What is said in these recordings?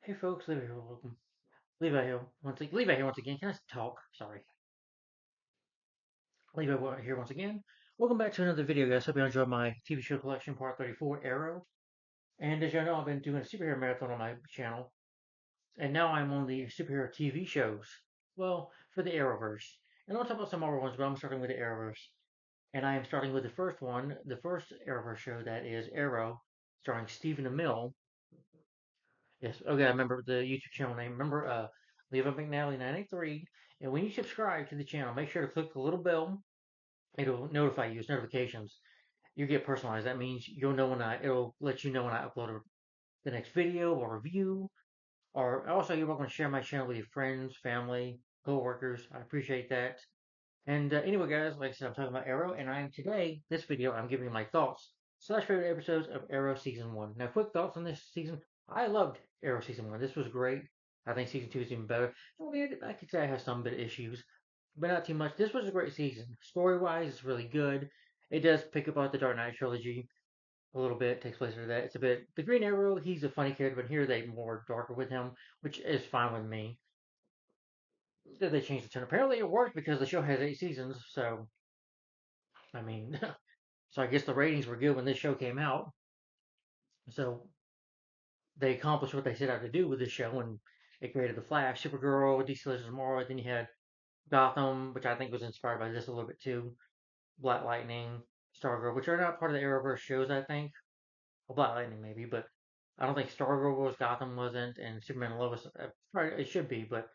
Hey folks, Levi here. Welcome. Levi here once again. Can I talk? Sorry. Levi here once again. Welcome back to another video, guys. Hope you enjoyed my TV show collection, part 34, Arrow. And as you know, I've been doing a superhero marathon on my channel, and now I'm on the superhero TV shows. Well, for the Arrowverse. And I'll talk about some more ones, but I'm starting with the Arrowverse. And I am starting with the first one, the first Arrowverse show, that is Arrow, starring Stephen Amell. Yes. Okay, I remember the YouTube channel name. Remember, Leva McNally 983. And when you subscribe to the channel, make sure to click the little bell. It'll notify you. It's notifications. You get personalized. That means you'll know it'll let you know when I upload the next video or review. Or also, you're welcome to share my channel with your friends, family, co-workers. I appreciate that. And anyway, guys, like I said, I'm talking about Arrow, and this video, I'm giving you my thoughts slash favorite episodes of Arrow season one. Now, quick thoughts on this season. I loved Arrow season one. This was great. I think season two is even better. I mean, I could say I have some bit of issues, but not too much. This was a great season. Story wise, it's really good. It does pick up on the Dark Knight trilogy a little bit. Takes place after that. It's a bit the Green Arrow. He's a funny character, but here they more darker with him, which is fine with me. They changed the tone. Apparently, it worked because the show has 8 seasons. So I mean, so I guess the ratings were good when this show came out. So they accomplished what they set out to do with this show, and it created the Flash, Supergirl, DC Legends of Tomorrow. Then you had Gotham, which I think was inspired by this a little bit too. Black Lightning, Stargirl, which are not part of the Arrowverse shows, I think. Well, Black Lightning maybe, but I don't think Stargirl was, Gotham wasn't, and Superman and Lois. Probably it should be, but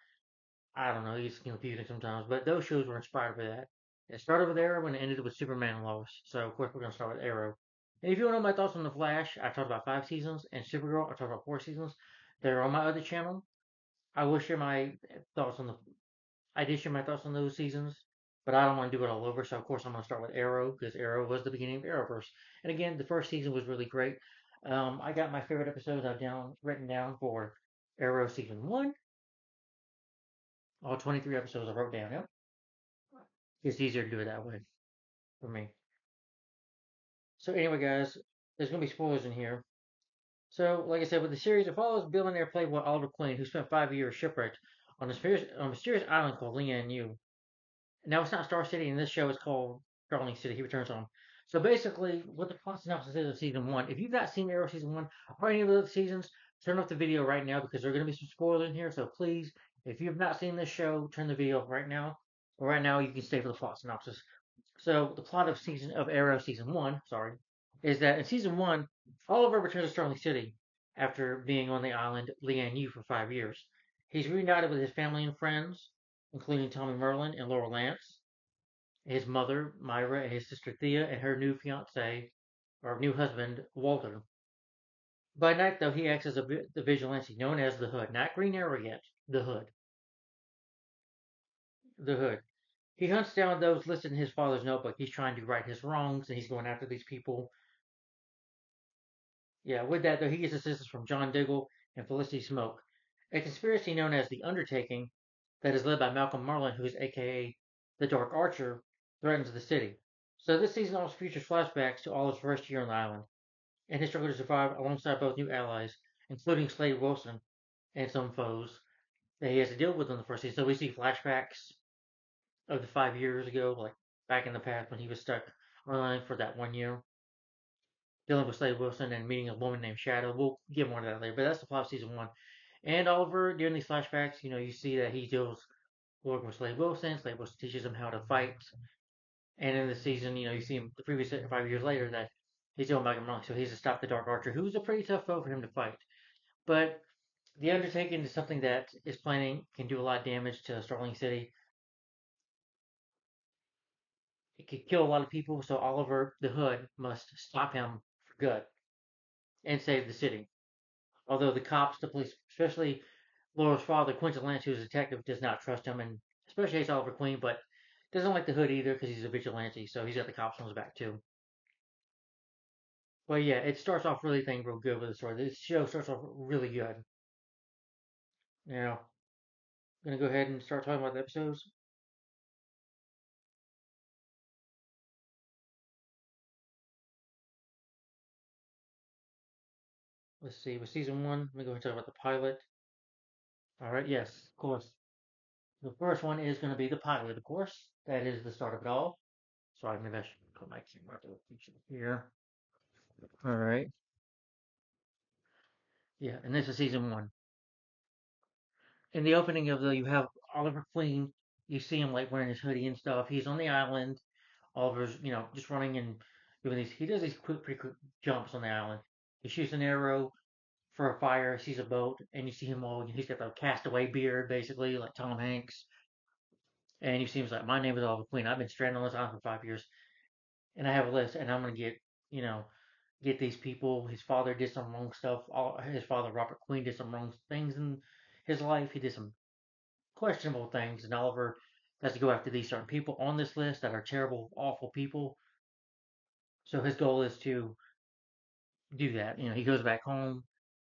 I don't know. It's confusing sometimes. But those shows were inspired by that. It started with Arrow and it ended with Superman and Lois. So of course we're gonna start with Arrow. And if you want to know my thoughts on the Flash, I talked about 5 seasons, and Supergirl, I talked about 4 seasons. They're on my other channel. I will share my thoughts on the. I did share my thoughts on those seasons, but I don't want to do it all over. So of course I'm gonna start with Arrow because Arrow was the beginning of Arrowverse. And again, the first season was really great. I got my favorite episodes I've written down for Arrow season one. All 23 episodes I wrote down. Yep. It's easier to do it that way for me. So anyway, guys, there's gonna be spoilers in here. So, like I said, with the series, it follows billionaire playboy Oliver Queen, who spent 5 years shipwrecked on a mysterious island called Lian Now, it's not Star City. In this show, it's called Darling City. He returns home. So basically, what the plot synopsis is of season one. If you've not seen Arrow season one or any of the other seasons, turn off the video right now because there are going to be some spoilers in here. So please, if you have not seen this show, turn the video off right now. Or right now, you can stay for the plot synopsis. So the plot of Arrow season one, sorry, is that in season one, Oliver returns to Starling City after being on the island Lian Yu for 5 years. He's reunited with his family and friends, including Tommy Merlin and Laurel Lance, his mother Myra, and his sister Thea, and her new fiance or new husband Walter. By night, though, he acts as the vigilante known as the Hood, not Green Arrow yet. The Hood, the Hood. He hunts down those listed in his father's notebook. He's trying to right his wrongs, and he's going after these people. Yeah, with that, though, he gets assistance from John Diggle and Felicity Smoke, a conspiracy known as the Undertaking that is led by Malcolm Merlin, who is aka the Dark Archer, threatens the city. So this season also features flashbacks to Oliver's first year on the island, and his struggle to survive alongside both new allies, including Slade Wilson and some foes that he has to deal with in the first season. So we see flashbacks of the 5 years ago, like back in the past when he was stuck on the island for that 1 year, dealing with Slade Wilson and meeting a woman named Shadow. We'll get more of that later, but that's the plot of season one. And Oliver, during these flashbacks, you see that he deals working with Slade Wilson. Slade Wilson teaches him how to fight. And in the season, you see him the previous 5 years later that he's doing Malcolm Monk, so he's to stop the Dark Archer, who's a pretty tough foe for him to fight. But the Undertaking is something that is planning can do a lot of damage to Starling City. It could kill a lot of people, so Oliver the Hood must stop him for good and save the city. Although the cops, the police, especially Laura's father, Quentin Lance, who's a detective, does not trust him and especially hates Oliver Queen, but doesn't like the Hood either because he's a vigilante, so he's got the cops on his back too. But yeah, it starts off really thing real good with the story. This show starts off really good. Now, I'm gonna go ahead and start talking about the episodes. Let's see, with season one, let me go ahead and talk about the pilot. All right, yes, of course. The first one is going to be the pilot, of course. That is the start of it all. Sorry, maybe I should put my camera up here. All right. Yeah, and this is season one. In the opening of the, you have Oliver Queen. You see him like wearing his hoodie and stuff. He's on the island. Oliver's, just running and doing these. He does these pretty quick jumps on the island. He shoots an arrow for a fire, sees a boat, and you see him all. He's got the castaway beard, basically, like Tom Hanks. And you see him like, "My name is Oliver Queen. I've been stranded on this island for 5 years, and I have a list, and I'm gonna you know, get these people." His father did some wrong stuff. His father, Robert Queen, did some wrong things in his life. He did some questionable things, and Oliver has to go after these certain people on this list that are terrible, awful people. So his goal is to do that. He goes back home.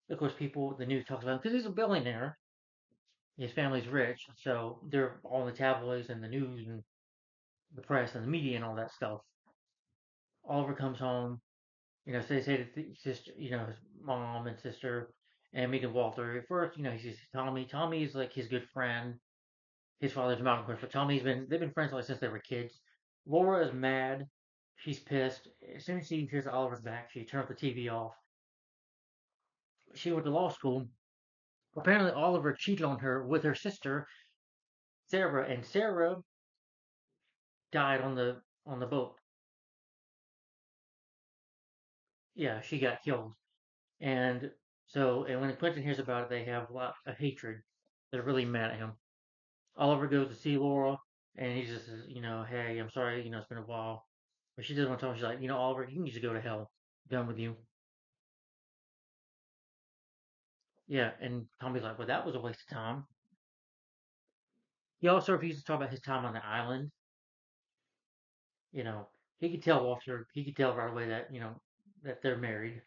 Of course, the news talks about him because he's a billionaire. His family's rich, so they're all in the tabloids and the news and the press and the media and all that stuff. Oliver comes home. So they say to his sister, his mom and sister, and Megan Walter. At first, he sees Tommy. Tommy is like his good friend. His father's Malcolm Cross, but they've been friends like since they were kids. Laura is mad. She's pissed. As soon as she hears Oliver's back, she turns the TV off. She went to law school. Apparently, Oliver cheated on her with her sister Sarah, and Sarah died on the boat. Yeah, she got killed. And when Quentin hears about it, they have a lot of hatred. They're really mad at him. Oliver goes to see Laura, and he just says, "Hey, I'm sorry, it's been a while." But she doesn't want to tell him. She's like, "Oliver, you need to go to hell. Done with you." Yeah, and Tommy's like, "Well, that was a waste of time." He also refuses to talk about his time on the island. You know, he could tell right away that, that they're married.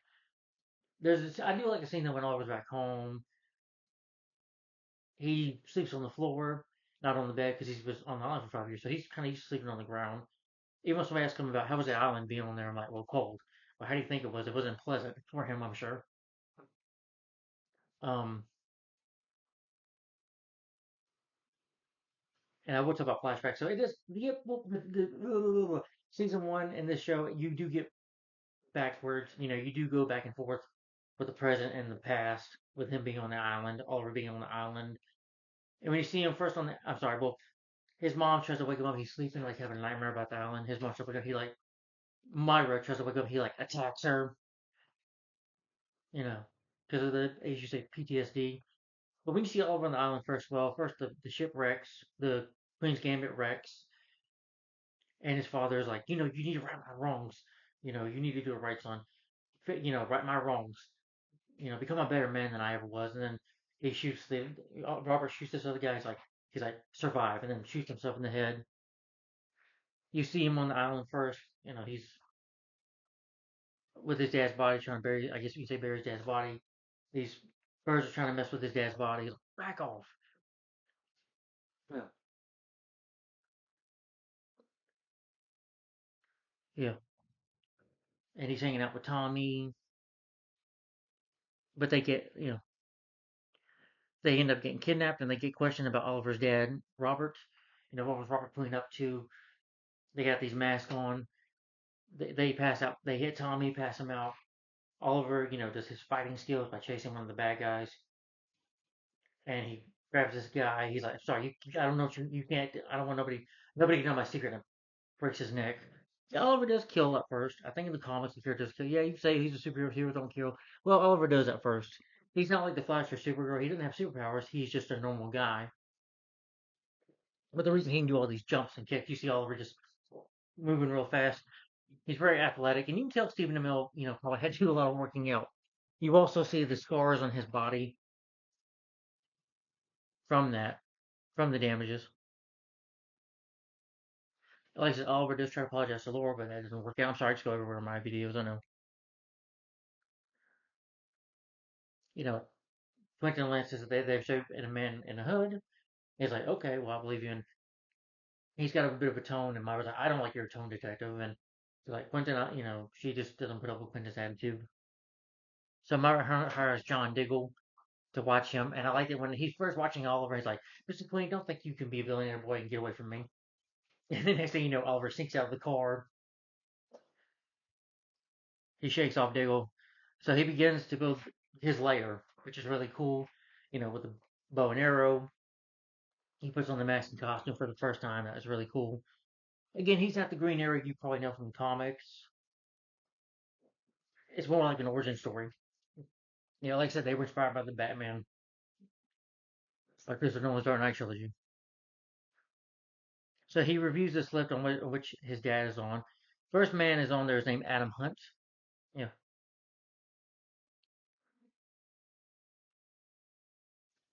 I do like the scene that when Oliver's back home, he sleeps on the floor, not on the bed, because he was on the island for 5 years. So he's kind of used to sleeping on the ground. Even when somebody asks him about how was the island being on there, I'm like, well, cold. Well, how do you think it was? It wasn't pleasant for him, I'm sure. Um, and I will talk about flashbacks. So it is season one in this show. You do get backwards. You do go back and forth with the present and the past, with him being on the island, Oliver being on the island. And when you see him first I'm sorry, well, his mom tries to wake him up. He's sleeping, like having a nightmare about the island. His mom tries to wake up. Myra tries to wake up. He like attacks her, you know, because of as you say, PTSD. But when you see Oliver on the island first, well, first the ship wrecks, the Queen's Gambit wrecks, and his father is like, you need to right my wrongs. You need to do it right, son. Right my wrongs. Become a better man than I ever was. And then he shoots Robert shoots this other guy. He's like, survive, and then shoots himself in the head. You see him on the island first. He's with his dad's body trying to bury. I guess you can say bury his dad's body. These birds are trying to mess with his dad's body. He's like, back off. Yeah. Yeah. And he's hanging out with Tommy, but they end up getting kidnapped, and they get questioned about Oliver's dad, Robert. What was Robert putting up to? They got these masks on. They pass out. They hit Tommy, pass him out. Oliver, does his fighting skills by chasing one of the bad guys, and he grabs this guy. He's like, "Sorry, I don't know what you can't. I don't want nobody to know my secret." And breaks his neck. Yeah, Oliver does kill at first. I think in the comics, the character does kill. Yeah, you say he's a superhero. Heroes don't kill. Well, Oliver does at first. He's not like the Flash or Supergirl. He doesn't have superpowers. He's just a normal guy. But the reason he can do all these jumps and kicks, you see Oliver just moving real fast. He's very athletic, and you can tell Stephen Amell, probably had to do a lot of working out. You also see the scars on his body from that, from the damages. Like I said, Oliver does try to apologize to Laura, but that doesn't work out. I'm sorry, I just go everywhere in my videos. I know. You know, Quentin Lance says that they've showed in a man in a hood. He's like, okay, well, I believe you. And he's got a bit of a tone, and Myra's like, I don't like your tone, detective. And he's like, Quentin, she just doesn't put up with Quentin's attitude. So Myra hires John Diggle. to watch him. And I liked it when he's first watching Oliver. He's like, "Mr. Queen, don't think you can be a billionaire boy and get away from me." And the next thing you know, Oliver sneaks out of the car. He shakes off Diggle. So he begins to build his lair, which is really cool. With a bow and arrow. He puts on the mask and costume for the first time. That was really cool. Again, he's not the Green Arrow you probably know from the comics. It's more like an origin story. Like I said, they were inspired by the Batman, like Christopher Nolan's Dark Knight trilogy. So he reviews this list on which his dad is on. First man is on there is named Adam Hunt.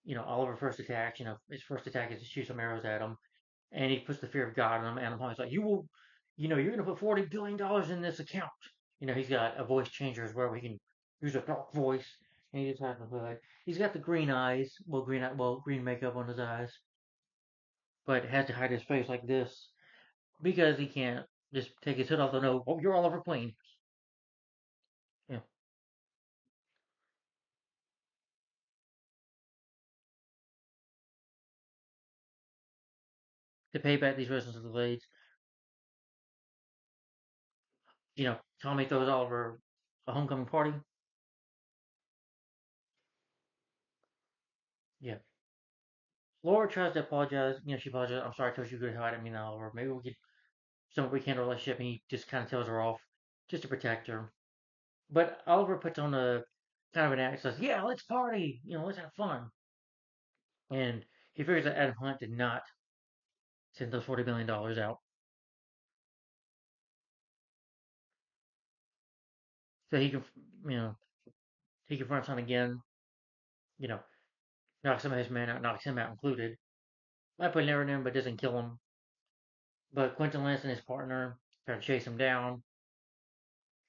Yeah, Oliver first attacks. His first attack is to shoot some arrows at him, and he puts the fear of God in him. Adam Hunt's like, you're gonna put $40 billion in this account. He's got a voice changer as well. Where he can use a dark voice, and he just has to like, he's got the green eyes, green makeup on his eyes, but has to hide his face like this because he can't just take his hood off and know, oh, you're Oliver Queen. Yeah, to pay back these residents of the Glades. Tommy throws Oliver a homecoming party. Yeah. Laura tries to apologize. She apologizes. I'm sorry I told you good how I didn't mean that, Oliver. Maybe we could some rekindle a relationship. And he just kind of tells her off just to protect her. But Oliver puts on a kind of an act, says, "Yeah, let's party. Let's have fun." And he figures that Adam Hunt did not send those $40 million out. So you know, he confronts Hunt again. You know, knocks some of his men out, knocks him out included. Might put an arrow in him, but doesn't kill him. But Quentin Lance and his partner try to chase him down,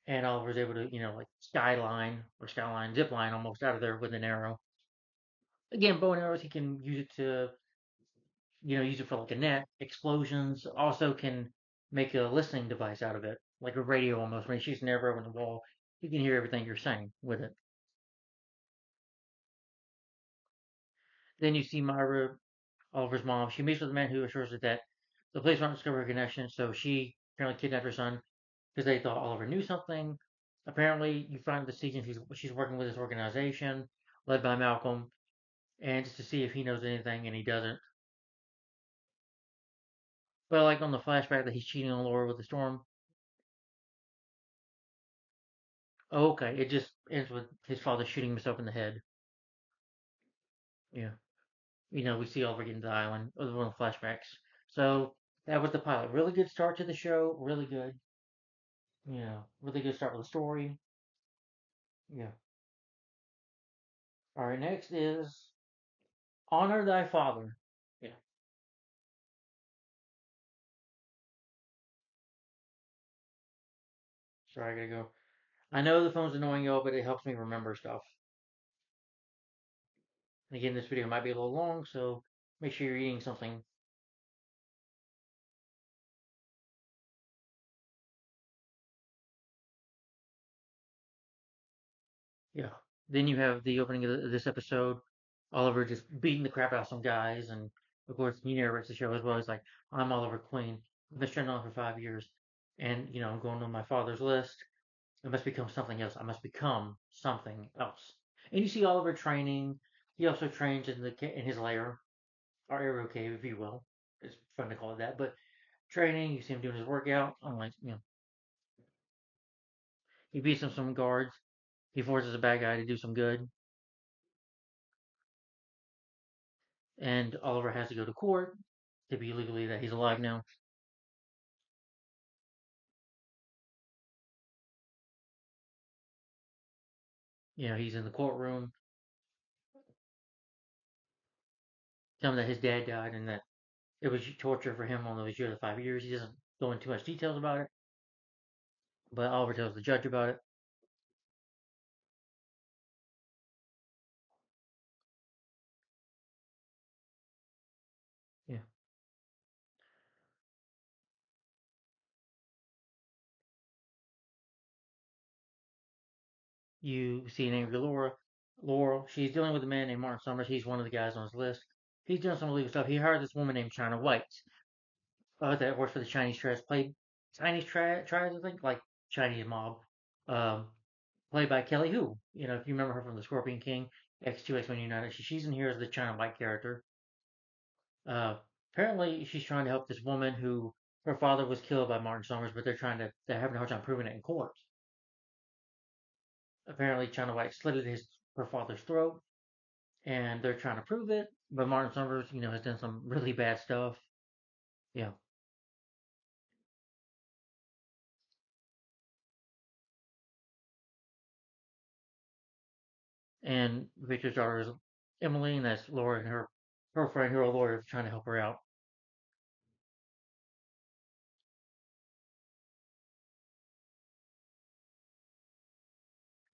and Oliver's able to, like skyline, zip line almost out of there with an arrow. Again, bow and arrows, he can use it to, use it for like a net. Explosions also can make a listening device out of it, like a radio almost. When he shoots an arrow in the wall, he can hear everything you're saying with it. Then you see Myra, Oliver's mom. She meets with a man who assures her that the police won't discover her connection, so she apparently kidnapped her son because they thought Oliver knew something. Apparently, you find the season she's working with this organization led by Malcolm, and just to see if he knows anything, and he doesn't. But like on the flashback that he's cheating on Laura with the storm. Oh, okay. It just ends with his father shooting himself in the head. Yeah. We see Oliver getting to the island. It was one of the flashbacks. So that was the pilot. Really good start to the show. Really good. Really good start with the story. Yeah. All right. Next is Honor Thy Father. Yeah. Sorry, I gotta go. I know the phone's annoying y'all, but it helps me remember stuff. And again, this video might be a little long, so make sure you're eating something. Yeah. Then you have the opening of this episode. Oliver just beating the crap out of some guys, and of course he narrates the show as well. He's like, "I'm Oliver Queen. I've been stranded on for 5 years, and I'm going on my father's list. I must become something else. I must become something else." And you see Oliver training. He also trains in his lair, or arrow cave, if you will. It's fun to call it that, but training. You see him doing his workout. I'm like, he beats up some guards. He forces a bad guy to do some good, and Oliver has to go to court to be legally that he's alive now. He's in the courtroom, telling that his dad died and that it was torture for him on those years of 5 years. He doesn't go into too much details about it, but Oliver tells the judge about it. Yeah, you see an angry Laura. Laurel, she's dealing with a man named Martin Summers. He's one of the guys on his list. He's doing some illegal stuff. He hired this woman named China White that works for the Chinese Trash, played Chinese Trash, I think, like Chinese mob, um, played by Kelly Hu. If you remember her from The Scorpion King, X2, X-Men United, she's in here as the China White character. Uh, Apparently, she's trying to help this woman who her father was killed by Martin Summers, but they're having a hard time proving it in court. Apparently, China White slitted her father's throat, and they're trying to prove it. But Martin Summers, has done some really bad stuff. Yeah, and Victor's daughter is Emily, and that's Laura and her friend who are lawyers trying to help her out.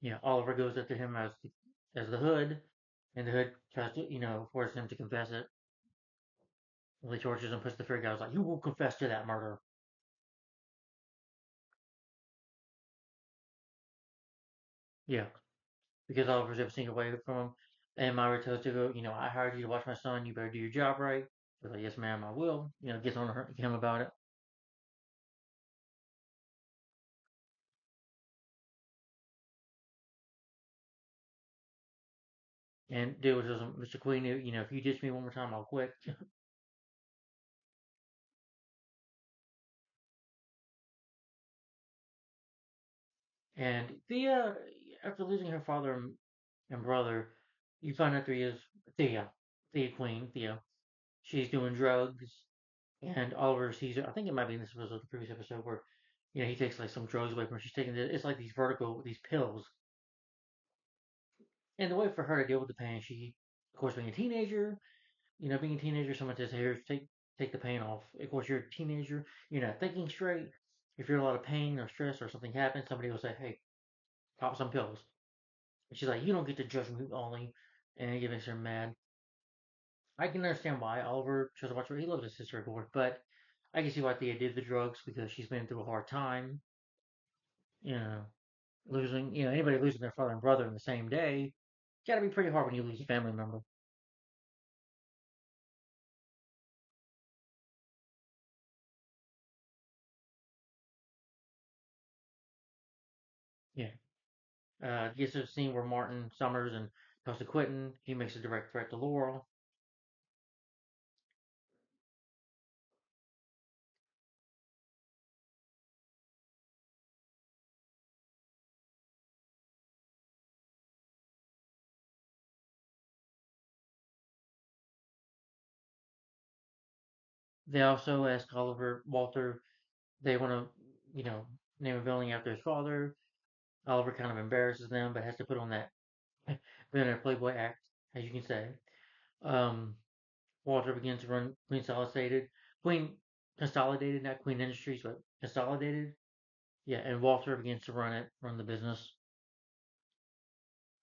Yeah, Oliver goes up to him as the Hood, and the Hood tries to force him to confess it. He tortures him, puts the fear guy. Was like, "You will confess to that murder." Yeah, because Oliver's ever sneak away from him, and Myra tells to go. I hired you to watch my son. You better do your job right. He's like, "Yes, ma'am, I will." Gets on him about it, and deal with him, Mr. Queen. If you ditch me one more time, I'll quit. And Thea, after losing her father and brother, you find out Thea, Thea Queen, Thea. She's doing drugs, and Oliver sees her. I think it might be in this episode, the previous episode, where he takes like some drugs away from her. She's taking it's like these pills, and the way for her to deal with the pain, she, of course, being a teenager, being a teenager, someone says, "Here, take the pain off." Of course, you're a teenager, you're not thinking straight. If you're in a lot of pain or stress or something happens, somebody will say, "Hey, pop some pills." And she's like, "You don't get to judge me only," and it makes her mad. I can understand why Oliver chose to watch her. He loves his sister, of course, but I can see why Thea did the drugs because she's been through a hard time. You know, losing, anybody losing their father and brother in the same day, gotta be pretty hard when you lose a family member. Yeah. Gets to the scene where Martin Summers and talks to Quentin. He makes a direct threat to Laurel. They also ask Walter, they want to, name a building after his father. Oliver kind of embarrasses them, but has to put on that Billionaire Playboy act, as you can say. Um, Walter begins to run Queen Consolidated, not Queen Industries, but Consolidated. Yeah, and Walter begins to run the business.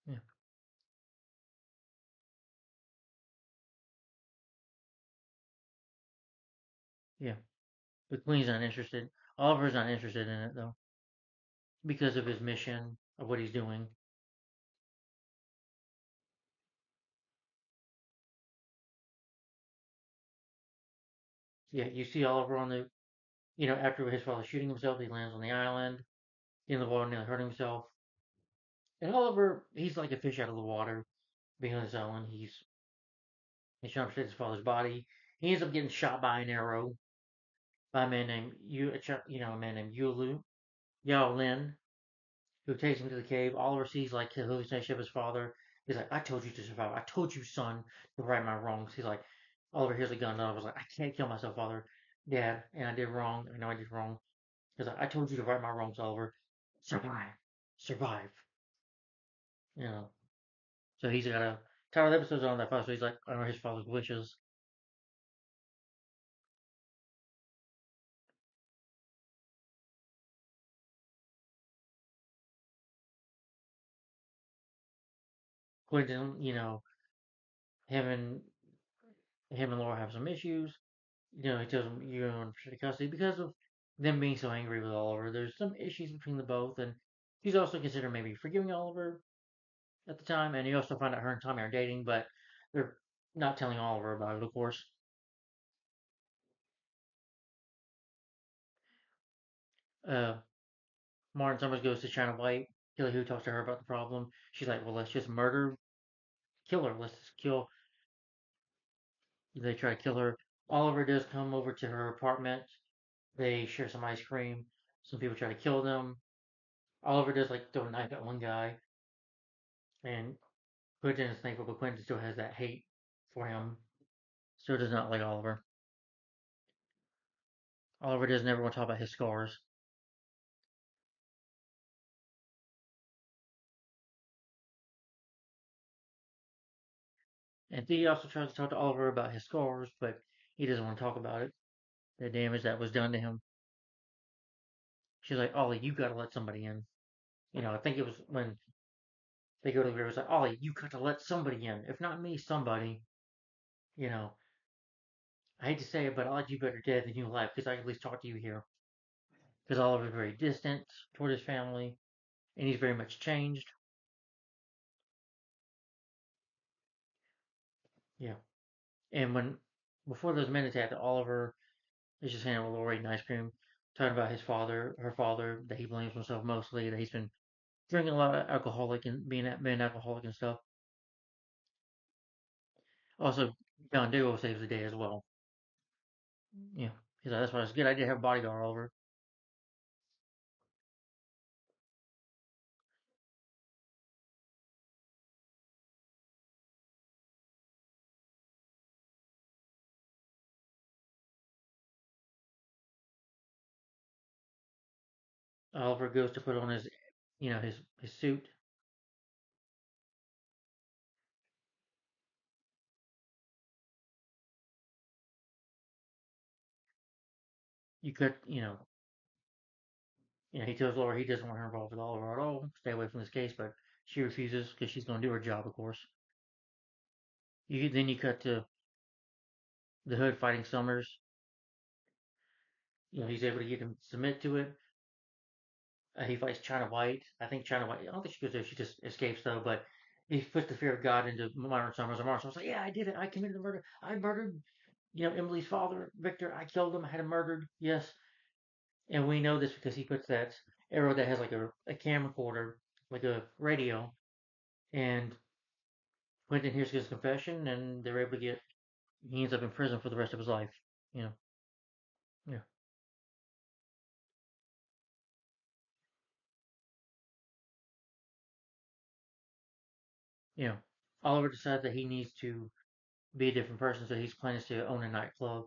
Yeah, yeah. But Queen's not interested. Oliver's not interested in it though, because of his mission of what he's doing. Yeah, you see Oliver after his father shooting himself, he lands on the island in the water, nearly hurting himself. And Oliver, he's like a fish out of the water, being on this island. He's trying to protect his father's body. He ends up getting shot by an arrow by a man named a man named Yao Lin, who takes him to the cave. Oliver sees like the hallucination of his father. He's like, "I told you to survive. I told you, son, to right my wrongs." He's like, Oliver hears a gun, and Oliver's like, "I can't kill myself, father, dad, and I did wrong. I know I did wrong." He's like, "I told you to right my wrongs, Oliver. Survive, survive." You know. So he's got a title of episodes on that father. So he's like, "I know his father's wishes." Quentin, him and Laura have some issues. He tells him you're going to custody because of them being so angry with Oliver. There's some issues between the both, and he's also considering maybe forgiving Oliver. at the time, and you also find out her and Tommy are dating, but they're not telling Oliver about it, of course. Uh, Martin Summers goes to China White. Kelly Hu talks to her about the problem. She's like, well, let's just kill her. Let's just kill. They try to kill her. Oliver does come over to her apartment. They share some ice cream. Some people try to kill them. Oliver does like throw a knife at one guy and Quentin is thankful, but Quentin still has that hate for him. Still does not like Oliver. Oliver doesn't ever want to talk about his scars. And Thea also tries to talk to Oliver about his scars, but he doesn't want to talk about it. The damage that was done to him. She's like, Ollie, you gotta let somebody in. I think it was when they go to the river. It's like, Ollie, you got to let somebody in. If not me, somebody. You know, I hate to say it, but I like you better dead than you alive because I can at least talk to you here. Because Oliver's very distant toward his family, and he's very much changed. Yeah. And before those men attacked, Oliver is just hanging out with Lori and ice cream, talking about her father, that he blames himself mostly, that he's been drinking a lot of alcoholic and being an alcoholic and stuff. Also, John Doe saves the day as well. Yeah. He's like, that's why it's a good idea to have a bodyguard, Oliver. Oliver goes to put on his suit. You could, he tells Laura he doesn't want her involved with Oliver at all. Stay away from this case, but she refuses because she's going to do her job, of course. Then you cut to the Hood fighting Summers. He's able to get him to submit to it. He fights China White. I think China White. I don't think she goes there. She just escapes though. But he puts the fear of God into Myron Summers. And Myron Summers like, yeah, I did it. I committed the murder. I murdered, Emily's father, Victor. I killed him. I had him murdered. Yes. And we know this because he puts that arrow that has like a camcorder, like a radio, and Quentin hears his confession, and they're able to get. He ends up in prison for the rest of his life. You know. Yeah. You know. Oliver decides that he needs to be a different person, so he's planning to own a nightclub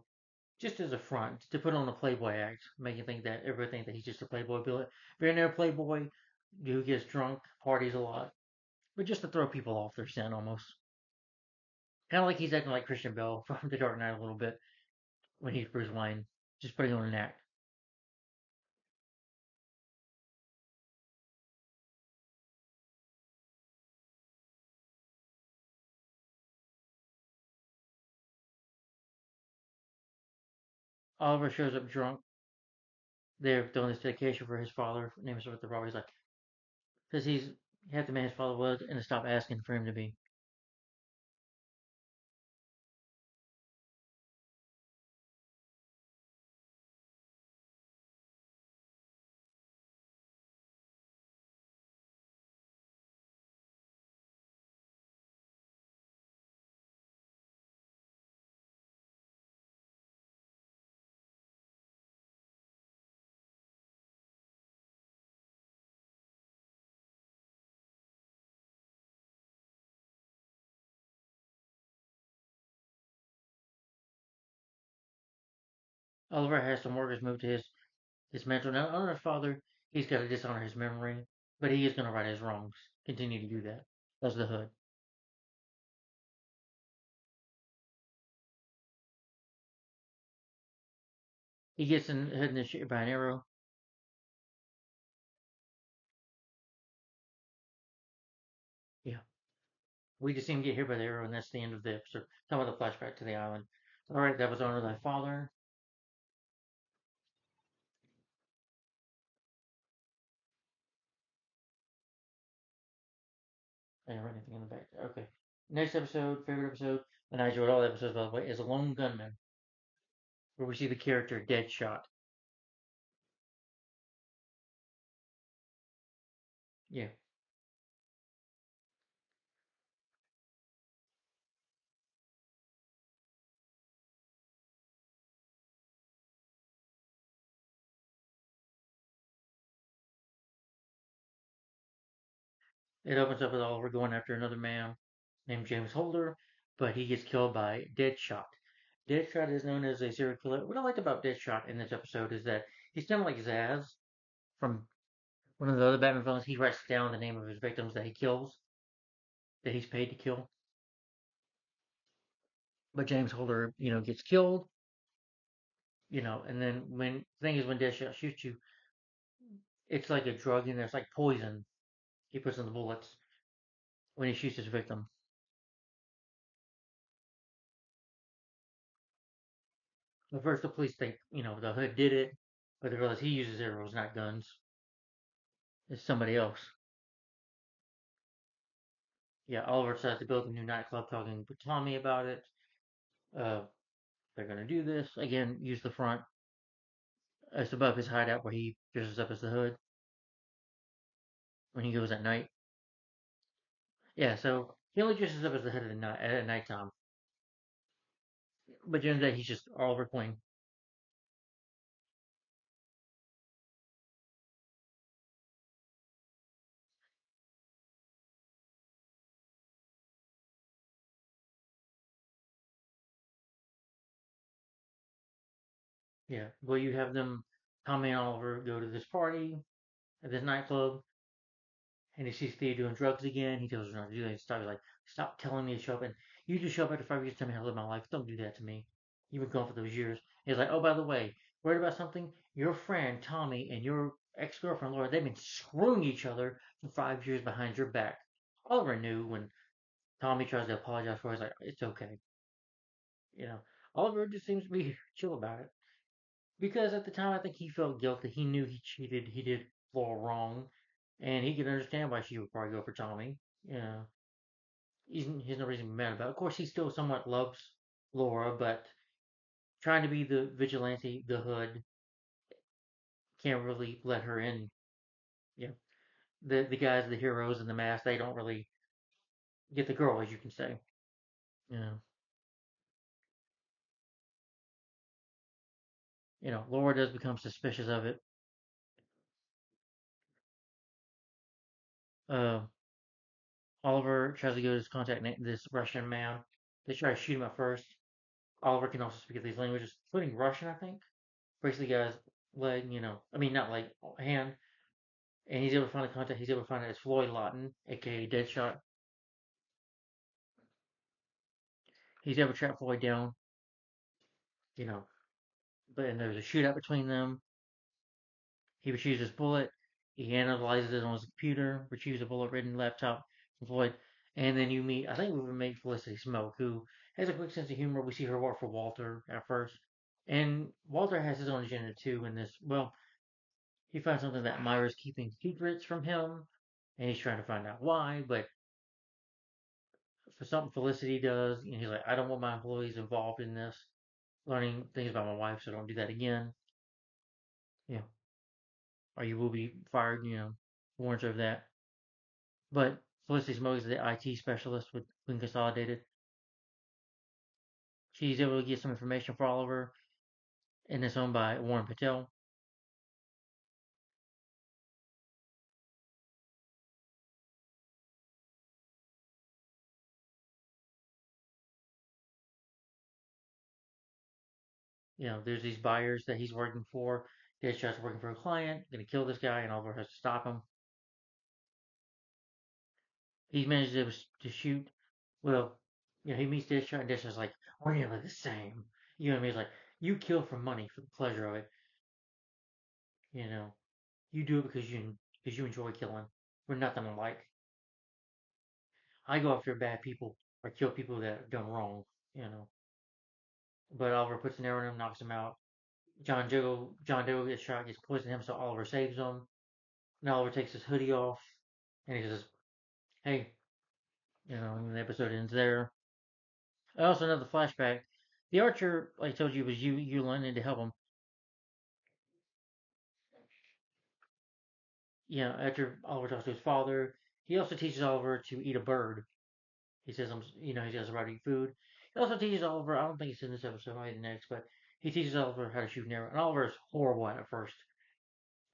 just as a front to put on a playboy act, making think that everybody think that he's just a playboy. Billionaire playboy who gets drunk, parties a lot, but just to throw people off their scent almost. Kind of like he's acting like Christian Bale from The Dark Knight a little bit when he's Bruce Wayne, just putting on an act. Oliver shows up drunk. They're doing this dedication for his father, named with the robber. He's like, because he's half the man his father was, and to stop asking for him to be. Oliver has some workers moved to his mentor. Now, honor his father, he's got to dishonor his memory, but he is going to right his wrongs. Continue to do that. That's the Hood. He gets hit in the shit by an arrow. Yeah. We just see him get hit by the arrow, and that's the end of the episode. Talk about the flashback to the island. All right, that was Honor Thy Father. I didn't write anything in the back there. Okay. Next episode, favorite episode, and I enjoyed all the episodes by the way, is A Lone Gunman, where we see the character Deadshot. Yeah. It opens up with Oliver going after another man named James Holder, but he gets killed by Deadshot. Deadshot is known as a serial killer. What I liked about Deadshot in this episode is that he's kind of like Zaz from one of the other Batman villains. He writes down the name of his victims that he kills, that he's paid to kill. But James Holder, gets killed, and then when the thing is when Deadshot shoots you, it's like a drug in there. It's like poison he puts in the bullets when he shoots his victim. At first, the police think, the Hood did it, but they realize he uses arrows, not guns. It's somebody else. Yeah, Oliver decides to build a new nightclub, talking with Tommy about it. Uh, they're gonna do this again. Use the front. It's above his hideout where he dresses up as the Hood when he goes at night. Yeah, so he only dresses up as the Hood at nighttime, but during the day he's just Oliver Queen. Yeah, well, you have them. Tommy and Oliver go to this party at this nightclub, and he sees Thea doing drugs again. He tells her not to do that. He's like, "Stop telling me to show up." And you just show up after 5 years, tell me how to live my life. Don't do that to me. You've been gone for those years. He's like, "Oh, by the way, worried about something? Your friend Tommy and your ex-girlfriend Laura, they've been screwing each other for 5 years behind your back." Oliver knew when Tommy tries to apologize for it. He's like, "It's okay." You know, Oliver just seems to be chill about it. Because at the time, I think he felt guilty. He knew he cheated. He did Laura wrong. And he could understand why she would probably go for Tommy. You know, he's no reason to be mad about it. Of course, he still somewhat loves Laura, but trying to be the vigilante, the Hood, can't really let her in. You know, the guys, the heroes in the mask, they don't really get the girl, as you can say. You Laura does become suspicious of it. Uh, Oliver tries to go to contact this Russian man. They try to shoot him at first. Oliver can also speak these languages, including Russian, I think. Breaks the guy's leg, I mean, not leg, hand. And he's able to find the contact. He's able to find it as Floyd Lawton, aka Deadshot. He's able to track Floyd down, you know. But and there's a shootout between them. He retrieves his bullet. He analyzes it on his computer, retrieves a bullet-ridden laptop from Floyd. And then you meet, I think we would meet Felicity Smoke, who has a quick sense of humor. We see her work for Walter at first. And Walter has his own agenda too in this. Well, he finds something that Myra's keeping secrets from him, and he's trying to find out why. But for something Felicity does, he's like, I don't want my employees involved in this, learning things about my wife, so don't do that again. Yeah, or you will be fired. Warns her of that. But Felicity Smoke is the IT specialist with Queen Consolidated. She's able to get some information for Oliver, and it's owned by Warren Patel. There's these buyers that he's working for. Deadshot's working for a client, gonna kill this guy, and Oliver has to stop him. He manages to shoot. Well, he meets Deadshot, and Deadshot's like, "We're nearly the same." You know what I mean? He's like, "You kill for money, for the pleasure of it. You know, you do it because you enjoy killing. We're nothing alike. I go after bad people or kill people that have done wrong. You know." But Oliver puts an arrow in him, knocks him out. John Doe gets shot, gets poisoned him, so Oliver saves him. And Oliver takes his hoodie off, and he says, "Hey, And the episode ends there. Also, another flashback. The Archer, like I told you, was Yulin, and to help him. After Oliver talks to his father, he also teaches Oliver to eat a bird. He says, he does about eat food. He also teaches Oliver, I don't think it's in this episode, maybe the next, but he teaches Oliver how to shoot an arrow. And Oliver is horrible at it first.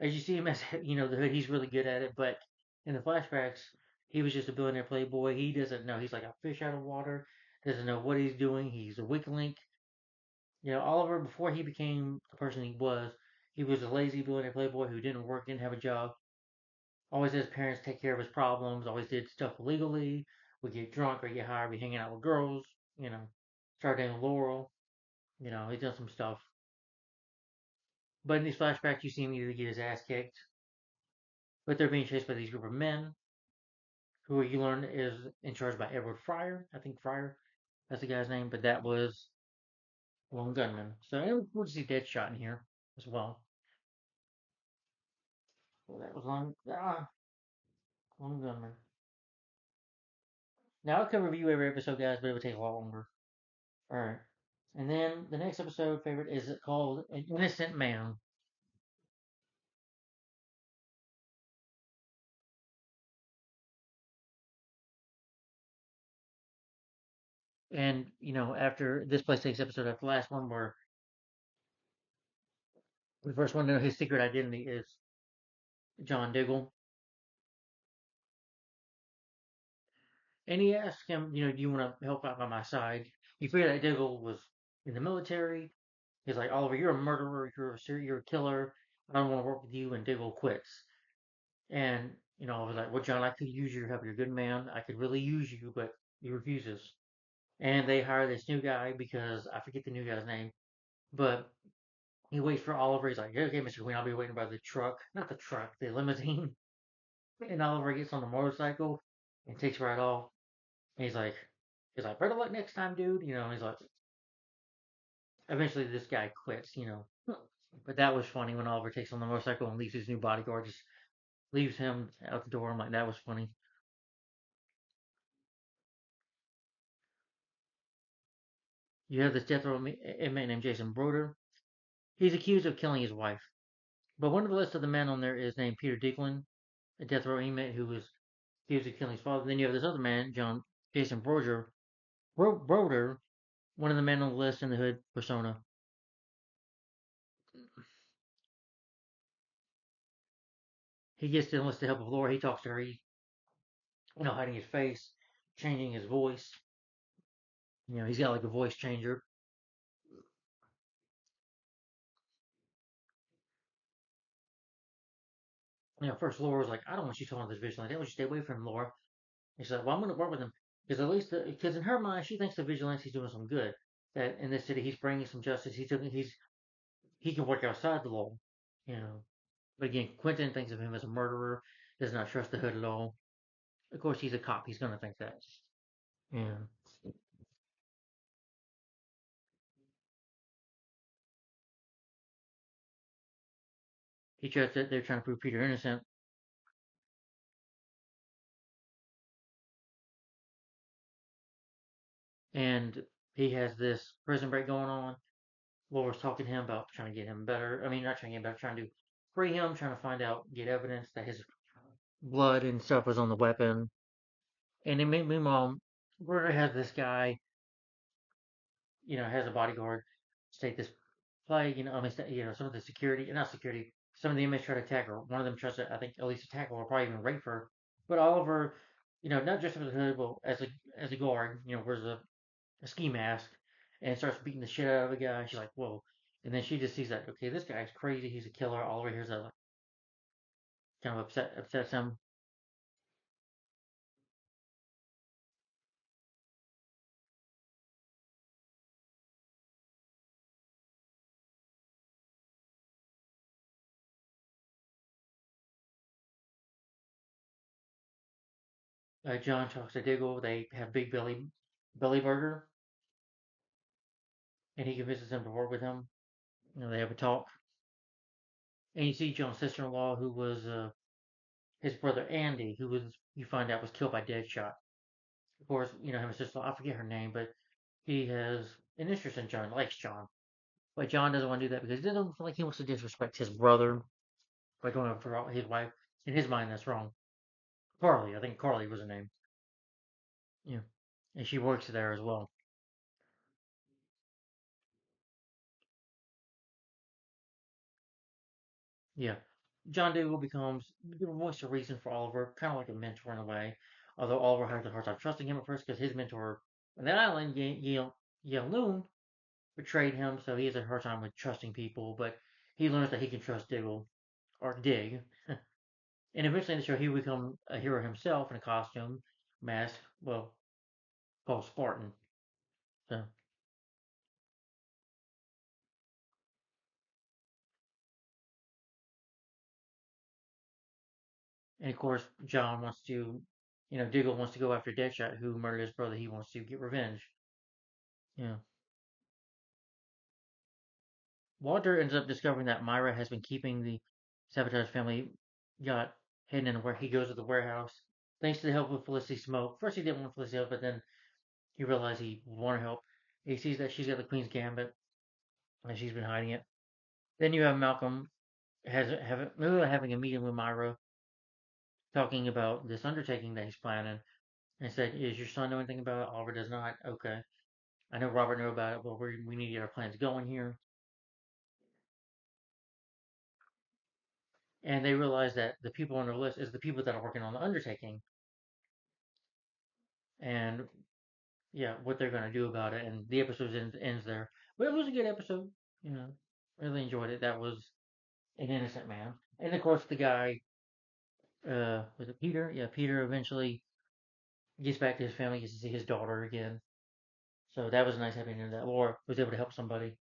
As you see him as, the hood, he's really good at it, but in the flashbacks, he was just a billionaire playboy. He doesn't know. He's like a fish out of water, doesn't know what he's doing. He's a weak link. Oliver, before he became the person he was a lazy billionaire playboy who didn't work, didn't have a job, always had his parents take care of his problems, always did stuff illegally, would get drunk or get high, be hanging out with girls, started dating Laurel, he's done some stuff. But in these flashbacks, you see him either get his ass kicked, but they're being chased by these group of men, who you learn is in charge by Edward Fryer. I think Fryer, that's the guy's name, but that was Lone Gunman. So we'll see Deadshot in here as well. So that was Lone Gunman. Now I can review every episode, guys, but it would take a lot longer. All right. And then the next episode favorite is called An Innocent Man. And, after this place takes episode after the last one, where we first want to know his secret identity is John Diggle. And he asks him, do you want to help out by my side? You figure that Diggle was in the military. He's like, Oliver, you're a murderer. You're a killer. I don't want to work with you. And Diggle quits. And, I was like, well, John, I could use your help. You're a good man. I could really use you, but he refuses. And they hire this new guy because I forget the new guy's name, but he waits for Oliver. He's like, okay, Mr. Queen, I'll be waiting by the truck. Not the truck, the limousine. And Oliver gets on the motorcycle and takes right off. And he's like, better luck next time, dude. And he's like, eventually this guy quits. But that was funny when Oliver takes on the motorcycle and leaves his new bodyguard, just leaves him out the door. I'm like, that was funny. You have this death row inmate named Jason Broder. He's accused of killing his wife. But one of the list of the men on there is named Peter Diglin, a death row inmate who was accused of killing his father. Then you have this other man, Jason Broder, one of the men on the list in the Hood persona. He gets to enlist the help of Laura. He talks to her. Hiding his face, changing his voice. He's got like a voice changer. First Laura's like, I don't want you talking to this vigilante. I want you to stay away from him, Laura. And she's like, well, I'm going to work with him because because in her mind, she thinks the vigilante's doing some good. That in this city, he's bringing some justice. He can work outside the law. You know, But again, Quentin thinks of him as a murderer, does not trust the Hood at all. Of course, he's a cop. He's going to think that. Yeah. He trusts that they're trying to prove Peter innocent. And he has this prison break going on. Laura's talking to him about trying to get him better. I mean, not trying to get him better, trying to free him, trying to find out, get evidence that his blood and stuff was on the weapon. And then meanwhile, Murder has this guy, has a bodyguard state this play, I mean, some of the security, not security, some of the inmates try to attack her. One of them tries to, I think, at least attack her or probably even rape her. But Oliver, not just with the hood, but as a guard, wears a ski mask and starts beating the shit out of the guy. She's like, whoa. And then she just sees that, okay, this guy's crazy. He's a killer. Oliver hears that, like, kind of upsets him. John talks to Diggle. They have Big Billy Burger, and he convinces him to work with him. They have a talk. And you see John's sister-in-law, who was his brother Andy, who was you find out was killed by Deadshot. Of course, him and sister, I forget her name, but he has an interest in John, likes John. But John doesn't want to do that because he doesn't feel like he wants to disrespect his brother by going after his wife. In his mind, that's wrong. Carly, I think Carly was her name. Yeah. And she works there as well. Yeah. John Diggle becomes the voice of reason for Oliver, kind of like a mentor in a way. Although Oliver has a hard time trusting him at first because his mentor on that island, Loon, betrayed him, so he has a hard time with trusting people. But he learns that he can trust Diggle or Dig, and eventually in the show he will become a hero himself in a costume, mask, well, called Spartan. So, and of course John wants to, Diggle wants to go after Deadshot, who murdered his brother. He wants to get revenge. Yeah. Walter ends up discovering that Myra has been keeping the Sabotage family yacht hidden in where he goes to the warehouse. Thanks to the help of Felicity Smoke. First he didn't want Felicity help, but then he realized he would want her help. He sees that she's got the Queen's Gambit and she's been hiding it. Then you have Malcolm having a meeting with Myra, talking about this undertaking that he's planning, and said, "Is your son know anything about it?" Oliver does not. Okay, I know Robert knew about it, but we need to get our plans going here. And they realize that the people on their list is the people that are working on the undertaking, and yeah, what they're going to do about it. And the episode ends there. But it was a good episode. You know, really enjoyed it. That was an innocent man, and of course the guy, was it Peter? Yeah, Peter eventually gets back to his family, gets to see his daughter again. So that was nice having that. Laura was able to help somebody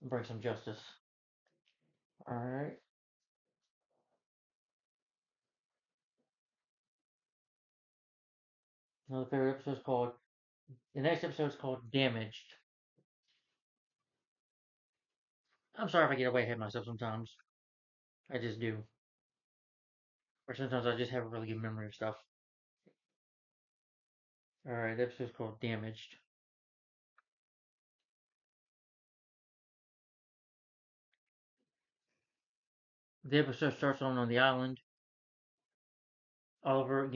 and bring some justice. All right, another favorite episode is called. The next episode is called Damaged. I'm sorry if I get way ahead of myself sometimes. I just do. Or sometimes I just have a really good memory of stuff. Alright, the episode's called Damaged. The episode starts on the island. Oliver,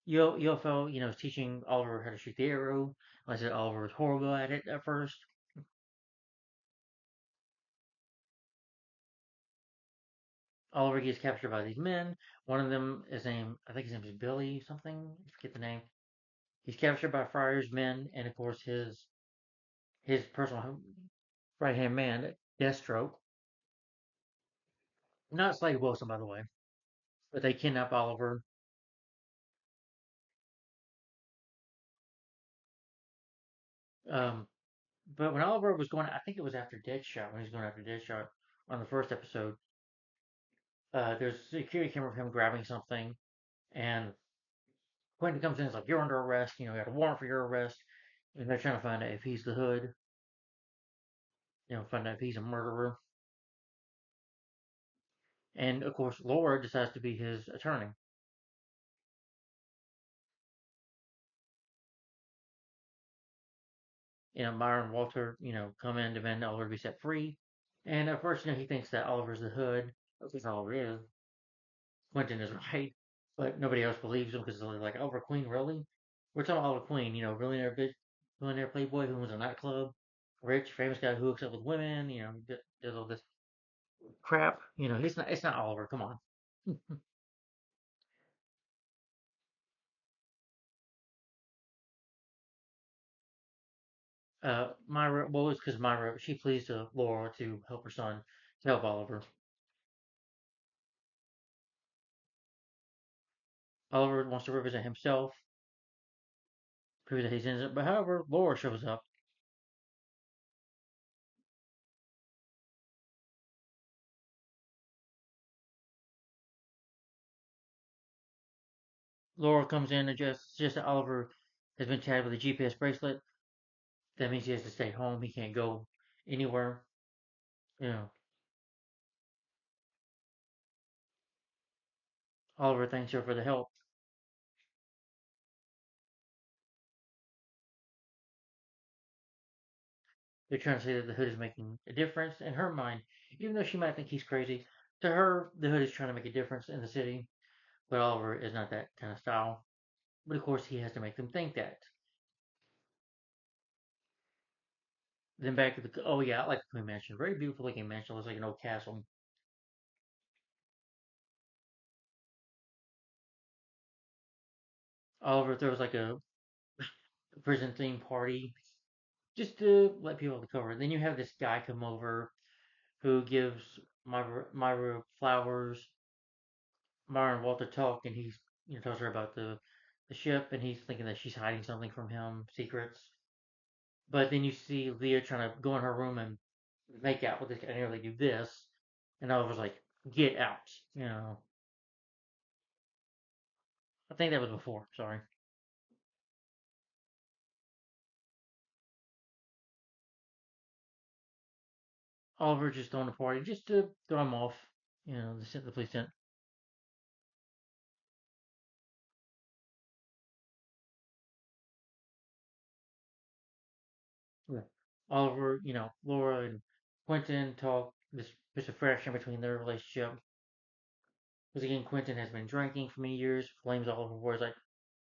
UFO, is teaching Oliver how to shoot the arrow. Like I said, Oliver was horrible at it at first. Oliver gets captured by these men. One of them is named, I think his name is Billy something. I forget the name. He's captured by Friar's men, and of course his personal right hand man, Deathstroke. Not Slade Wilson, by the way, but they kidnap Oliver. Um, but when Oliver was going, I think it was after Deadshot, when he was going after Deadshot on the first episode, there's a security camera of him grabbing something, and Quentin comes in and is like, "You're under arrest. You got a warrant for your arrest." And they're trying to find out if he's the Hood, find out if he's a murderer. And of course, Laura decides to be his attorney. Myron and Walter, come in, demand Oliver be set free. And at first, he thinks that Oliver's the Hood. That's Oliver is. Quentin is right. But nobody else believes him because they're like, Oliver Queen, really? We're talking Oliver Queen, billionaire bitch, billionaire playboy who owns a nightclub, rich, famous guy who hooks up with women, does all this crap. He's not. It's not Oliver. Come on. Myra. Well, it's because Myra she pleads to Laura to help her son, to help Oliver. Oliver wants to represent himself, prove that he's innocent. But however, Laura shows up. Laura comes in and just that Oliver has been tagged with a GPS bracelet. That means he has to stay home. He can't go anywhere. You know, Oliver thanks her for the help. They're trying to say that the hood is making a difference in her mind, even though she might think he's crazy. To her, the hood is trying to make a difference in the city, but Oliver is not that kind of style. But of course, he has to make them think that. Then back at the oh yeah, I like the Queen Mansion. Very beautiful looking mansion. Looks like an old castle. Oliver throws like a prison theme party just to let people cover. Then you have this guy come over who gives Myra flowers. Myra and Walter talk, and he's tells her about the ship, and he's thinking that she's hiding something from him, secrets. But then you see Leah trying to go in her room and make out with this guy, and nearly do this, and Oliver's like, "Get out!" I think that was before. Sorry. Oliver just throwing a party just to throw him off. The police didn't. Yeah. Oliver, Laura and Quentin talk. This there's a friction between their relationship. Because again, Quentin has been drinking for many years. Flames Oliver for words like,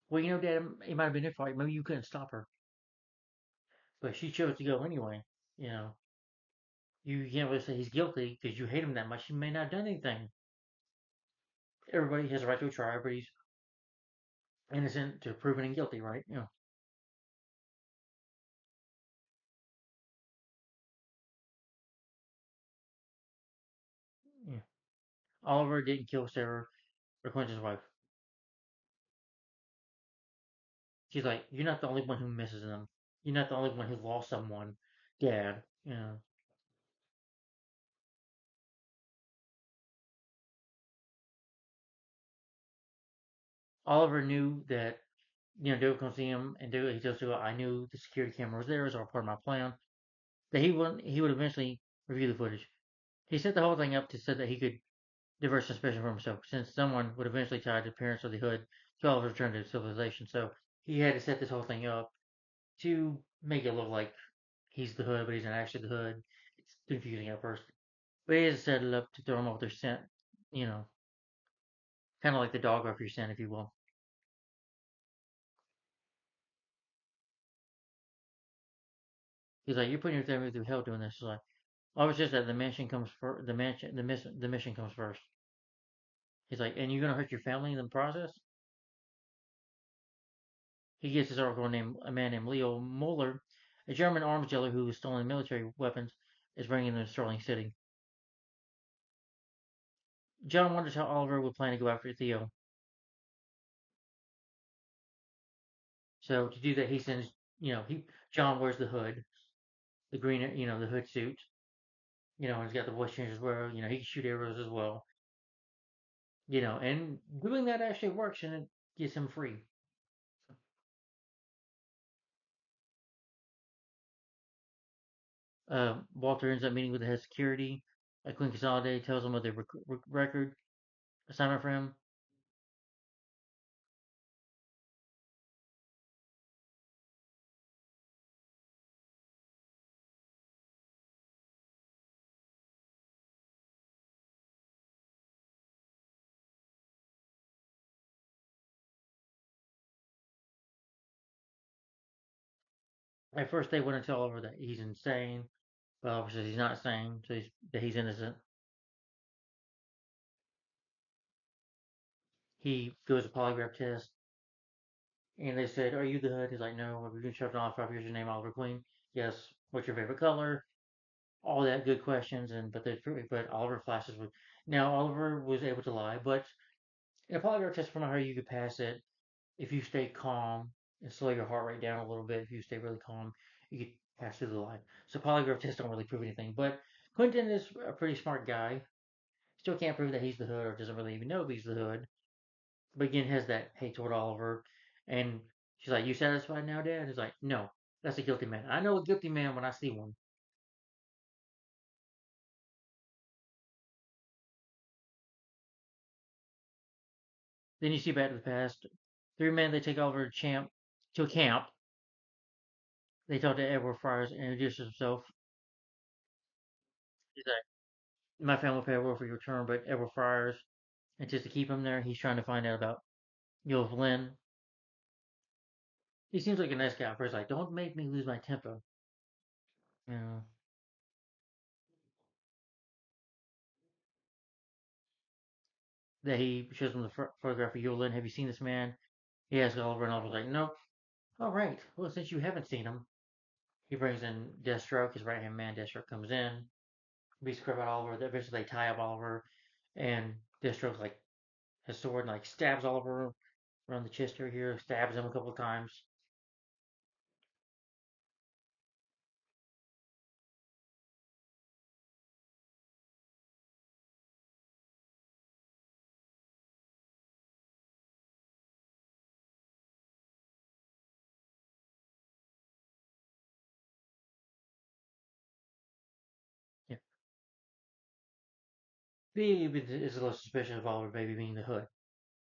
"Well, Dad, it might have been your fault. Maybe you couldn't stop her, but she chose to go anyway." You know, you can't really say he's guilty because you hate him that much. He may not have done anything. Everybody has a right to a trial. Everybody's innocent to proven guilty, right? Yeah. Oliver didn't kill Sarah or Quentin's wife. She's like, "You're not the only one who misses them. You're not the only one who lost someone, Dad." Oliver knew that David could see him, and David, he tells David, "I knew the security camera was there as all part of my plan. That he would eventually review the footage. He set the whole thing up to so that he could divert suspicion from himself, since someone would eventually tie the appearance of the hood to Oliver's return to civilization. So he had to set this whole thing up to make it look like he's the hood, but he's not actually the hood. It's confusing at first, but he has set it up to throw him off their scent. You know, kind of like the dog off your scent, if you will. He's like, "You're putting your family through hell doing this." He's like, "I was just that the mission comes first. The mission comes first." He's like, "And you're gonna hurt your family in the process." He gets his article named a man named Leo Muller, a German arms dealer who has stolen military weapons, is bringing them to Sterling City. John wonders how Oliver would plan to go after Theo. So to do that, he sends, John wears the hood, the green, the hood suit, and he's got the voice change as well. He can shoot arrows as well. And doing that actually works, and it gets him free. Walter ends up meeting with the head of security. Queen Cassandra tells him of the record assignment for him. At first, they wouldn't tell Oliver that he's insane, but Oliver says he's not insane, so that he's innocent. He goes to polygraph test, and they said, "Are you the hood?" He's like, "No." "Have you been shoved on 5 years? Your name Oliver Queen?" "Yes." "What's your favorite color?" All that good questions, and but Oliver flashes with. Now Oliver was able to lie, but in a polygraph test, from how you could pass it, if you stay calm and slow your heart rate down a little bit, if you stay really calm, you could pass through the line. So polygraph tests don't really prove anything. But Quentin is a pretty smart guy. Still can't prove that he's the hood, or doesn't really even know if he's the hood. But again, has that hate toward Oliver. And she's like, "You satisfied now, Dad?" He's like, "No, that's a guilty man. I know a guilty man when I see one." Then you see back to the past. Three men, they take Oliver to a camp They talk to Edward Friars and introduces himself. He's like, my family will pay a for your return, but Edward Friars, and just to keep him there, he's trying to find out about Yulf Lynn. He seems like a nice guy. First, like, don't make me lose my temper. You know, that he shows him the photograph of Yul Lynn. Have you seen this man? He asks Oliver, and Oliver's like, nope. All right. Well, since you haven't seen him, he brings in Deathstroke, his right hand man. Deathstroke comes in, beats crap out Oliver. Eventually, they tie up Oliver, and Deathstroke like his sword and like stabs Oliver around the chest area here, stabs him a couple of times. Yeah. Phoebe is a little suspicious of Oliver Baby being the hood.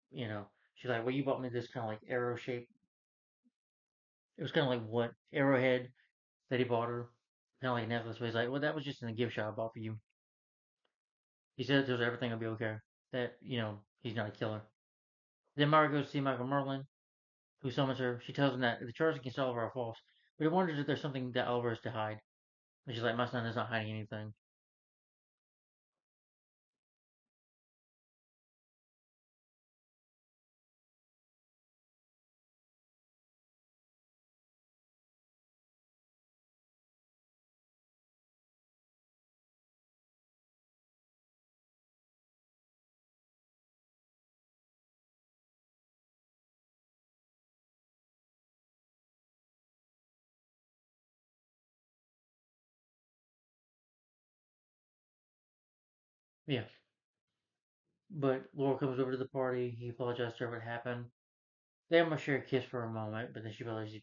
You know, she's like, well, you bought me this kind of like arrow shape. It was kind of like what arrowhead that he bought her, kind of like a necklace. But he's like, well, that was just in a gift shop I bought for you. He said there's everything will be okay. That he's not a killer. Then Mara goes to see Michael Merlin, who summons her. She tells him that the charges against Oliver are false, but he wonders if there's something that Oliver has to hide. And she's like, my son is not hiding anything. Yeah. But Laura comes over to the party. He apologizes to her what happened. They almost share a kiss for a moment, but then she realizes he's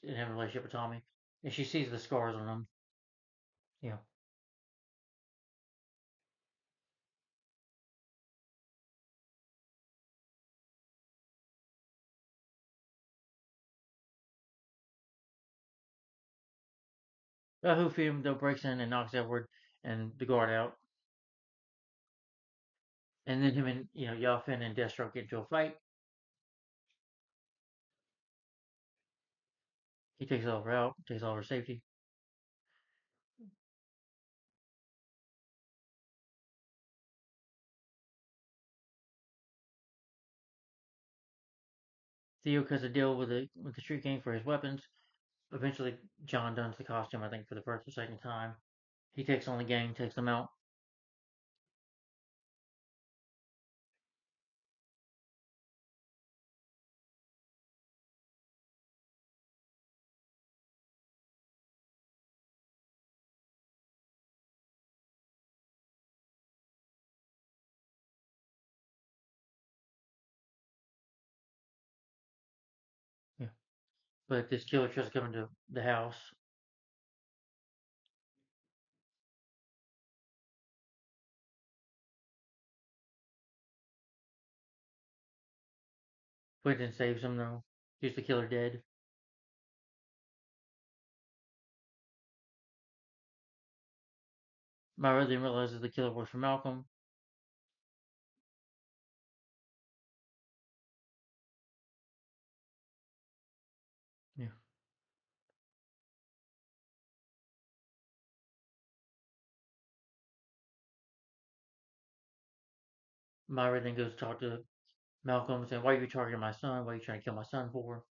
in a relationship with Tommy. And she sees the scars on him. Yeah. Who Film though breaks in and knocks Edward and the guard out. And then him and Yelfin and Deathstroke get into a fight. He takes Oliver out, takes Oliver's safety. Theo cuts a deal with the street gang for his weapons. Eventually, John dons the costume, I think, for the first or second time. He takes on the gang, takes them out. Yeah. But this killer tries to come into the house. Quentin saves him, though. He's the killer dead. Myra then realizes the killer works for Malcolm. Yeah. Myra then goes to talk to Malcolm saying, why are you targeting my son? What are you trying to kill my son for?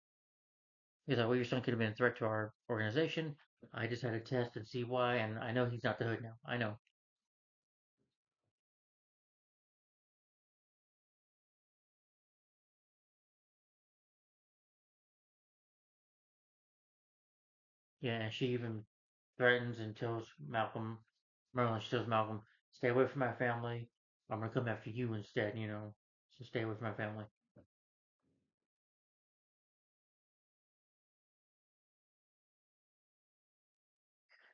He's like, well, your son could have been a threat to our organization. I just had to test and see why, and I know he's not the hood now. I know. Yeah, and she even threatens and tells Merlin, she tells Malcolm, stay away from my family. I'm going to come after you instead. So stay away from my family.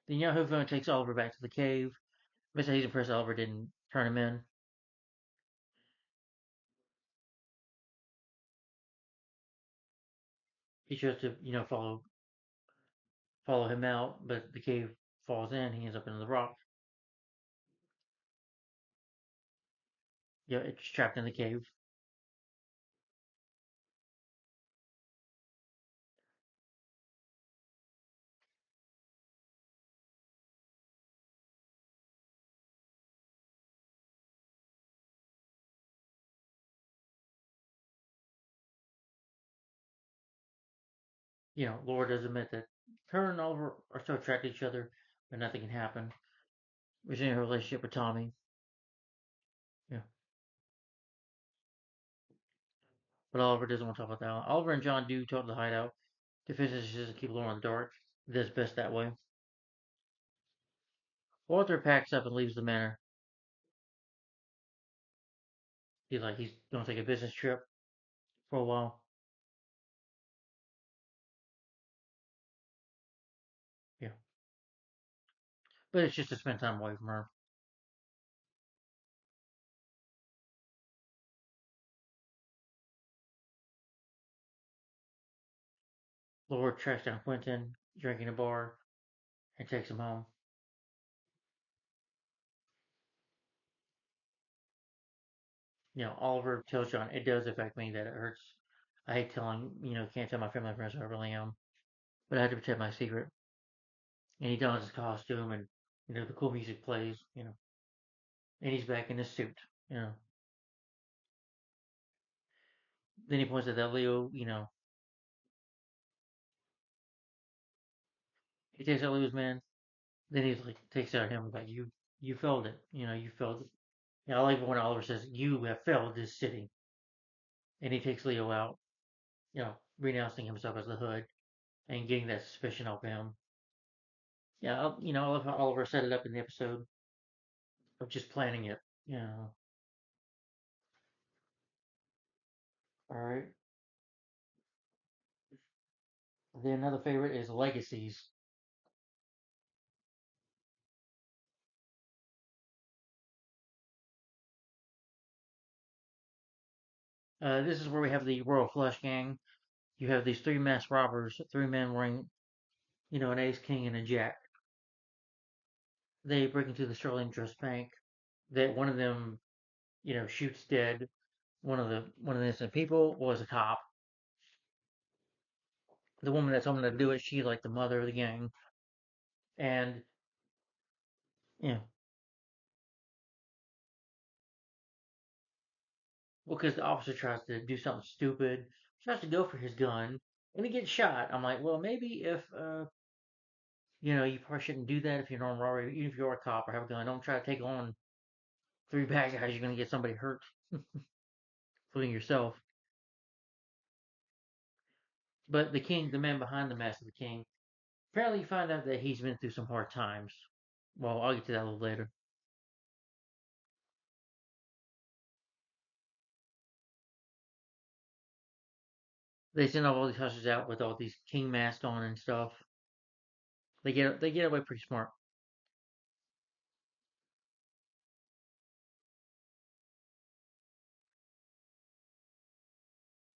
Then Yahoo Phone takes Oliver back to the cave. Mr. He's impressed Oliver didn't turn him in. He chose to, follow follow him out, but the cave falls in. He ends up in the rock. Yeah, it's trapped in the cave. Laura does admit that her and Oliver are so attracted to each other, but nothing can happen. We're seeing her relationship with Tommy. Yeah, but Oliver doesn't want to talk about that. Oliver and John do talk to the hideout. The physicist doesn't keep Laura in the dark. He does best that way. Walter packs up and leaves the manor. He's gonna take a business trip for a while. Yeah, but it's just to spend time away from her. Laura tracks down Quentin, drinking a bar, and takes him home. Oliver tells John, it does affect me that it hurts. I hate telling, can't tell my family and friends who I really am, but I had to protect my secret. And he dons his costume, and the cool music plays, and he's back in his suit. you know. Then he points out that Leo, he takes out Leo's man. Then he's like takes out him like you failed it, you failed it. I like when Oliver says you have failed this city, and he takes Leo out, renouncing himself as the Hood and getting that suspicion off him. Yeah, I love how Oliver set it up in the episode of just planning it. You know, all right. Then another favorite is Legacies. This is where we have the Royal Flush Gang. You have these three masked robbers, three men wearing, an ace, king, and a jack. They break into the Sterling Trust Bank. That one of them, shoots dead one of the innocent people was a cop. The woman that told him to do it, she's like the mother of the gang. And yeah, well, because the officer tries to do something stupid, tries to go for his gun, and he gets shot. I'm like, well, maybe if you probably shouldn't do that if you're an armed robber, even if you're a cop or have a gun. Don't try to take on three bad guys. You're gonna get somebody hurt, including yourself. But the king, the man behind the mask of the king, apparently you find out that he's been through some hard times. Well, I'll get to that a little later. They send all these hunters out with all these king masks on and stuff. They get away pretty smart.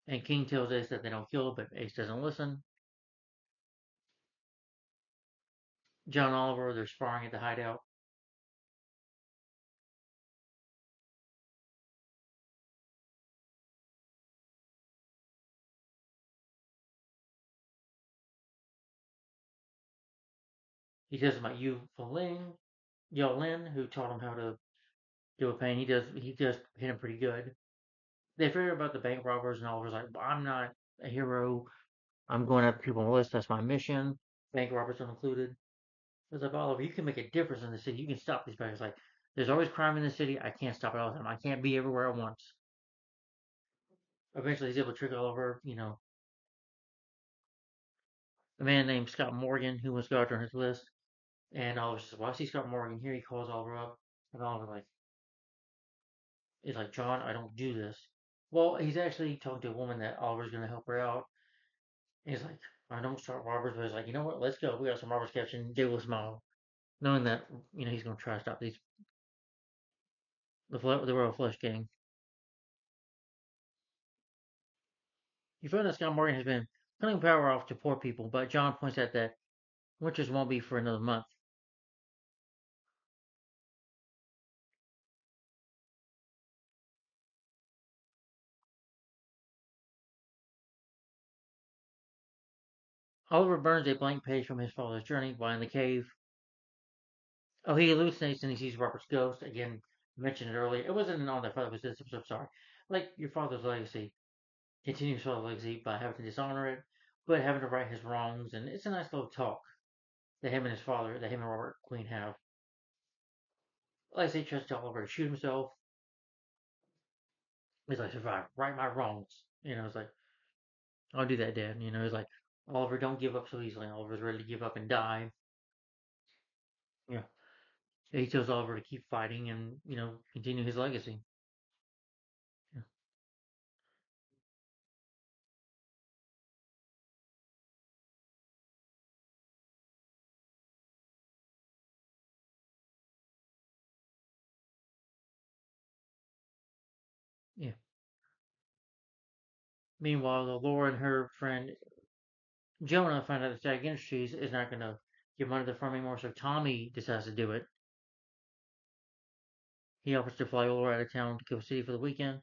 And King tells Ace that they don't kill, but Ace doesn't listen. John Oliver, they're sparring at the hideout. He tells him about Yu Ling, Yao Lin, who taught him how to do a pain. He does hit him pretty good. They figure about the bank robbers, and Oliver's like, I'm not a hero. I'm going after people on the list. That's my mission. Bank robbers are included. It's like, Oliver, you can make a difference in the city. You can stop these banks. Like, there's always crime in the city. I can't stop it all the time. I can't be everywhere at once. Eventually, he's able to trick Oliver, a man named Scott Morgan, who was guarded on his list. And Oliver says, well, I see Scott Morgan here. He calls Oliver up. And Oliver, like, is like, John, I don't do this. Well, he's actually talking to a woman that Oliver's going to help her out. And he's like, I don't start robbers, but he's like, you know what? Let's go. We got some robbers catching. They will smile, knowing that he's going to try to stop the Royal Flush Gang. You find that Scott Morgan has been cutting power off to poor people, but John points out that which just won't be for another month. Oliver burns a blank page from his father's journey while in the cave. Oh, he hallucinates and he sees Robert's ghost. Again, mentioned it earlier. It wasn't on that father, it was this episode, sorry. Like your father's legacy. Continues his father's legacy by having to dishonor it, but having to right his wrongs. And it's a nice little talk that him and his father, that him and Robert Queen have. Like I say, he tries to tell Oliver to shoot himself. He's like, survive, right my wrongs. It's like, I'll do that, Dad. He's like, Oliver, don't give up so easily. Oliver's ready to give up and die. Yeah. He tells Oliver to keep fighting and, continue his legacy. Yeah. Yeah. Meanwhile, Laura and her friend Jonah find out that Static Industries is not going to give money to the firm anymore, so Tommy decides to do it. He offers to fly Laura out of town to Kill City for the weekend.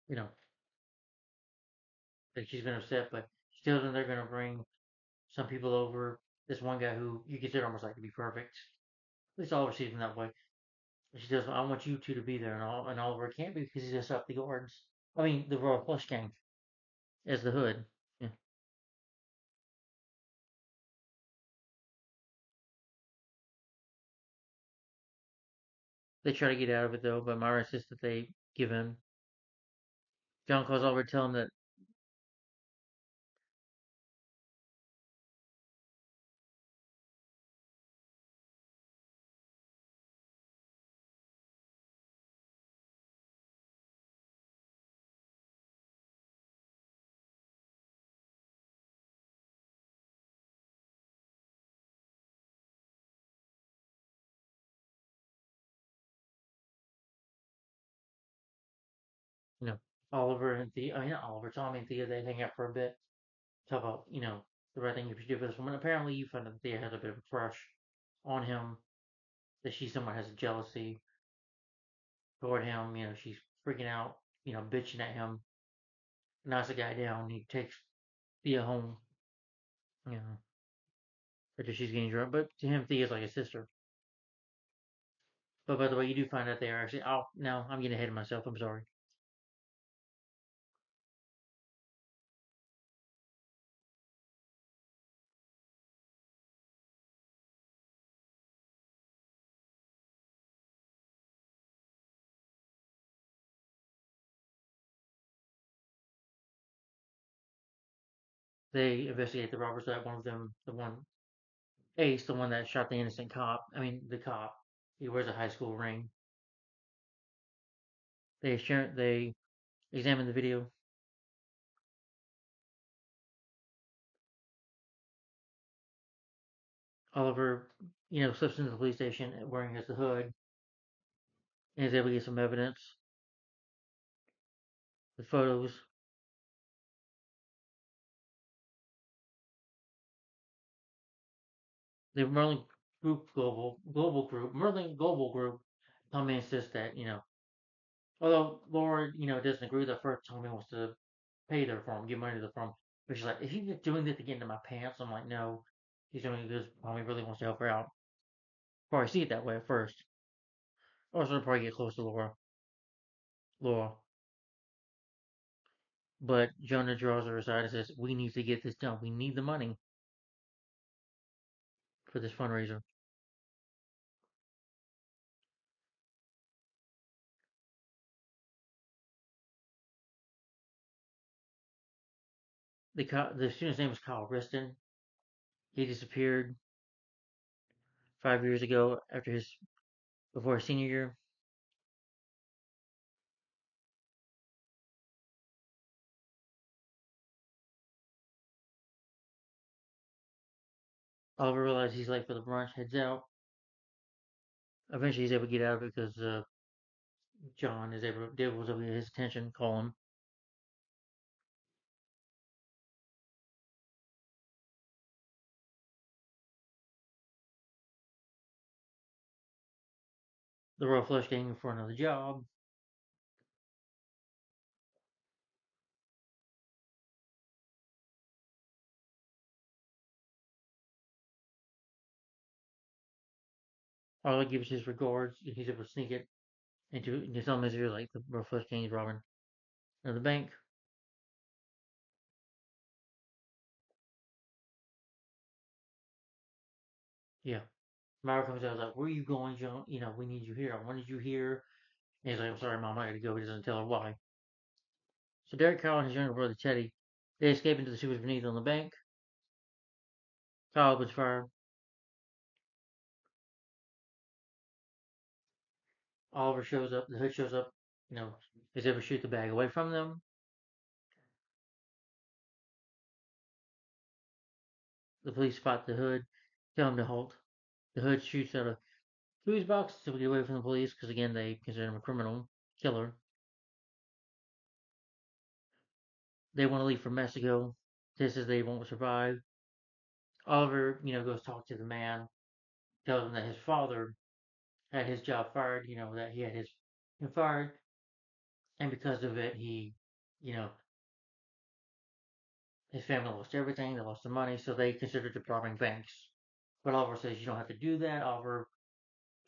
You know, like she's been upset, but she tells them they're going to bring some people over. This one guy who you consider almost like to be perfect. At least Oliver sees him that way. And she says, I want you two to be there. And Oliver can't be because he's just up the guards. I mean, the Royal Flush Gang as the hood. Yeah. They try to get out of it though, but Myra insists that they give in. John calls Oliver to tell him that, you know, Oliver and Thea, I mean, not Oliver, Tommy and Thea, they hang out for a bit. Talk about, the right thing you should do for this woman. Apparently, you find out that Thea has a bit of a crush on him, that she somewhat has a jealousy toward him. She's freaking out, bitching at him, knocks the guy down. He takes Thea home, you know, after she's getting drunk. But to him, Thea's like a sister. But by the way, you do find out they are actually. Oh, no, I'm getting ahead of myself. I'm sorry. They investigate the robbers. That one of them, the one Ace, the one that shot the innocent cop. I mean, the cop. He wears a high school ring. They examine the video. Oliver, slips into the police station wearing his hood and is able to get some evidence with photos. The Merlin Group Global Group Merlin Global Group. Tommy insists that although Laura doesn't agree with that first, Tommy wants to pay their firm, give money to the firm. But she's like, is he just doing this to get into my pants? I'm like, no, he's doing it because Tommy really wants to help her out. Probably see it that way at first. Also, probably get close to Laura. But Jonah draws her aside and says, we need to get this done. We need the money for this fundraiser. The student's name is Kyle Riston. He disappeared 5 years ago before his senior year. Oliver realizes he's late for the brunch, heads out. Eventually, he's able to get out of it because John is able to get his attention, call him. The Royal Flush Gang for another job. Oliver gives his regards. He's able to sneak it into some measure, like the Royal Flush Gang is robbing the bank. Yeah. Myra comes out like, "Where are you going, John? You know, we need you here. I wanted you here." And he's like, "I'm sorry, Mom, I gotta go." He doesn't tell her why. So Derek, Kyle, and his younger brother Teddy, they escape into the sewers beneath on the bank. Kyle opens fire. Oliver shows up. The Hood shows up. You know, is able to shoot the bag away from them. The police spot the Hood, tell him to halt. The Hood shoots out a fuse box to get away from the police because again they consider him a criminal killer. They want to leave for Mexico. This is they won't survive. Oliver, goes talk to the man, tells him that his father had his job fired. That he had his him fired, and because of it, you know, his family lost everything. They lost the money, so they considered robbing banks. But Oliver says you don't have to do that. Oliver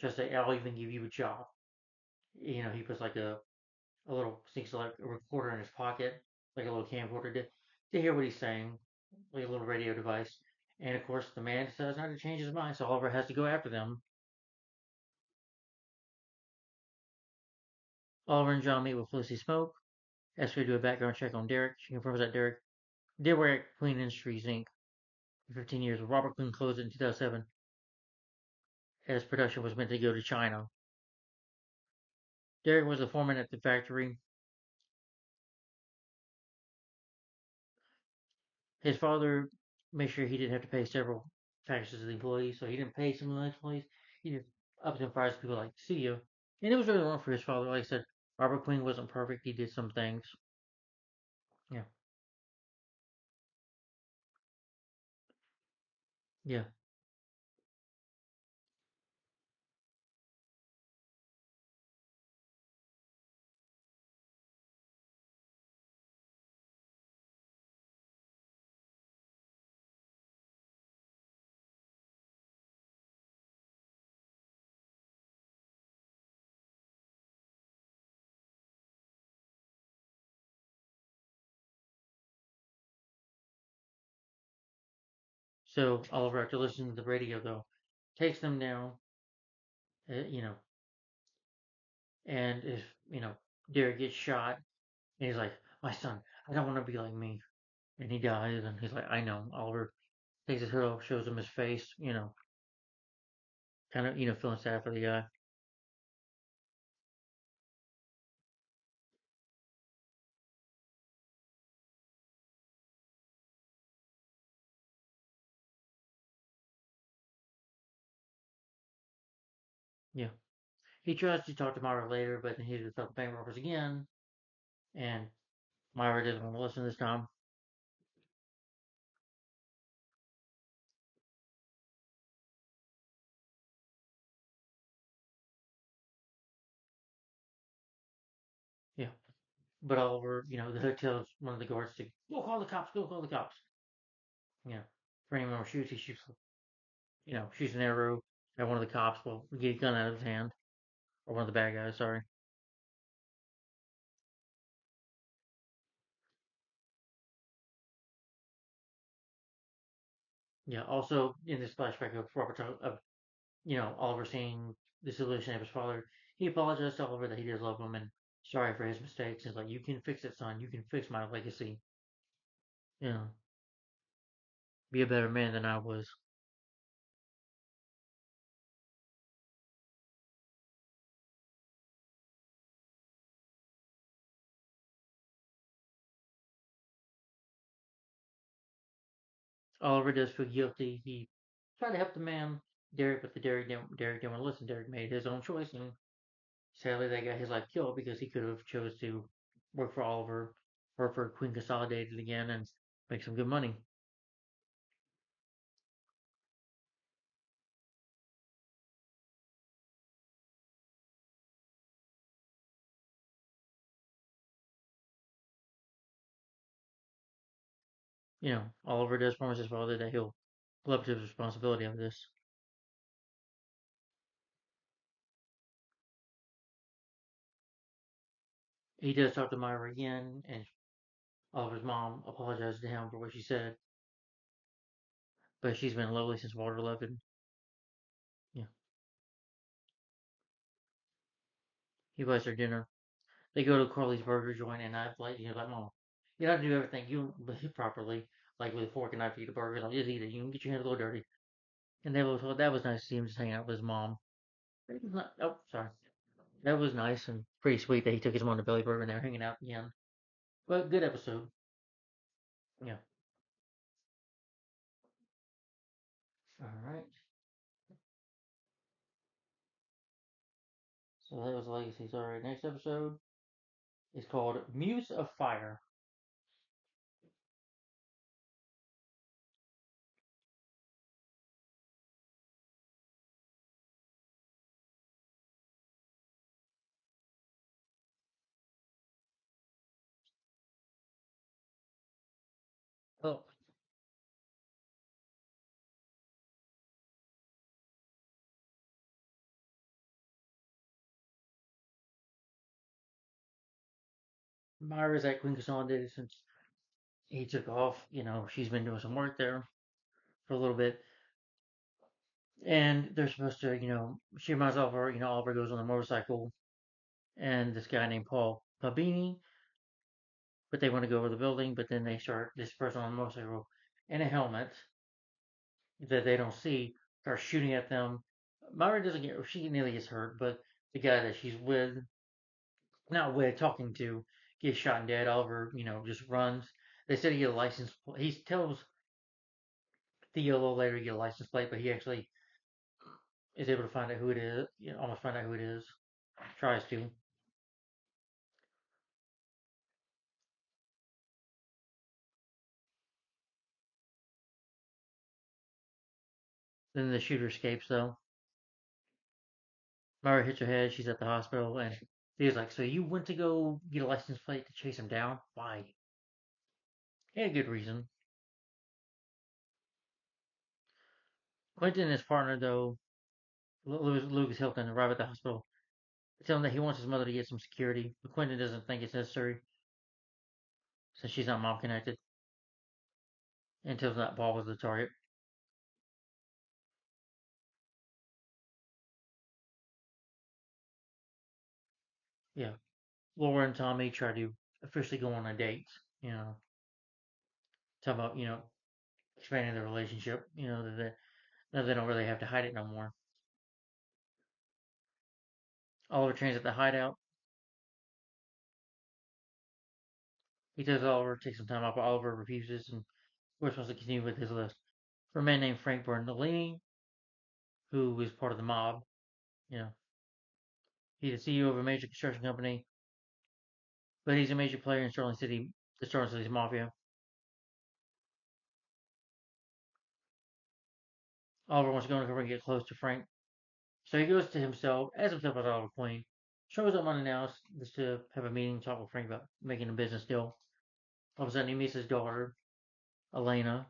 just say I'll even give you a job. He puts like a little sneaks like a recorder in his pocket, like a little camcorder to hear what he's saying, like a little radio device. And of course, the man decides not to change his mind, so Oliver has to go after them. Oliver and John meet with Felicity Smoke. Asks her to do a background check on Derek. She confirms that Derek did work at Queen Industries Inc. for 15 years. Robert Quinn closed it in 2007 as production was meant to go to China. Derek was a foreman at the factory. His father made sure he didn't have to pay several taxes to the employees, so he didn't pay some of the employees. He just up and fires people like see you. And it was really wrong for his father. Like I said, Robert Quinn wasn't perfect. He did some things. Yeah, yeah. So Oliver, after listening to the radio, though, takes them down. Uh, you know, and if Derek gets shot, and he's like, "My son, I don't want to be like me," and he dies, and he's like, "I know." Oliver takes his hood off, shows him his face. Kind of feeling sad for the guy. Yeah. He tries to talk to Myra later, but then he just the bank robbers again, and Myra doesn't want to listen this time. Yeah. But Oliver, the hood tells one of the guards to go call the cops, go call the cops. You know, for anyone who shoots, he shoots, shoots an arrow at one of the cops. Well, get a gun out of his hand, or one of the bad guys. Sorry. Yeah. Also, in this flashback of Oliver seeing the solution of his father, he apologized to Oliver that he does love him and sorry for his mistakes. He's like, "You can fix it, son. You can fix my legacy. You know, be a better man than I was." Oliver does feel guilty. tried to help the man, Derek, but Derek didn't want to listen. Derek made his own choice, and sadly, that got his life killed because he could have chose to work for Oliver, work for Queen Consolidated again, and make some good money. Oliver does promise his father that he'll live up to his responsibility of this. He does talk to Myra again, and Oliver's mom apologizes to him for what she said, but she's been lonely since Walter left, and yeah, he buys her dinner. They go to Carly's Burger joint, and I like, Mom, you don't have to do everything you properly, like with a fork and knife to eat a burger. Like, just eat it. You can get your hands a little dirty. And that was nice to see him just hang out with his mom. Oh, sorry. That was nice and pretty sweet that he took his mom to Billy Burger and they were hanging out again. But good episode. Yeah. All right. So that was Legacy. All right. Next episode is called Muse of Fire. Oh, Myra's at Queen Consolidated since he took off. She's been doing some work there for a little bit. And they're supposed to, she reminds Oliver, Oliver goes on a motorcycle and this guy named Paul Pabini, but they want to go over the building, but then they start, this person on a motorcycle in a helmet that they don't see starts shooting at them. Myra doesn't get, she nearly gets hurt, but the guy that she's with, not with, talking to, gets shot and dead. Oliver, just runs. They said he get a license. He tells Theo a little later he get a license plate, but he actually is able to find out who it is. Almost find out who it is. Tries to. Then the shooter escapes though. Myra hits her head. She's at the hospital, and Theo's like, "So you went to go get a license plate to chase him down? Why?" He had a good reason. Quentin and his partner, though, Lucas Hilton, arrive at the hospital. They tell him that he wants his mother to get some security, but Quentin doesn't think it's necessary since she's not mom connected and tells him that Paul was the target. Yeah. Laura and Tommy try to officially go on a date, you know, talk about, expanding their relationship, that they don't really have to hide it no more. Oliver trains at the hideout. He tells Oliver to take some time off, but Oliver refuses and, of course, wants to continue with his list. For a man named Frank Bertolini, who is part of the mob, you know, he's the CEO of a major construction company, but he's a major player in Sterling City, the Sterling City's mafia. Oliver wants to go undercover and get close to Frank, so he goes to himself, as himself as Oliver Queen, shows up unannounced just to have a meeting, talk with Frank about making a business deal. All of a sudden, he meets his daughter, Elena,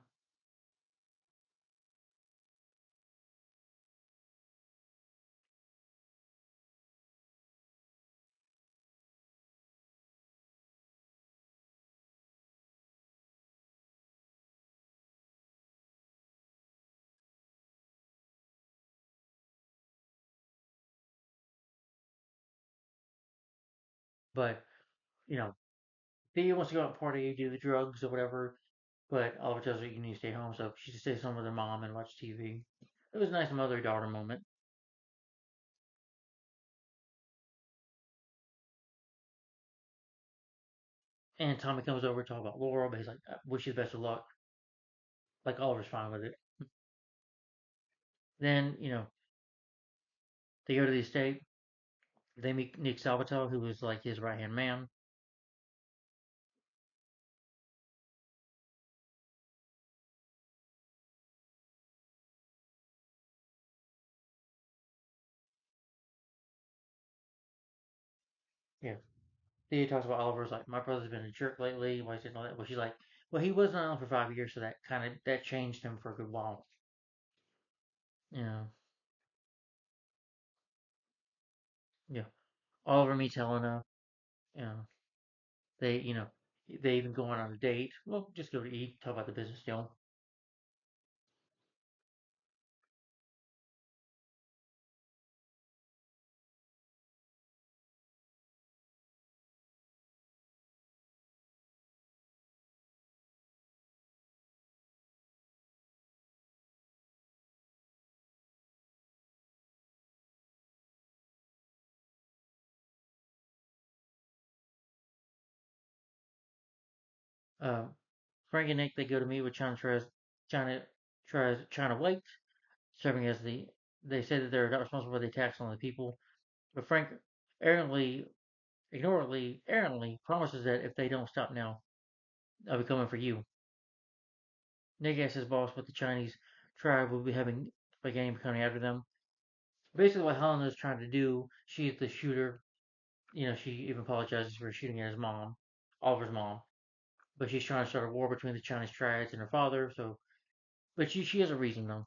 but, you know, Thea wants to go out and party, do the drugs or whatever, but Oliver tells her you need to stay home, so she just stays home with her mom and watch TV. It was a nice mother-daughter moment. And Tommy comes over to talk about Laura, but he's like, wish you the best of luck. Like Oliver's fine with it. Then, they go to the estate. They meet Nick Salvatore, who was like his right hand man. Yeah. He talks about Oliver's like, my brother's been a jerk lately. Why is he all that? Well, she's like, well, he was on island for 5 years, so that changed him for a good while. Yeah. Yeah. Oliver meets Helena. Yeah. They, they even go on a date. Well, just go to eat, talk about the business deal. Uh, Frank and Nick, they go to meet with China White, serving as they say that they're not responsible for the attacks on the people. But Frank errantly, errantly promises that if they don't stop now, I'll be coming for you. Nick asks his boss what the Chinese tribe will be having beginning coming after them. Basically, what Helena is trying to do, she's the shooter. She even apologizes for shooting at his mom, Oliver's mom. But she's trying to start a war between the Chinese tribes and her father. So, but she has a reason though.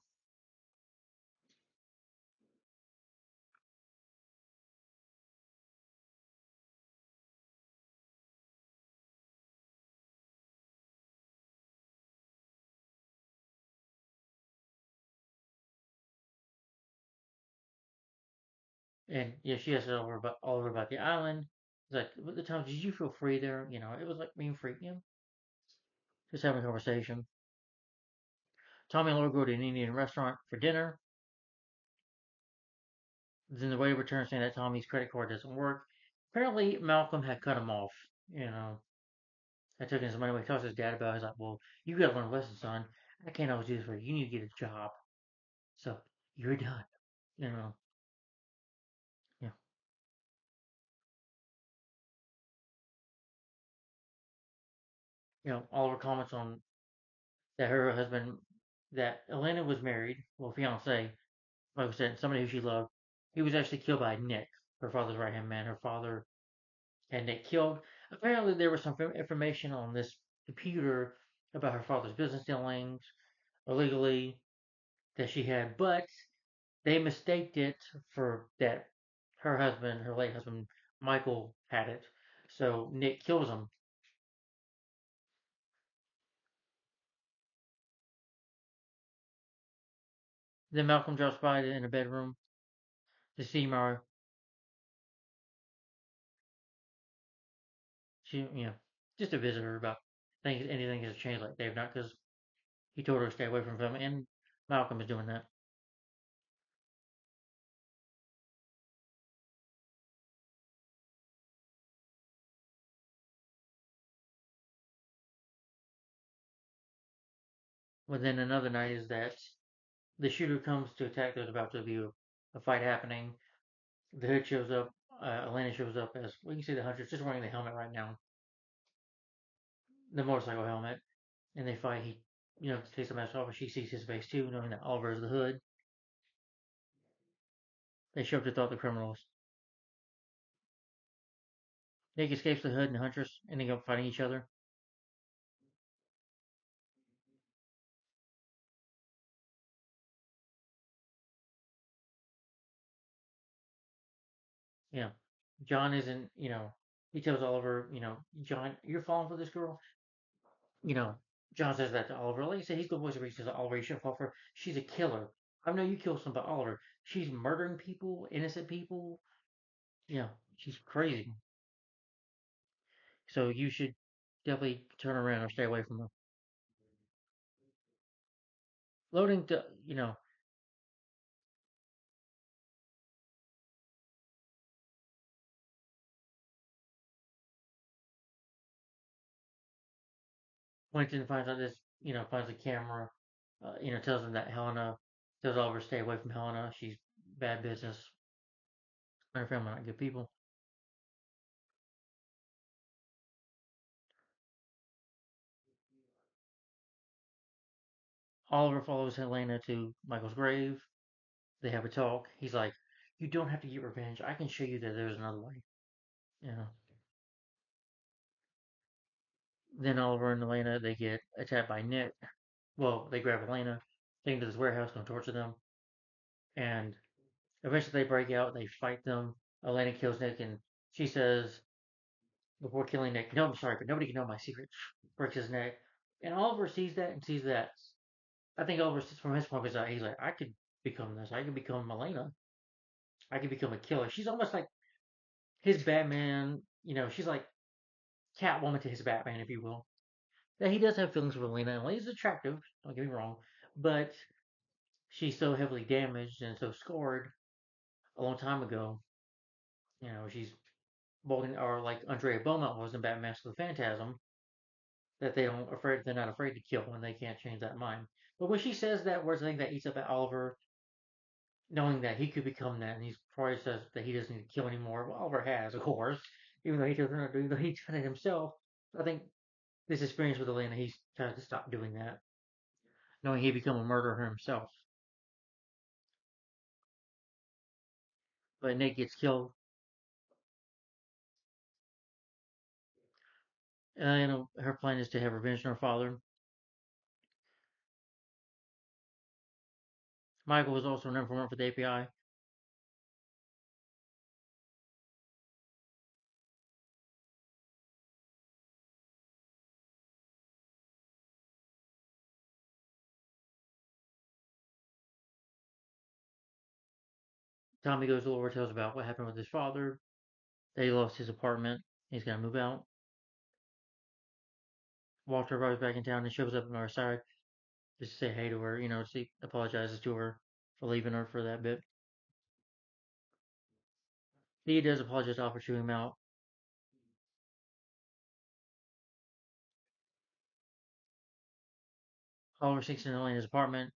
And yeah, she asks Oliver about the island. He's like, "At the time, did you feel free there? It was like being free. Just having a conversation." Tommy and Laura go to an Indian restaurant for dinner. Then the waiter returns saying that Tommy's credit card doesn't work. Apparently, Malcolm had cut him off. I took his money away. He talks to his dad about it. He's like, well, you gotta learn a lesson, son. I can't always do this for you. You need to get a job. So, you're done. You know, yeah. Oliver comments on that her husband, that Elena was married, well, fiance, like I said, somebody who she loved. He was actually killed by Nick, her father's right hand man. Her father had Nick killed. Apparently, there was some information on this computer about her father's business dealings illegally that she had, but they mistaked it for that her husband, her late husband, Michael, had it. So Nick kills him. Then Malcolm drops by in a bedroom to see Mara. She, just to visit her about things, anything has changed like they've not, because he told her to stay away from him, and Malcolm is doing that. But then another night is that the shooter comes to attack. There's about to be a fight happening. The hood shows up. Elena shows up as, well, you can see the hunter's just wearing the helmet right now, the motorcycle helmet, and they fight. He, takes the mask off, and she sees his face too, knowing that Oliver is the hood. They show up to thought the criminals. Nick escapes the hood and the Huntress, ending up fighting each other. Yeah. John isn't, he tells Oliver, John, you're falling for this girl. You know, John says that to Oliver. Like I said, he's the voice of reason. Says, Oliver, you shouldn't fall for her. She's a killer. I know you killed some, but Oliver, she's murdering people, innocent people. She's crazy. So you should definitely turn around or stay away from her. Loading to, Quentin finds out this, finds a camera, tells him that Helena Tells Oliver to stay away from Helena. She's bad business. Her family not good people. Oliver follows Helena to Michael's grave. They have a talk. He's like, "You don't have to get revenge. I can show you that there's another way." You know. Then Oliver and Elena they get attacked by Nick. Well, they grab Elena, take them to this warehouse, gonna torture them, and eventually they break out. They fight them. Elena kills Nick, and she says before killing Nick, "No, I'm sorry, but nobody can know my secret." Breaks his neck, and Oliver sees that and sees that. I think Oliver, from his point of view, he's like, "I could become this. I could become Elena. I could become a killer." She's almost like his Batman. She's like Catwoman to his Batman, if you will. Now, he does have feelings for Elena, and Elena's attractive. Don't get me wrong, but she's so heavily damaged and so scarred a long time ago. She's Bolton, or like Andrea Beaumont was in Batman Mask of the Phantasm, that they're not afraid to kill when they can't change that mind. But when she says that, where's the thing that eats up at Oliver, knowing that he could become that, and he probably says that he doesn't need to kill anymore. Well, Oliver has, of course, even though he doesn't, even though he's done it himself. I think this experience with Elena, he's trying to stop doing that, knowing he become a murderer himself. But Nate gets killed. Her plan is to have revenge on her father. Michael was also an informant for the API. Tommy goes to Laura, tells about what happened with his father, that he lost his apartment. He's gonna move out. Walter arrives back in town and shows up on our side just to say hey to her. She apologizes to her for leaving her for that bit. He does apologize to Alfred, chewing him out. Oliver sneaks into Elena's apartment.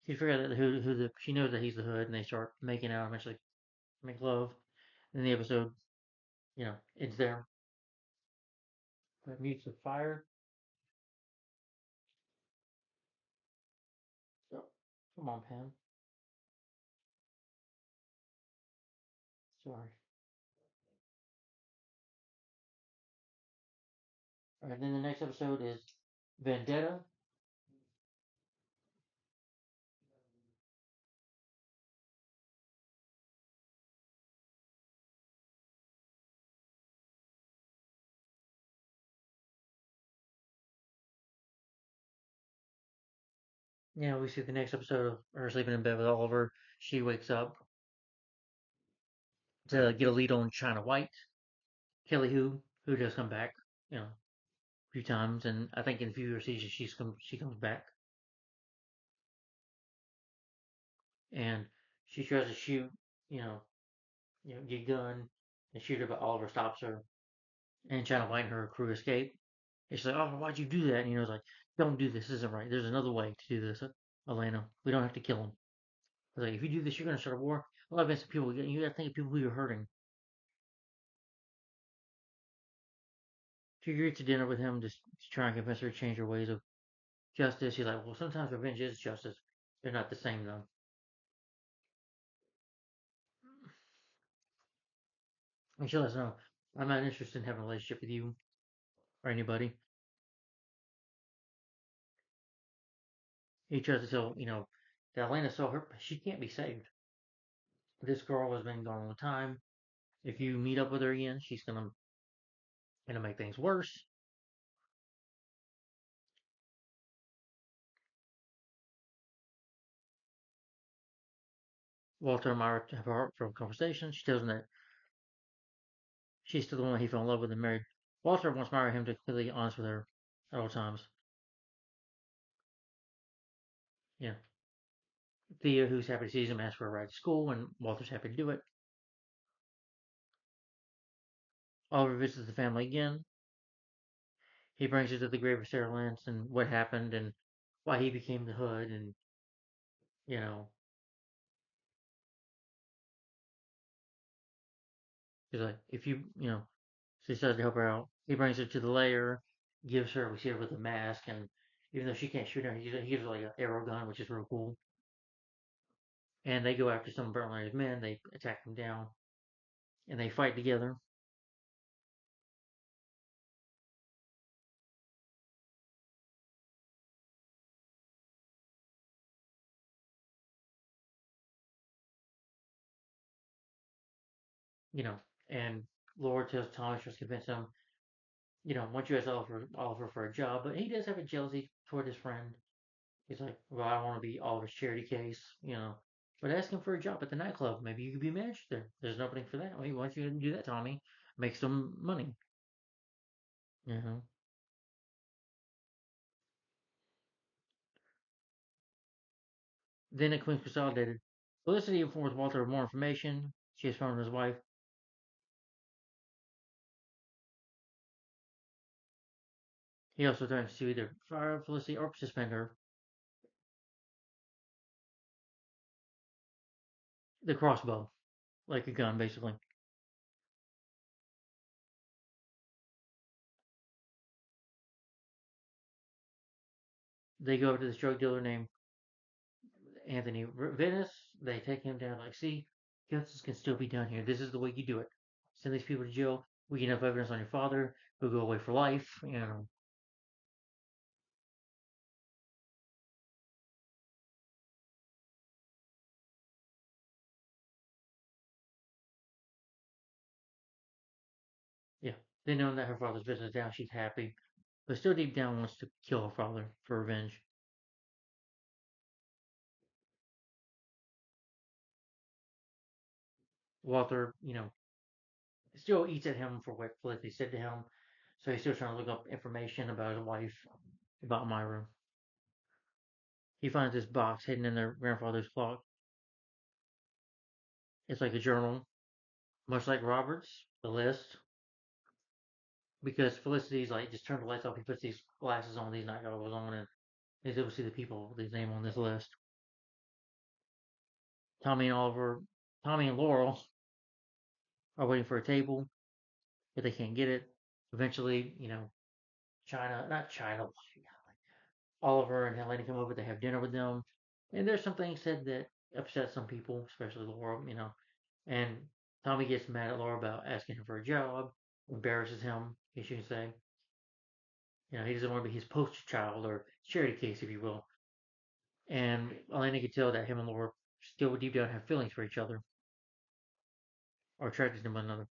She figures out she knows that he's the Hood, and they start making out, eventually make love. And the episode, ends there. That mutes the fire. So, come on, Pam. Sorry. All right, then the next episode is Vendetta. We see the next episode of her sleeping in bed with Oliver. She wakes up to get a lead on China White. Kelly who does come back, a few times, and I think in future seasons she comes back, and she tries to shoot, you know, get a gun and shoot her, but Oliver stops her, and China White and her crew escape. And she's like, "Oliver, why'd you do that?" And he's like, "Don't do this. This isn't right. There's another way to do this, Elena. We don't have to kill him. I was like, if you do this, you're gonna start a war. A lot of innocent people. You gotta think of people who you're hurting." She agrees to dinner with him to try and convince her to change her ways of justice. He's like, "Well, sometimes revenge is justice. They're not the same, though." And she lets us know, "I'm not interested in having a relationship with you or anybody." He tries to tell, that Elena saw her. She can't be saved. This girl has been gone a long time. If you meet up with her again, she's gonna make things worse. Walter and Myra have a heartfelt conversation. She tells him that she's still the one he fell in love with and married. Walter wants Myra him to be completely honest with her at all times. Yeah. Thea, who's happy to see him, asks for a ride to school, and Walter's happy to do it. Oliver visits the family again. He brings her to the grave of Sarah Lance and what happened and why he became the Hood, and He's like, if so he decides to help her out. He brings her to the lair, gives her, we see her with a mask, and even though she can't shoot her, he gives her like an arrow gun, which is real cool. And they go after some of Berlin's men. They attack them down, and they fight together. You know, and Laura tells Thomas, tries to convince him, once you ask Oliver for a job, but he does have a jealousy toward his friend. He's like, well, I want to be Oliver's charity case. But ask him for a job at the nightclub. Maybe you could be a manager there. There's an opening for that. Why don't you do that, Tommy? Make some money. You know. Then at Queen's Consolidated, Felicity informs Walter of more information she has found his wife. He also threatens to either fire Felicity or suspend her. The crossbow, like a gun, basically. They go up to this drug dealer named Anthony Venice. They take him down, like, see, justice can still be done here. This is the way you do it. Send these people to jail. We get enough evidence on your father. He'll go away for life. Yeah. They know that her father's business down. She's happy, but still deep down wants to kill her father for revenge. Walter, still eats at him for what Felicity said to him. So he's still trying to look up information about his wife, about Myra. He finds this box hidden in their grandfather's clock. It's like a journal, much like Robert's, the list. Because Felicity's like, just turn the lights off. He puts these glasses on, these night goggles on, and he's able to see the people with his name on this list. Tommy and Oliver, Tommy and Laurel are waiting for a table, but they can't get it. Eventually, not China, Oliver and Helena come over. They have dinner with them, and there's some things said that upset some people, especially Laura. And Tommy gets mad at Laura about asking him for a job, embarrasses him, I guess you can say. He doesn't want to be his poster child or charity case, if you will. And Elena could tell that him and Laura still deep down have feelings for each other or attracted to one another.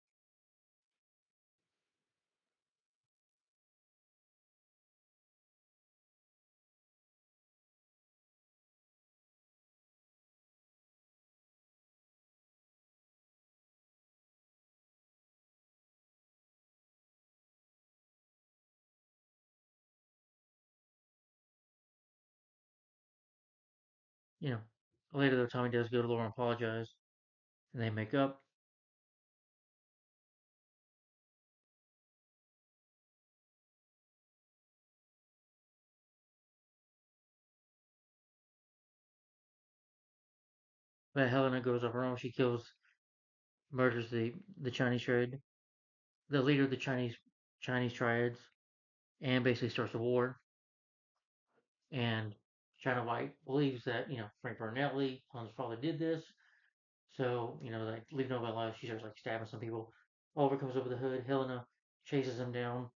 You know, Later though, Tommy does go to Laura and apologize, and they make up. But Helena goes off her own. She murders the Chinese triad, the leader of the Chinese triads, and basically starts a war. And China White believes that Frank Bernelli, Tom's father, did this. So like leave nobody alive. She starts like stabbing some people. Oliver comes over the hood. Helena chases him down,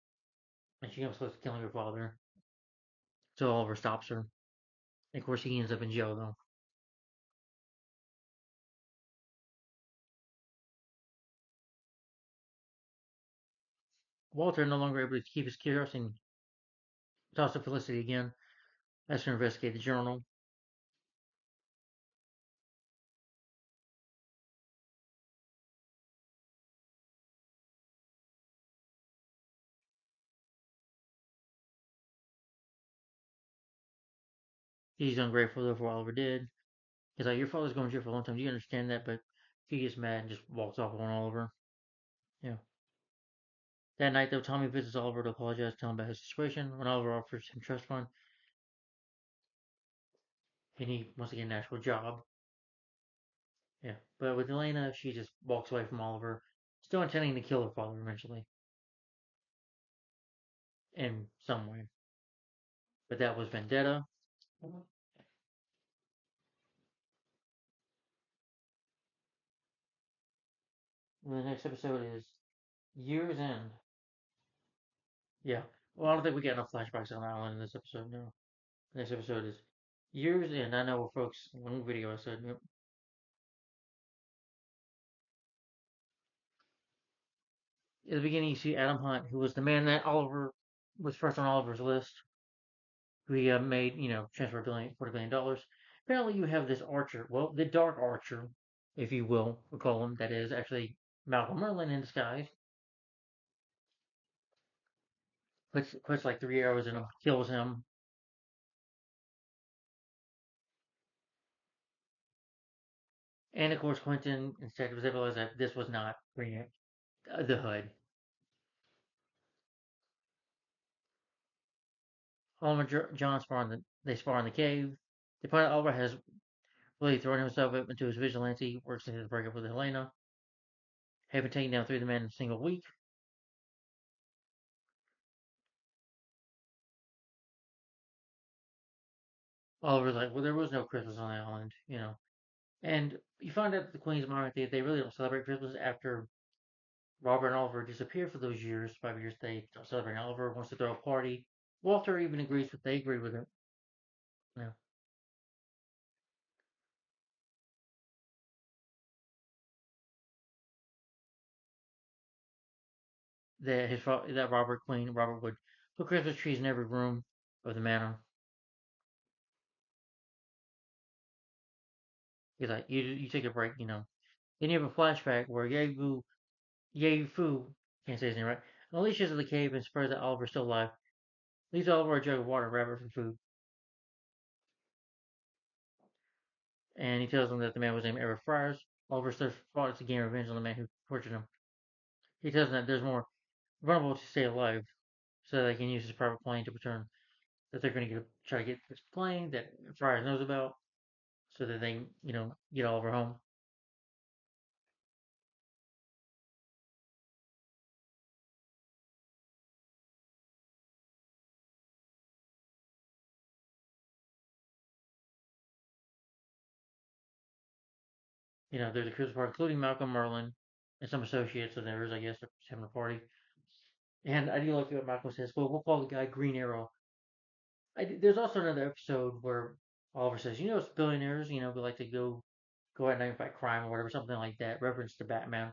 and she comes close to killing her father. So Oliver stops her. And of course, he ends up in jail though. Walter, no longer able to keep his curiosity, and talks to Felicity again, asks her to investigate the journal. He's ungrateful though for what Oliver did. He's like, "Your father's going to jail for a long time. Do you understand that?" But he gets mad and just walks off on Oliver. Yeah. That night, though, Tommy visits Oliver to apologize, tell him about his situation. When Oliver offers him trust fund, and he wants to get an actual job. Yeah. But with Elena, she just walks away from Oliver. still intending to kill her father eventually in some way. But that was Vendetta. And the next episode is Year's End. Yeah. Well, I don't think we get enough flashbacks on that one in this episode. No. Next episode is Year's End. I know, folks. One video I said. Yep. At the beginning, you see Adam Hunt, who was the man that Oliver was first on Oliver's list, who he made, transfer $40 billion. Apparently, you have this Archer. Well, the Dark Archer, if you will, we call him. That is actually Malcolm Merlin in disguise. Puts like 3 arrows in him, kills him, and of course, Quentin instead was able to realize that this was not the Hood. Oliver and John spar in the cave. They find out Oliver has really thrown himself into his vigilante, works into the breakup with Helena. Having taken down 3 of the men in a single week. Oliver's like, well, there was no Christmas on the island. And you find out that the Queen's Mom, they really don't celebrate Christmas after Robert and Oliver disappear for those years, 5 years. They don't celebrate. Oliver wants to throw a party. Walter even agrees with. They agree with it. You know, that Robert would put Christmas trees in every room of the manor. He's like, you take a break. Then you have a flashback where Ye Fu, can't say his name right, unleashes the cave and spurs that Oliver's still alive. Leaves Oliver a jug of water and Rabbit for food. And he tells him that the man was named Eric Friars. Oliver starts fought to gain revenge on the man who tortured him. He tells them that there's more vulnerable to stay alive, so they can use his private plane to return. That they're going to try to get this plane that Friars knows about, so that they, get Oliver home. There's a Christmas party, including Malcolm Merlin and some associates of theirs, I guess, are having a party. And I do like what Malcolm says. Well, we'll call the guy Green Arrow. There's also another episode where Oliver says, it's billionaires, we like to go out and fight crime or whatever, something like that, reference to Batman.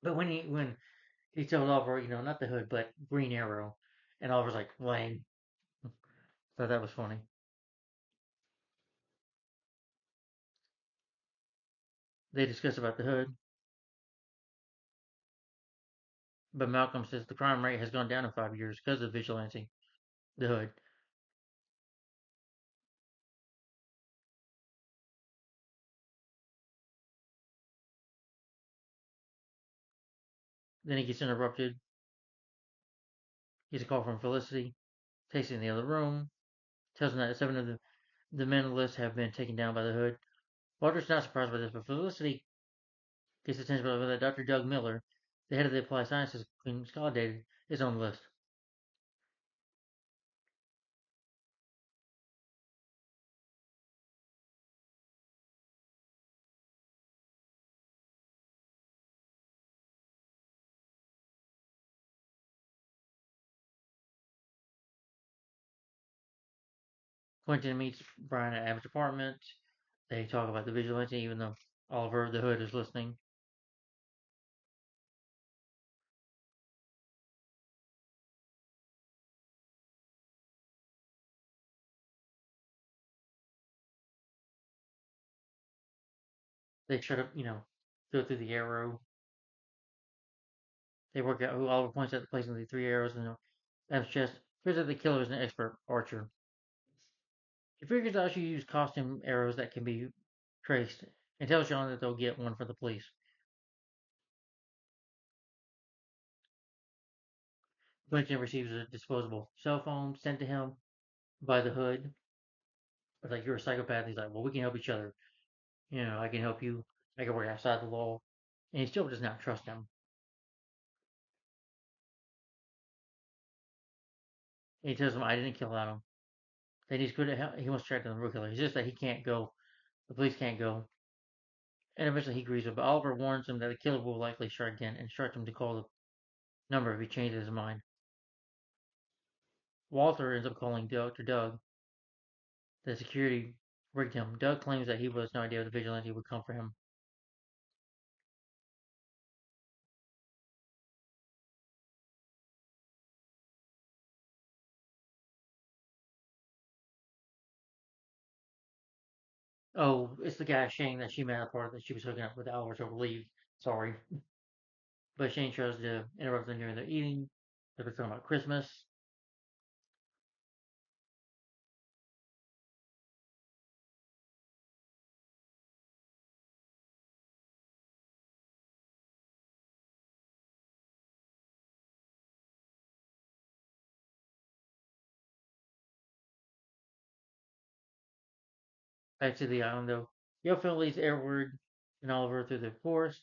But when he tells Oliver, not the Hood, but Green Arrow, and Oliver's like, lame. So that was funny. They discuss about the Hood, but Malcolm says the crime rate has gone down in 5 years because of vigilante, the Hood. Then he gets interrupted. He gets a call from Felicity, takes it in the other room, tells him that 7 of the men on the list have been taken down by the Hood. Walter's not surprised by this, but Felicity gets attention by that Dr. Doug Miller, the head of the Applied Sciences Consolidated, is on the list. Quentin meets Brian at Abbott's apartment. They talk about the vigilante, even though Oliver the Hood is listening. They try to, go through the arrow. They work out who Oliver points out the placing of the 3 arrows in Adam's chest. Figures that the killer is an expert archer. He figures out she used costume arrows that can be traced and tells John that they'll get one for the police. Quentin receives a disposable cell phone sent to him by the Hood. It's like, you're a psychopath. He's like, well, we can help each other. I can help you. I can work outside the law. And he still does not trust him. And he tells him, I didn't kill Adam. Then he's good at he wants to track down the real killer. It's just that he can't go. The police can't go. And eventually he agrees with it. But Oliver warns him that the killer will likely strike again and instructs him to call the number if he changes his mind. Walter ends up calling Dr. Doug. The security rigged him. Doug claims that he was no idea the vigilante would come for him. Oh, it's the guy Shane that she met at the party that she was hooking up with Oliver to relieve. Sorry. But Shane tries to interrupt them during their eating. They're talking about Christmas. Back to the island though. Yelfin leads Edward and Oliver through the forest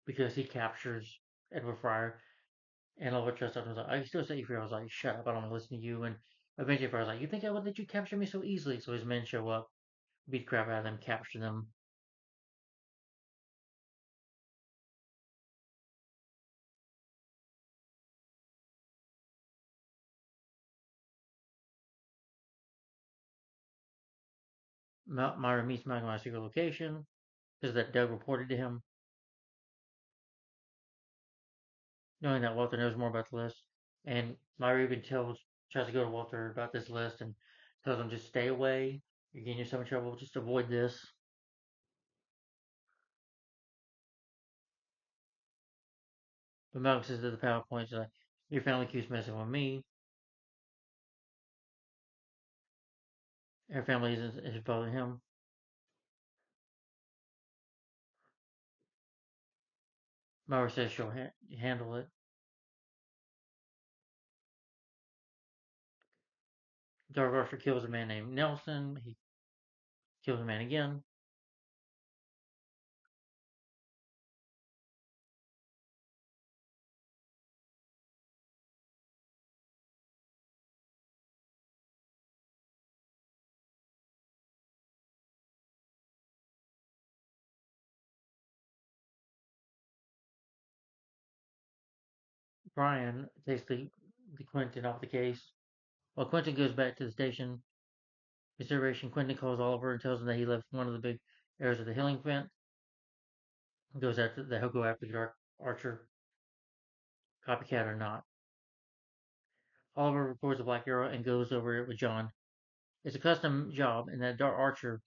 because he captures Edward Fryer. And Oliver trusts him. Like, I still set you free. I was like, shut up, I don't want to listen to you. And eventually Fryer's like, you think I would let you capture me so easily? So his men show up, beat the crap out of them, capture them. Myra meets Malcolm at a secret location because that Doug reported to him, knowing that Walter knows more about the list. And Myra even tries to go to Walter about this list and tells him just stay away. You're getting yourself in trouble. Just avoid this. But Malcolm says to the PowerPoint, like, your family keeps messing with me. Her family isn't following him. Myra says she'll handle it. Dark Archer kills a man named Nelson. He kills a man again. Brian takes the Quentin off the case. While Quentin goes back to the station, consideration, Quentin calls Oliver and tells him that he left one of the big arrows of the healing vent. Goes after that he'll go after the Dark Archer, copycat or not. Oliver records the Black Arrow and goes over it with John. It's a custom job, and that Dark Archer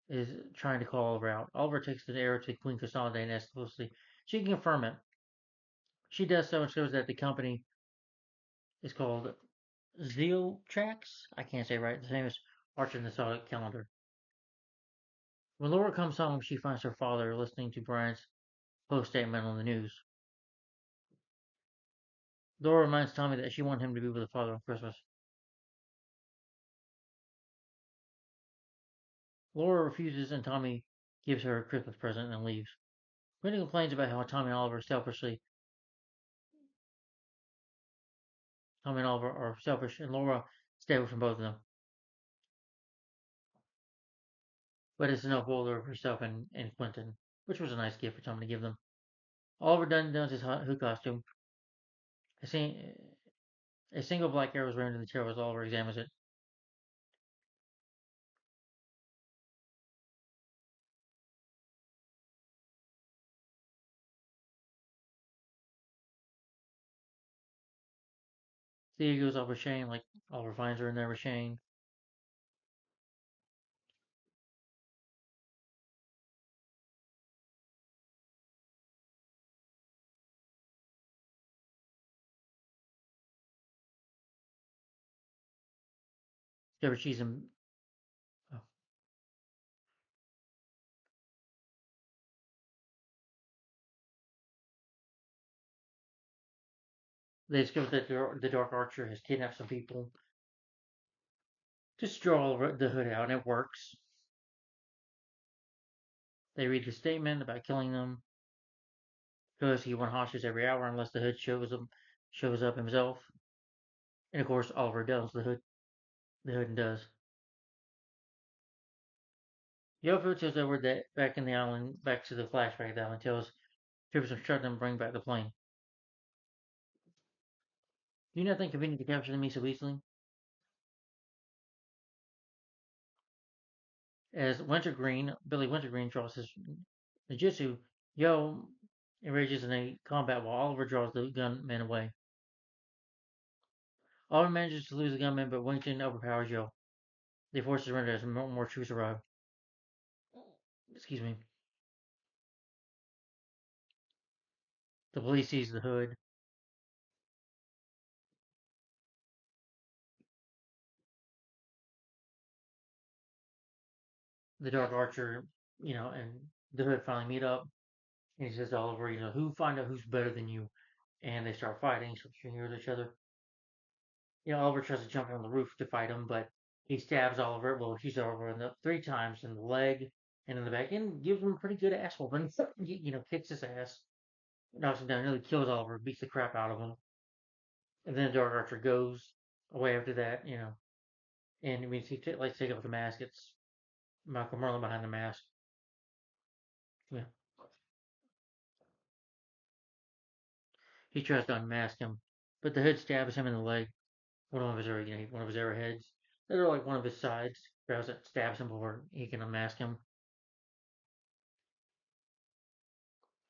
is trying to call Oliver out. Oliver takes the arrow to Queen Cassandra and asks closely. She can confirm it. She does so and shows that the company is called Zeotrax. I can't say it right. The same as Archer in the Solid Calendar. When Laura comes home, she finds her father listening to Brian's post statement on the news. Laura reminds Tommy that she wanted him to be with her father on Christmas. Laura refuses, and Tommy gives her a Christmas present and leaves. Whitney complains about how Tommy and Oliver are selfish, and Laura stays away from both of them. But it's enough for herself and Quentin, which was a nice gift for Tommy to give them. Oliver dons his hood costume. A single black arrow is rammed in the chair as Oliver examines it. Thea goes off with Shane, like Oliver finds her in there with Shane. Discovers she's in. Oh, they discover that the Dark Archer has kidnapped some people. Just draw the hood out, and it works. They read the statement about killing them because he wants hostages every hour unless the hood shows up himself. And of course, Oliver does. The hood does. Yoko tells Edward that back in the island, back to the flashback of the island, tells Trippers instruct them to bring back the plane. Do you not think convenient to capture them so easily? As Billy Wintergreen draws his ninjutsu, Yo enrages in a combat while Oliver draws the gunman away. Oliver manages to lose the gunman, but Wington overpowers Yo. They force surrender as more troops arrive. Excuse me. The police seize the hood. The Dark Archer, and the hood finally meet up. And he says to Oliver, who find out who's better than you? And they start fighting, start shooting at each other. Oliver tries to jump on the roof to fight him, but he stabs Oliver. Well, he's Oliver three times in the leg and in the back, and gives him a pretty good ass whooping. Kicks his ass, knocks him down, nearly kills Oliver, beats the crap out of him. And then Dark Archer goes away after that, and it means he likes to take off the mask. It's Malcolm Merlin behind the mask. Yeah, he tries to unmask him, but the hood stabs him in the leg. One of his arrowheads. They're like one of his sides. Grabs it, stabs him before he can unmask him.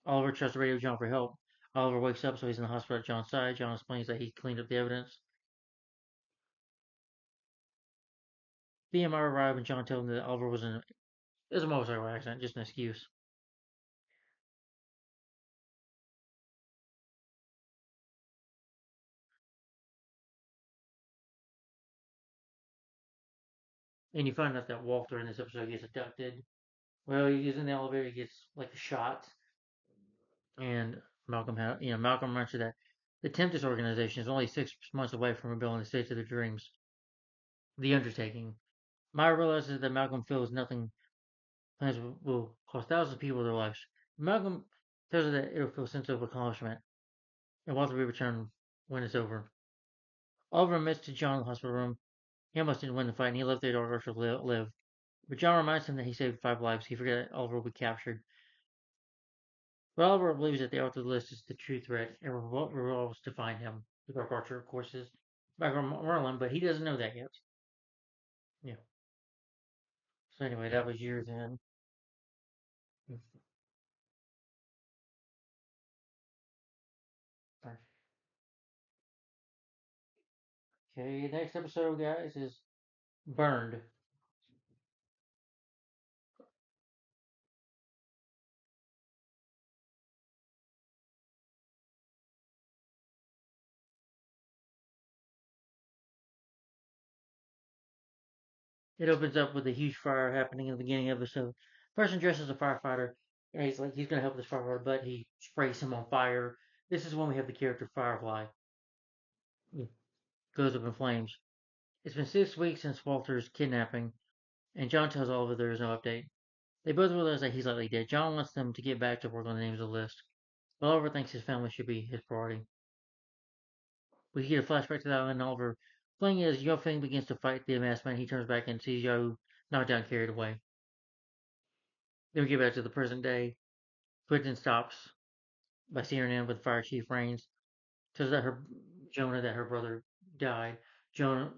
Oliver tries to radio John for help. Oliver wakes up, so he's in the hospital at John's side. John explains that he cleaned up the evidence. The and Myra arrive, and John tells him that Oliver was it was a motorcycle accident, just an excuse. And you find out that Walter in this episode gets abducted. Well, he's in the elevator, he gets like a shot, and Malcolm mentioned that the Tempest organization is only 6 months away from rebuilding the states of their dreams. The undertaking. Myra realizes that Malcolm feels nothing plans will cost thousands of people their lives. Malcolm tells her that it will feel a sense of accomplishment, and Walter will return when it's over. Oliver admits to John in the hospital room he almost didn't win the fight, and he left the Dark Archer to live. But John reminds him that he saved 5 lives. He forgets that Oliver will be captured. But Oliver believes that the author of the list is the true threat and revolves to find him. The Dark Archer, of course, is back on Merlin, but he doesn't know that yet. Yeah. So anyway, that was years in. Okay, next episode, guys, is Burned. It opens up with a huge fire happening in the beginning of the episode. Person dresses as a firefighter, and he's gonna help this firefighter, but he sprays him on fire. This is when we have the character Firefly. He goes up in flames. It's been 6 weeks since Walter's kidnapping, and John tells Oliver there is no update. They both realize that he's likely dead. John wants them to get back to work on the names of the list, but Oliver thinks his family should be his priority. We get a flashback to that when Oliver, playing as Yo Feng, begins to fight the masked man. He turns back and sees Yo knocked down, carried away. Then we get back to the present day. Quentin stops by seeing in with Fire Chief Rains. Tells that her Jonah that her brother died. Jonah,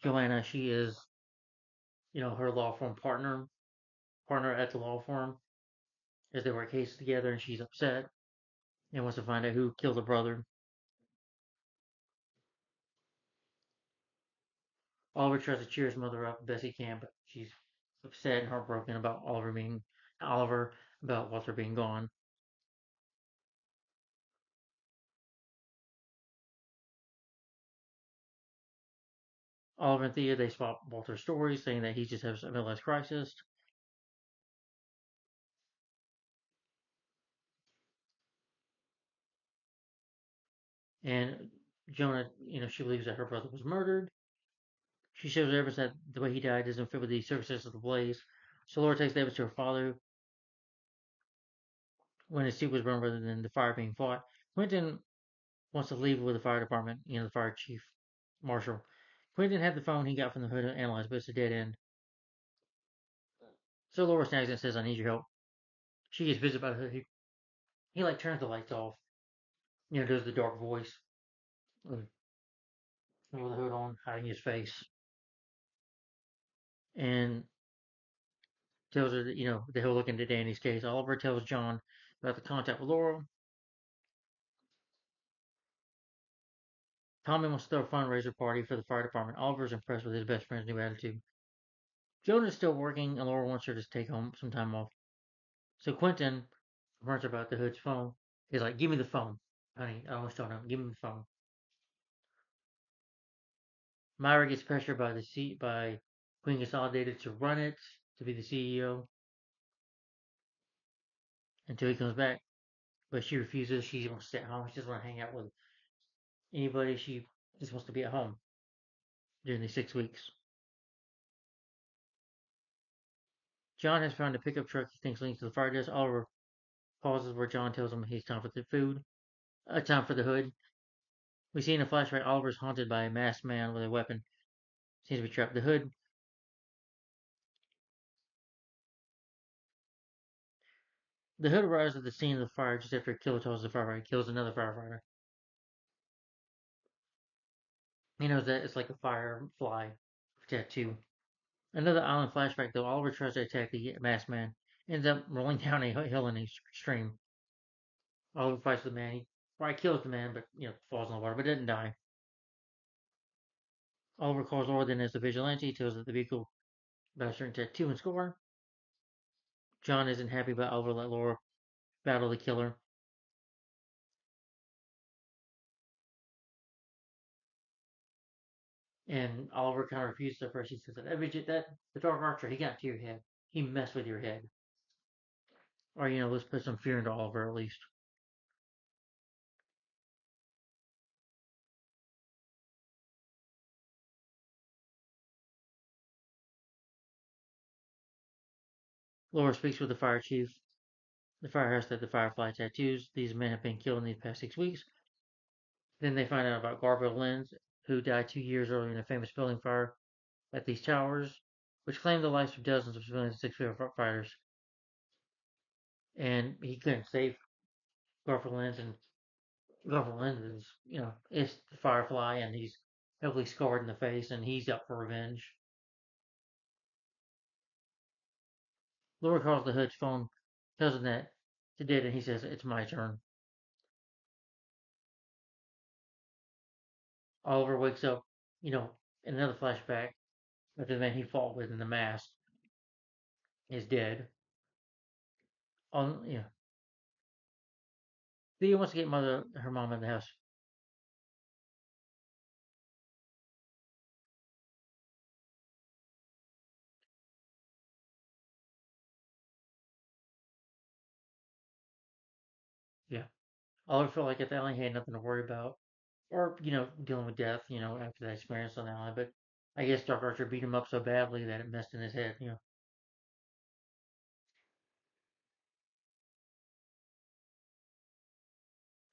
Joanna, she is her law firm partner at the law firm as they work cases together, and she's upset and wants to find out who killed her brother. Oliver tries to cheer his mother up best he can, but she's upset and heartbroken about Oliver about Walter being gone. Oliver and Thea they swap Walter's stories, saying that he just has a midlife crisis. And Jonah, she believes that her brother was murdered. She shows evidence that the way he died doesn't fit with the circumstances of the blaze. So Laura takes the evidence to her father when his suit was burned rather than the fire being fought. Quentin wants to leave with the fire department, the fire chief. Marshall. Quentin had the phone he got from the hood analyzed, but it's a dead end. So Laura snags and says, I need your help. She gets visited by the hood. He like turns the lights off. Does the dark voice. With the hood on, hiding his face. And tells her that, that he'll look into Danny's case. Oliver tells John about the contact with Laura. Tommy wants to throw a fundraiser party for the fire department. Oliver's impressed with his best friend's new attitude. Jonah's still working, and Laura wants her to take home some time off. So Quentin confronts her about the hood's phone. He's like, give me the phone. Honey, I almost told him, give me the phone. Myra gets pressured by Queen Consolidated to run it, to be the CEO, until he comes back. But she refuses. She wants to stay at home. She doesn't want to hang out with anybody. She just wants to be at home during these 6 weeks. John has found a pickup truck he thinks links to the fire desk. Oliver pauses where John tells him he's time for the food. Time for the hood. We see in a flashback Oliver's haunted by a masked man with a weapon. Seems to be trapped. The hood arrives at the scene of the fire just after Killer tells the firefighter kills another firefighter. He knows that it's like a firefly tattoo. Another island flashback though, Oliver tries to attack the masked man. Ends up rolling down a hill in a stream. Oliver fights the man. He probably kills the man, but falls in the water, but doesn't die. Oliver calls Laura then as the vigilante. He tells that the vehicle about a certain tattoo and score. John isn't happy about Oliver let Laura battle the killer. And Oliver kind of refuses at first. He says that the Dark Archer, he got to your head. He messed with your head. Or let's put some fear into Oliver at least. Laura speaks with the fire chief. The firehouse that the Firefly tattoos. These men have been killed in these past 6 weeks. Then they find out about Garfield Lens, who died 2 years earlier in a famous building fire at these towers, which claimed the lives of dozens of civilians and 6 firefighters. And he couldn't save Garfield Lens, and Garfield Lens is, it's the Firefly, and he's heavily scarred in the face, and he's up for revenge. Laura calls the Hood's phone, tells him that to did, and he says, it's my turn. Oliver wakes up, in another flashback after the man he fought with in the mask is dead. Theo wants to get her mom in the house. Yeah. Oliver felt like at the island he had nothing to worry about. Or, dealing with death, after that experience on the island. But I guess Dark Archer beat him up so badly that it messed in his head.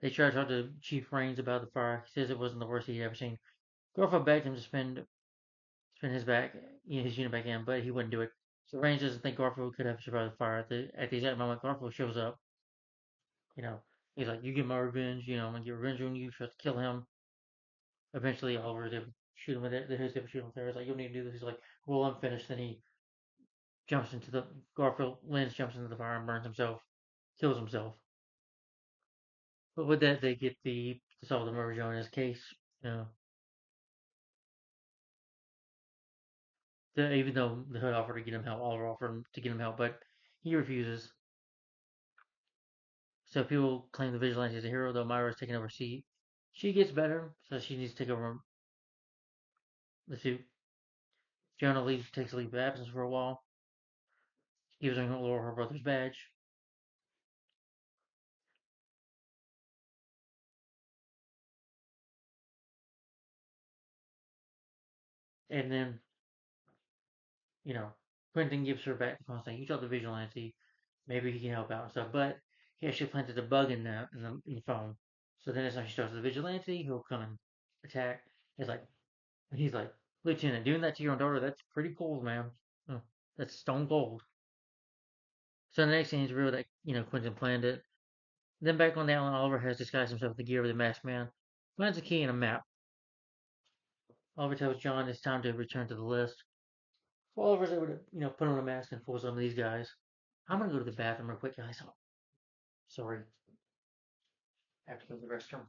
They try to talk to Chief Rains about the fire. He says it wasn't the worst he'd ever seen. Garfield begged him to spin his unit back in, but he wouldn't do it. So Rains doesn't think Garfield could have survived the fire. At the exact moment Garfield shows up, you know, he's like, "You get my revenge. I'm gonna get revenge on you. Tries to kill him." Eventually, Oliver is able to shoot him with it. His able to shoot him there. He's like, "You'll need to do this." He's like, "Well, I'm finished." Then he jumps into the Garfield Lens jumps into the fire and burns himself, kills himself. But with that, they get to solve the murder Jonas case. You know, even though the Hood offered to get him help, Oliver offered to get him help, but he refuses. So people claim the vigilante is a hero, though Myra's taking over seat. She gets better, so she needs to take over the suit. Jonah takes a leave of absence for a while. Gives Laura her brother's badge. And then, you know, Quentin gives her back the phone saying, "You talk to vigilante, maybe he can help out and stuff." But he actually planted a bug in the phone. So then, as soon as she starts the vigilante, he'll come and attack. It's like And he's like, Lieutenant, doing that to your own daughter, that's pretty cold, man. Oh, that's stone cold. So the next thing is real that, Quentin planned it. Then back on the island, Oliver has disguised himself with the gear of the masked man, finds a key and a map. Oliver tells John it's time to return to the list. So Oliver's able to, put on a mask and fool some of these guys. I'm gonna go to the bathroom real quick, guys. Oh, sorry. I have to go to the restroom.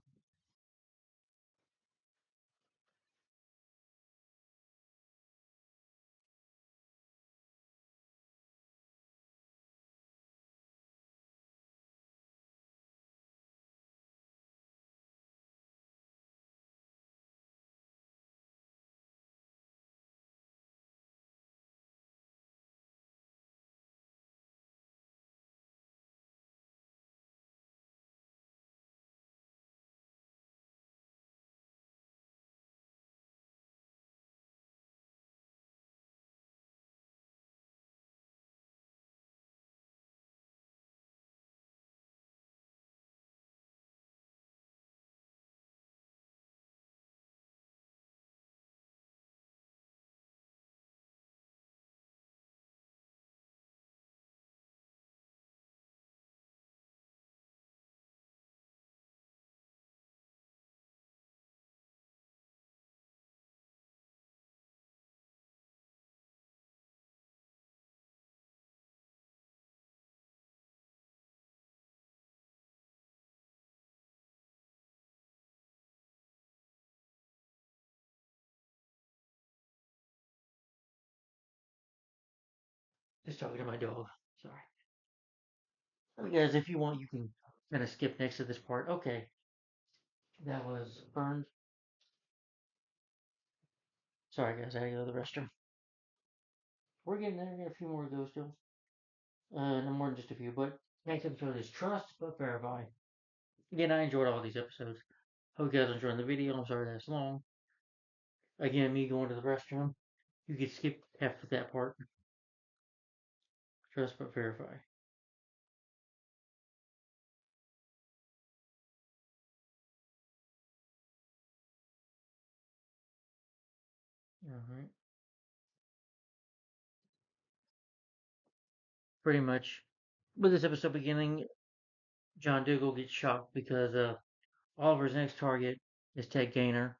Just talking to my dog. Sorry. Guys, if you want, you can kind of skip next to this part. Okay, that was burned. Sorry, guys, I had to go to the restroom. We're getting there. We got a few more of those still. No more than just a few. But next episode is Trust but Verify. Again, I enjoyed all these episodes. Hope you guys enjoyed the video. I'm sorry that's long. Again, me going to the restroom. You could skip half of that part. Trust but Verify. Alright. Pretty much. With this episode beginning, John Dougal gets shocked because Oliver's next target is Ted Gaynor,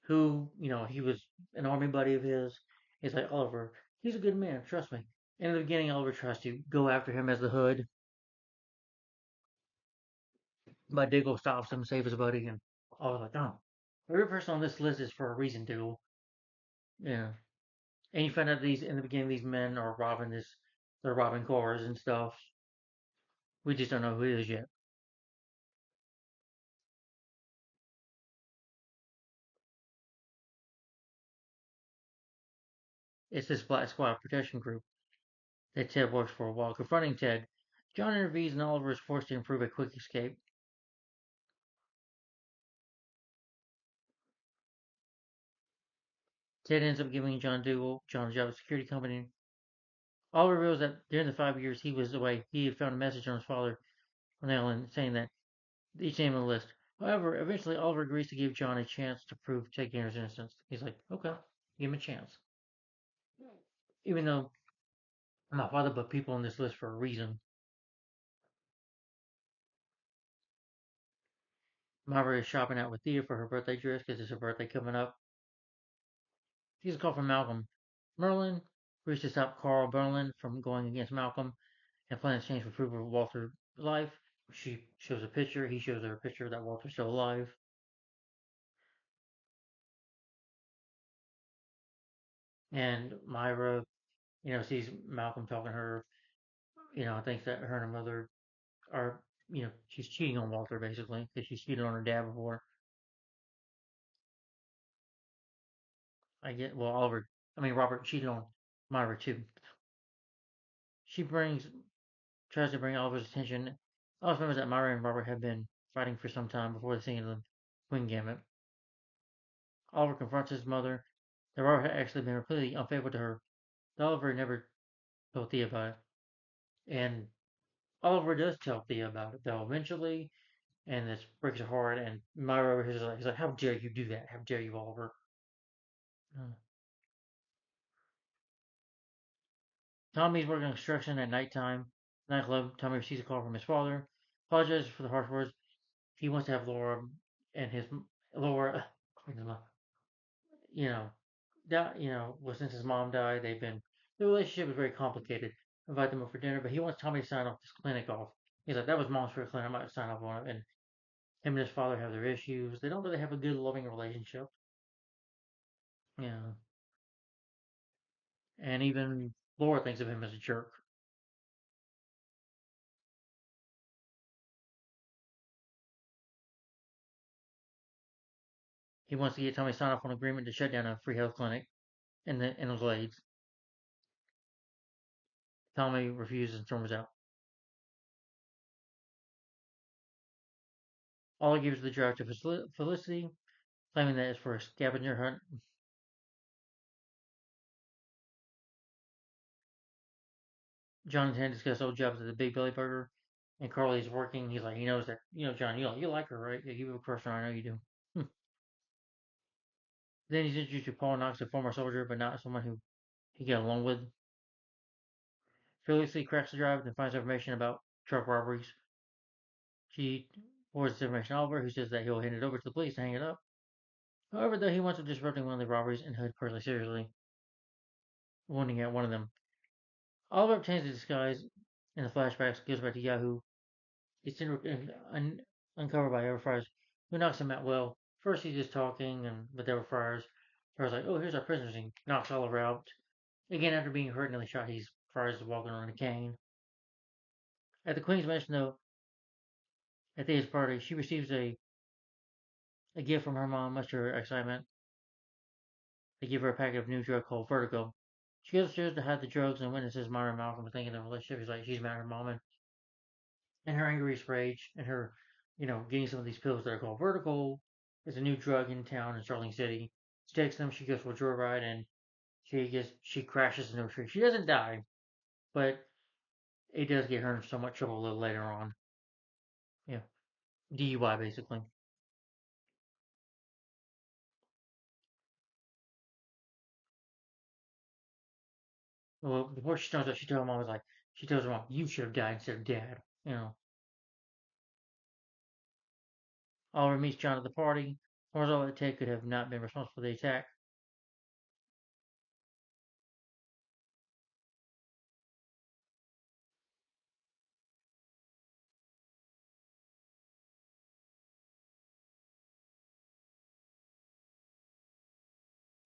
who, he was an army buddy of his. He's like, Oliver, he's a good man, trust me. And in the beginning, Oliver tries to go after him as the Hood, but Diggle stops him, saves his buddy, and Oliver's like, oh, every person on this list is for a reason, Diggle. Yeah. And you find out these in the beginning, these men are robbing this, they're robbing cars and stuff. We just don't know who it is yet. It's this Black Squad protection group that Ted works for. While confronting Ted, John intervenes and Oliver is forced to improve a quick escape. Ted ends up giving John Dougal John's job at a security company. Oliver reveals that during the 5 years he was away, he had found a message on his father on the island saying that each name on the list. However, eventually Oliver agrees to give John a chance to prove Ted Gaynor's innocence. He's like, okay, give him a chance. Even though I'm not father, but people on this list for a reason. Myra is shopping out with Thea for her birthday dress because it's her birthday coming up. She gets a call from Malcolm. Merlin agrees to stop Carl Berlin from going against Malcolm and plans change for proof of Walter's life. She shows a picture. He shows her a picture that Walter's still alive. And Myra, sees Malcolm talking to her. Thinks that her and her mother are, she's cheating on Walter basically because she's cheated on her dad before. Robert cheated on Myra too. She tries to bring Oliver's attention. Oliver remembers that Myra and Robert have been fighting for some time before the scene of the Queen Gambit. Oliver confronts his mother. The Robert had actually been completely unfaithful to her. Oliver never told Thea about it. And Oliver does tell Thea about it, though, eventually, and this breaks her heart. And Myra is like, he's like, how dare you do that? How dare you, Oliver? Uh, Tommy's working construction at nighttime. Nightclub. Tommy receives a call from his father. Apologizes for the harsh words. He wants to have Laura and his Laura, you know, that well, since his mom died, the relationship is very complicated. Invite them over for dinner, but he wants Tommy to sign off this clinic off. He's like, that was mom's first clinic. I might sign off on it. And him and his father have their issues. They don't really have a good, loving relationship. Yeah, and even Laura thinks of him as a jerk. He wants to get Tommy to sign off on an agreement to shut down a free health clinic in the Glades. Tommy refuses and storms out. Ollie gives the drive to Felicity, claiming that it's for a scavenger hunt. John and Ted discuss old jobs at the Big Billy Burger, and Carly's working. He's like, he knows that, John, you like her, right? Yeah, you have a crush on her, I know you do. Then he's introduced to Paul Knox, a former soldier, but not someone who he get along with. Felicity cracks the drive and finds information about truck robberies. She forwards this information to Oliver, who says that he'll hand it over to the police to hang it up. However, though, he winds up disrupting one of the robberies and Hood personally seriously, wounding at one of them. Oliver obtains a disguise in the flashbacks, goes back to Yahoo. It's uncovered by Everfriars, who knocks him out. Well, first he's just talking, and with Everfriars, Fryers like, "Oh, here's our prisoners," and knocks Oliver out. Again, after being hurt and shot, he's Fryers is walking around a cane. At the Queen's Mansion, though, at the Dave's party, she receives a gift from her mom, much to her excitement. They give her a packet of new drug called Vertigo. She goes upstairs to hide the drugs and witnesses Myra and Malcolm thinking the relationship. He's like, she's mad at her mom, and her angry rage and her, getting some of these pills that are called Vertigo is a new drug in town in Sterling City. She takes them, she goes for a joyride, and she crashes into a tree. She doesn't die, but it does get her in so much trouble a little later on. Yeah, DUI basically. Well, before she turns out, she tells her mom was like, she tells her mom, "You should have died instead of dad." Oliver meets John at the party. Learns all that Ted could have not been responsible for the attack.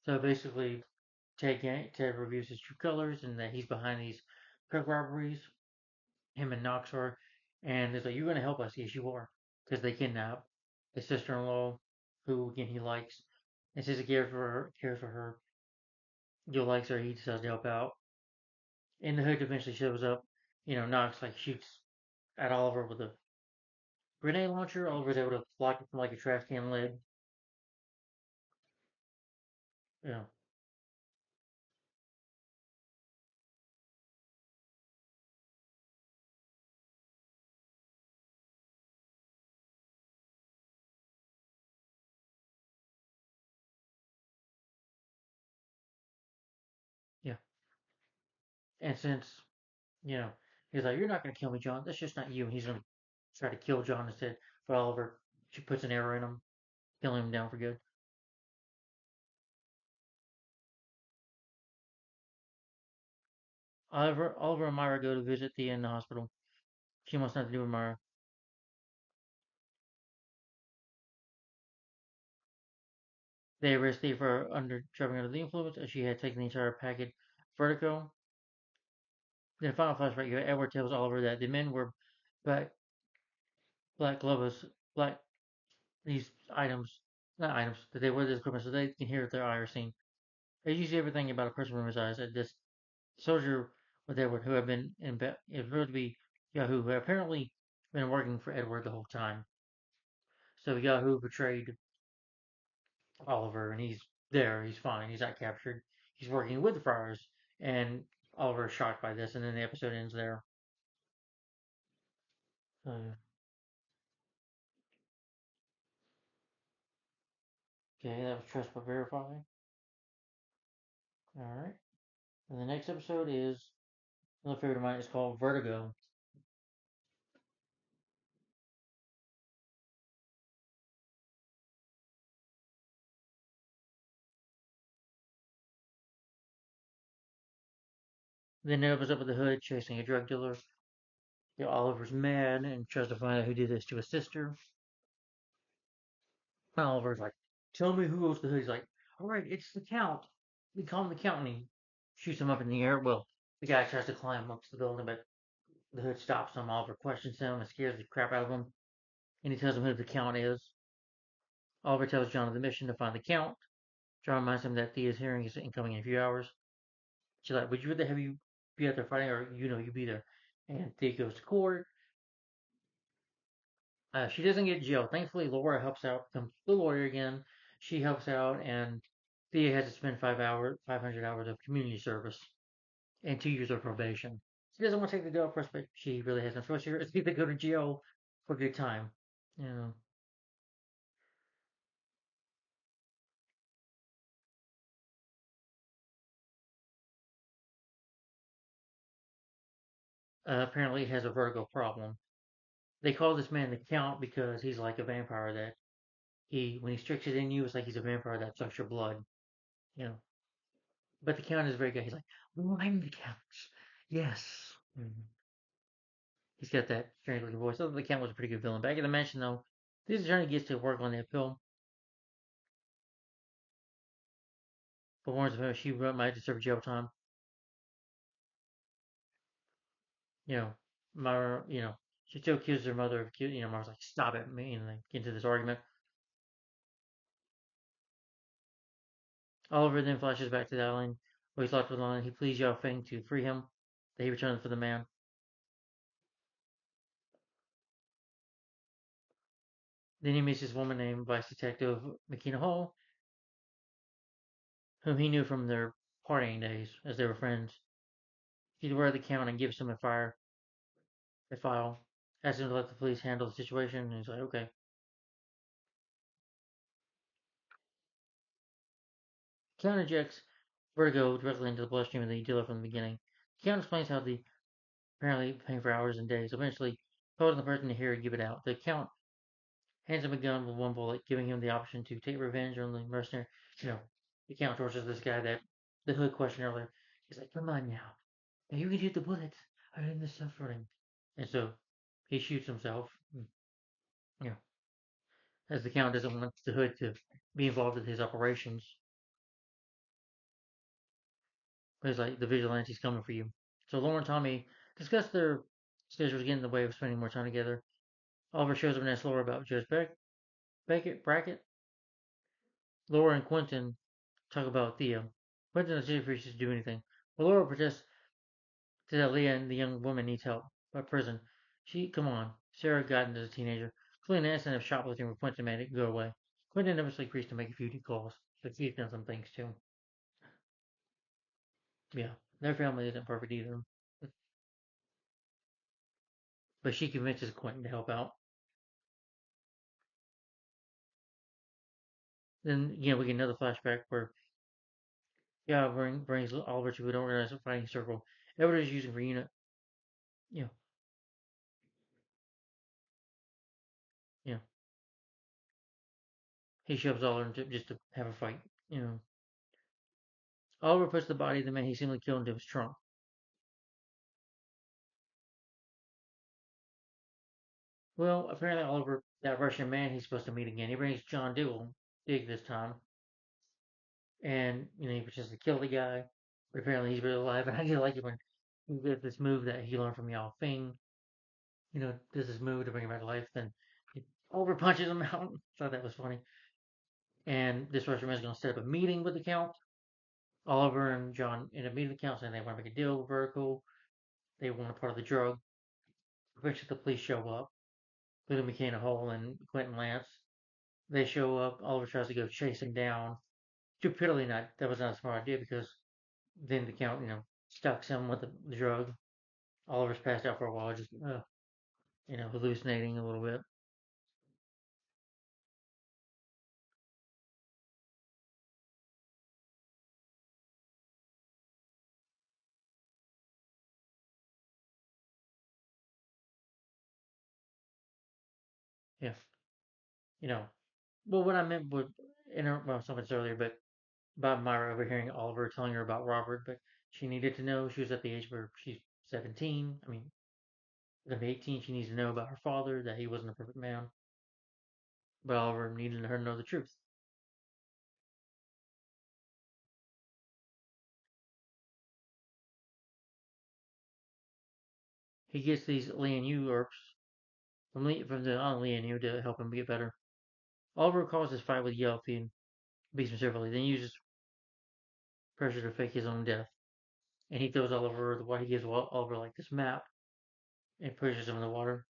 So basically, Ted reviews his true colors and that he's behind these truck robberies. Him and Knox are, and he's like, "You're going to help us?" Yes, you are, because they kidnap his sister-in-law, who again he likes, and says he cares for her. Joe likes her. He decides to help out. And the Hood eventually shows up. Knox like shoots at Oliver with a grenade launcher. Oliver's able to block it from like a trash can lid. Yeah, yeah. And since you know, he's like, "You're not going to kill me, John. That's just not you." And he's going to try to kill John instead. But Oliver, she puts an arrow in him, killing him down for good. Oliver and Myra go to visit Thea in the hospital. She wants nothing to do with Myra. They arrest Thea for driving under the influence, as she had taken the entire packet Vertigo. Then, final flashback, Edward tells Oliver that the men were black, black gloves, black these items, not items, that they wear this equipment so they can hear if their eye are seen. They use everything about a person from his eyes. At this soldier with Edward, who had been in proved to be Yahoo, who had apparently been working for Edward the whole time. So Yahoo betrayed Oliver, and he's there. He's fine. He's not captured. He's working with the Friars, and Oliver is shocked by this, and then the episode ends there. Okay, that was Trust but Verify. Alright. And the next episode is another favorite of mine. It's called Vertigo. Then it opens up with the hood chasing a drug dealer. Oliver's mad and tries to find out who did this to his sister. And Oliver's like, "Tell me who owns the hood." He's like, "All right, it's the Count. We call him the Count." And he shoots him up in the air. Well, the guy tries to climb up to the building, but the hood stops him. Oliver questions him and scares the crap out of him. And he tells him who the Count is. Oliver tells John of the mission to find the Count. John reminds him that Thea's hearing is incoming in a few hours. She's like, "Would you rather have you be out there fighting, or you be there?" And Thea goes to court. She doesn't get jailed. Thankfully, Laura helps out, becomes the lawyer again. She helps out, and Thea has to spend 500 hours of community service and 2 years of probation. She doesn't want to take the deal first, but she really has no choice here. It's either go to jail for a good time. You know, apparently has a vertigo problem. They call this man the Count because he's like a vampire that when he sticks it in you, it's like he's a vampire that sucks your blood. You know, but the Count is very good. He's like, "Oh, I'm the Count. Yes." Mhm. He's got that strange looking voice. Although the Count was a pretty good villain. Back in the mansion, though, this attorney gets to work on that pill, but warns him she might deserve jail time. You know, Mara, she still accuses her mother of, Mara's like, "Stop it," and they get into this argument. Oliver then flashes back to the island where he's locked with Lana. He pleads Yao Feng to free him. That he returns for the man. Then he meets this woman named Vice Detective Makina Hall, whom he knew from their partying days as they were friends. She's aware of the Count and gives him a file, asks him to let the police handle the situation, and he's like, "Okay." Count injects Vertigo directly into the bloodstream of the dealer from the beginning. Count explains how the apparently paying for hours and days, eventually causing the person to hear and give it out. The Count hands him a gun with one bullet, giving him the option to take revenge on the mercenary. You know, the Count tortures this guy that the Hood questioned earlier. He's like, "Come on now you can shoot the bullets. I'm in the suffering." And so he shoots himself. You know, as the Count doesn't want the Hood to be involved with his operations. But he's like, "The vigilante's coming for you." So Laura and Tommy discuss their schedules getting in the way of spending more time together. Oliver shows up and asks Laura about Judge Brackett. Laura and Quentin talk about Theo. Quentin doesn't refuses to do anything. But Laura protests that Leah and the young woman needs help by prison. Come on. Sarah got into as a teenager. Clean an incident of shoplifting where Quentin made it go away. Quentin eventually agrees to make a few calls, but he's done some things too. Yeah, their family isn't perfect either. But she convinces Quentin to help out. Then, we get another flashback where, yeah, brings Oliver to an organized fighting circle. Everybody's using for unit. You know, you know, he shoves Oliver just to have a fight. You know, Oliver puts the body of the man he seemingly killed into his trunk. Well, apparently Oliver, that Russian man he's supposed to meet again, he brings John Dig this time, and he pretends to kill the guy, but apparently he's really alive. And I just like it when he did this move that he learned from Yao Fing. Does this move to bring him back to life, then he Oliver punches him out. Thought that was funny. And this Russian man is going to set up a meeting with the Count. Oliver and John end up meeting the Count, saying they want to make a deal with Vertical. They want a part of the drug. Eventually, the police show up, including McKenna Hall and Quentin Lance. They show up. Oliver tries to go chase him down. Stupidly, that was not a smart idea because then the Count, stucks him with the drug. Oliver's passed out for a while, just hallucinating a little bit. if you know. Well, what I meant would well, something earlier, but about Myra overhearing Oliver telling her about Robert, but she needed to know. She was at the age where she's 17. I mean, gonna be 18. She needs to know about her father, that he wasn't a perfect man. But Oliver needed her to know the truth. He gets these Lian Yu herbs from the Lian Yu to help him get better. Oliver calls his fight with Yelpy and beats him severely, then uses pressure to fake his own death. And he throws Oliver the water. He gives Oliver like this map and pushes him in the water.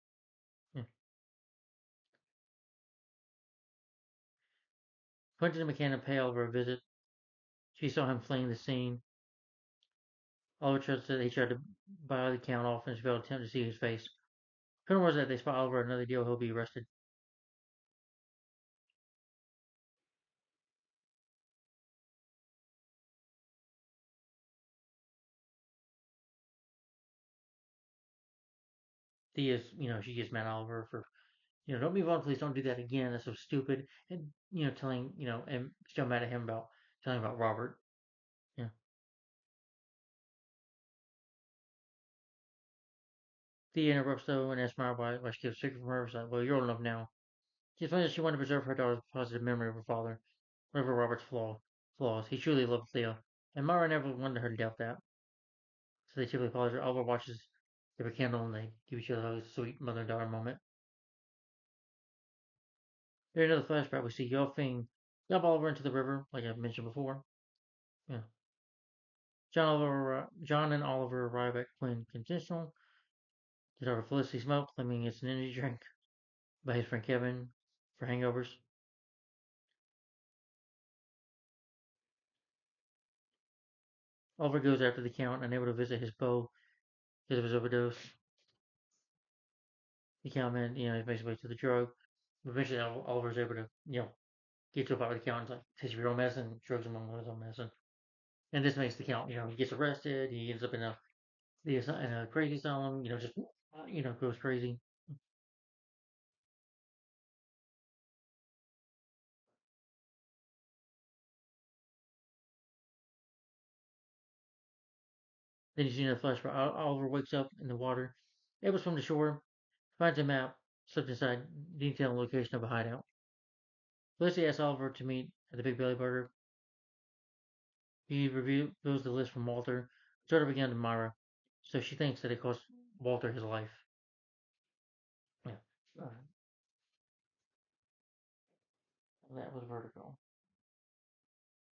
Yeah. Quentin and McKenna pay Oliver a visit. She saw him fleeing the scene. Oliver trusts that he tried to buy the count off in his failed attempt to see his face. Colonel was that they spot Oliver another deal, he'll be arrested. Thea, she gets mad at Oliver for, don't move on, please don't do that again. That's so stupid. And, telling, and still mad at him about telling about Robert. Yeah. Thea interrupts though and asks Mara why she keeps secret from her. She's like, well, you're old enough now. She explains that she wanted to preserve her daughter's positive memory of her father, whatever Robert's flaws. He truly loved Thea, and Mara never wanted her to doubt that. So they typically apologize. Oliver watches they candle and they give each other a sweet mother and daughter moment. During another flashback, we see Yelfing dump Oliver into the river, like I mentioned before. Yeah. John and Oliver arrive at Quinn Conditional. His daughter Felicity Smoke, claiming it's an energy drink by his friend Kevin for hangovers. Oliver goes after the Count, unable to visit his beau because of his overdose. The Count man, he makes his way to the drug. But eventually, Oliver's able to, get to a fight with the Count. It's like, takes your own medicine, drugs among his own medicine. And this makes the Count, he gets arrested. He ends up in a crazy asylum, just, goes crazy. Then you see in the flash where Oliver wakes up in the water, able to swim to shore, finds a map slipped inside, detailing the location of a hideout. Felicity asks Oliver to meet at the Big Belly Burger. He reveals the list from Walter, sort of again to Myra, so she thinks that it cost Walter his life. Yeah. That was Vertigo.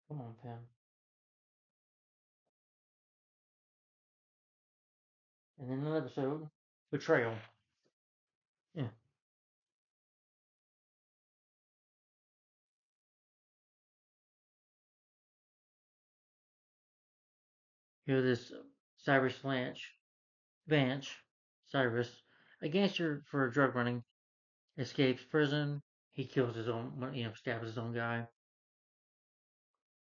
Come on, Pam. And then another episode, Betrayal. Yeah. Here's this Cyrus Vance, Cyrus, a gangster for drug running, escapes prison. He kills his own, stabs his own guy.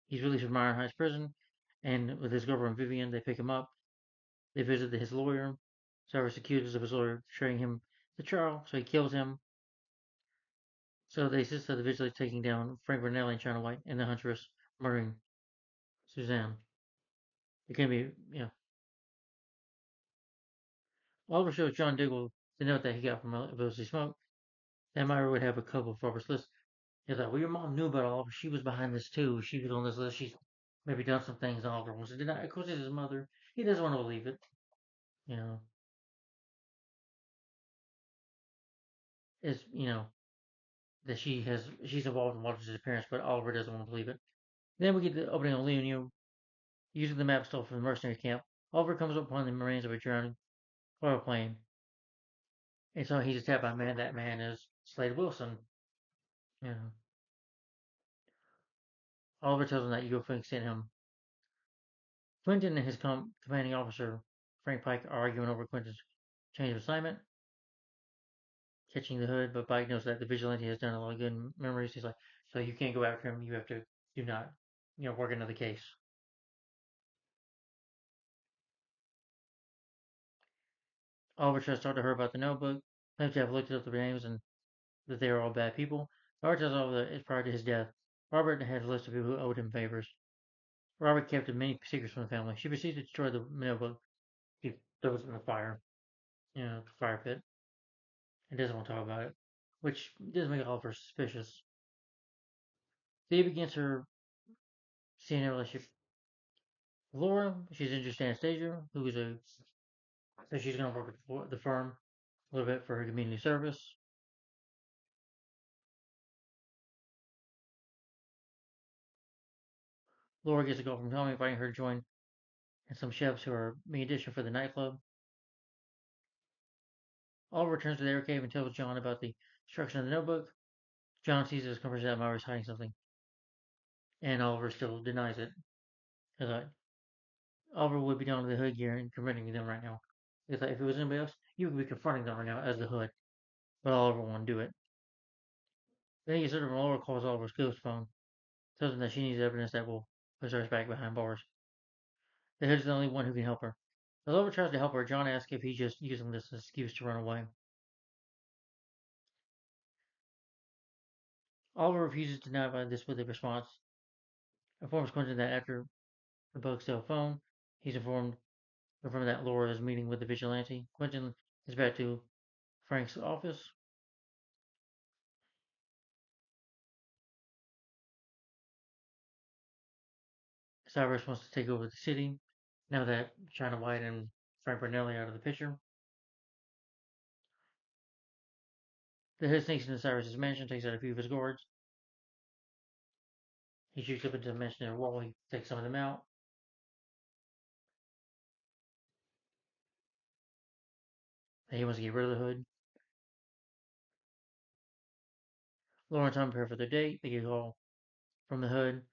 He's released from Iron Heights prison, and with his girlfriend Vivian, they pick him up. They visit his lawyer. Cyrus accuses of his lawyer betraying him to trial, so he kills him. So they assist the vigilante taking down Frank Vernelli and China White and the Huntress, murdering Suzanne. It can be, Oliver shows John Diggle the note that he got from Felicity Smoke. That Myra would have a couple of Robert's list. He's like, well, your mom knew about Oliver. She was behind this too. She was on this list. She's maybe done some things Oliver wants to deny. Of course, it's his mother. He doesn't want to believe it. You know, it's, that she's involved in Walter's disappearance, but Oliver doesn't want to believe it. Then we get the opening of Leonew using the map stolen from the mercenary camp. Oliver comes upon the remains of a drowning oil plane, and so he's attacked by a man. That man is Slade Wilson. You know, Oliver tells him that UFO sent him. Quentin and his commanding officer Frank Pike are arguing over Quentin's change of assignment, catching the hood. But Pike knows that the vigilante has done a lot of good memories. He's like, so you can't go after him. You have to do not, work another case. Oliver tries to talk to her about the notebook. Claims to have looked up the names and that they are all bad people. Robert tells Oliver that prior to his death, Robert had a list of people who owed him favors. Robert kept many secrets from the family. She proceeds to destroy the notebook. He throws it in the fire, the fire pit, and doesn't want to talk about it, which does make Oliver suspicious. Thea begins her CNN relationship with Laura. She's introduced to Anastasia, who is so she's going to work with the firm a little bit for her community service. Laura gets a call from Tommy inviting her to join and some chefs who are being auditioned for the nightclub. Oliver returns to the air cave and tells John about the destruction of the notebook. John sees this conversation that Myra's hiding something, and Oliver still denies it. He's like, Oliver would be down to the Hood gear and confronting them right now. It's like, if it was anybody else, you would be confronting them right now as the Hood, but Oliver won't do it. Then he gets sort of Laura calls Oliver's ghost phone, tells him that she needs evidence that will put her back behind bars. The Hood's the only one who can help her. As Oliver tries to help her, John asks if he's just using this as an excuse to run away. Oliver refuses to deny this with a response. Informs Quentin that after the bug's cell phone, he's confirmed that Laura is meeting with the vigilante. Quentin is back to Frank's office. Cyrus wants to take over the city now that China White and Frank Brunelli are out of the picture. The Hood sneaks into Cyrus's mansion, takes out a few of his guards. He shoots up into the mansion wall. He takes some of them out. He wants to get rid of the Hood. Laura and Tom prepare for their date. They get a call from the Hood.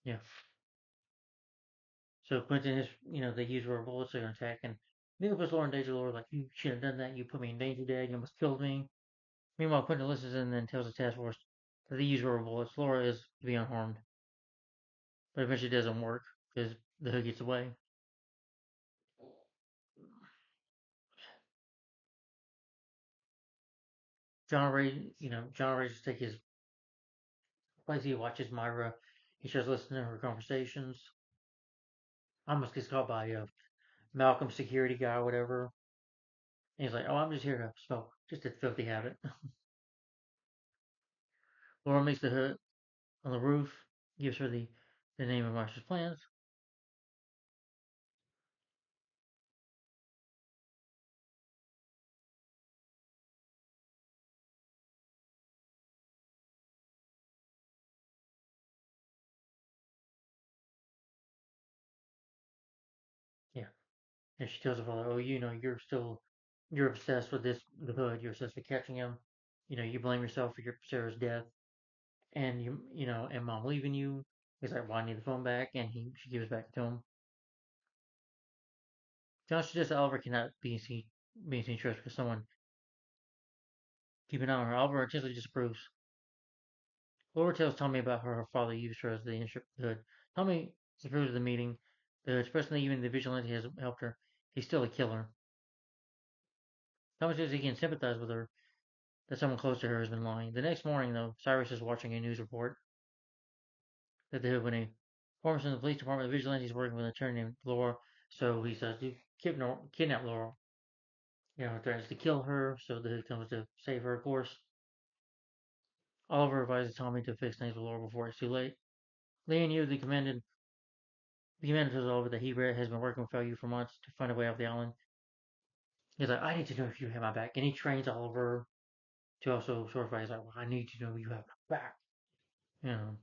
Yeah. So Quentin is, they use rubber bullets. They're going to attack. And Neil puts Laura in danger. Laura like, you should have done that. You put me in danger, Dad. You almost killed me. Meanwhile, Quentin listens and then tells the task force that they use rubber bullets. Laura is to be unharmed. But eventually it doesn't work because the Hood gets away. John Ray to take his place. He watches Myra. He starts listening to her conversations. Almost gets caught by Malcolm's security guy or whatever. And he's like, oh, I'm just here to smoke. Just a filthy habit. Laura makes the Hood on the roof, gives her the name of Marshall's plans. Yeah. And she tells her father, oh, you're obsessed with the Hood. You're obsessed with catching him. You blame yourself for your Sarah's death. And and mom leaving you. He's like, well, I need the phone back. And she gives it back to him. John suggests that Oliver cannot be seen trusted with someone. Keep an eye on her. Oliver intensely disapproves. Laura tells Tommy about how her father used her as the Hood. Tommy disapproves of the meeting. The expressing that even the vigilante has helped her, he's still a killer. Tommy says he can sympathize with her, that someone close to her has been lying. The next morning, though, Cyrus is watching a news report that the Hood, when a performance in the police department, the vigilante is working with an attorney named Laura, so he says to kidnap Laura. Threatens to kill her, so the Hood comes to save her, of course. Oliver advises Tommy to fix things with Laura before it's too late. Lee and Yu, the commander tells Oliver that he has been working with you for months to find a way off the island. He's like, I need to know if you have my back. And he trains Oliver to also sort of, he's like, well, I need to know you have my back. You know.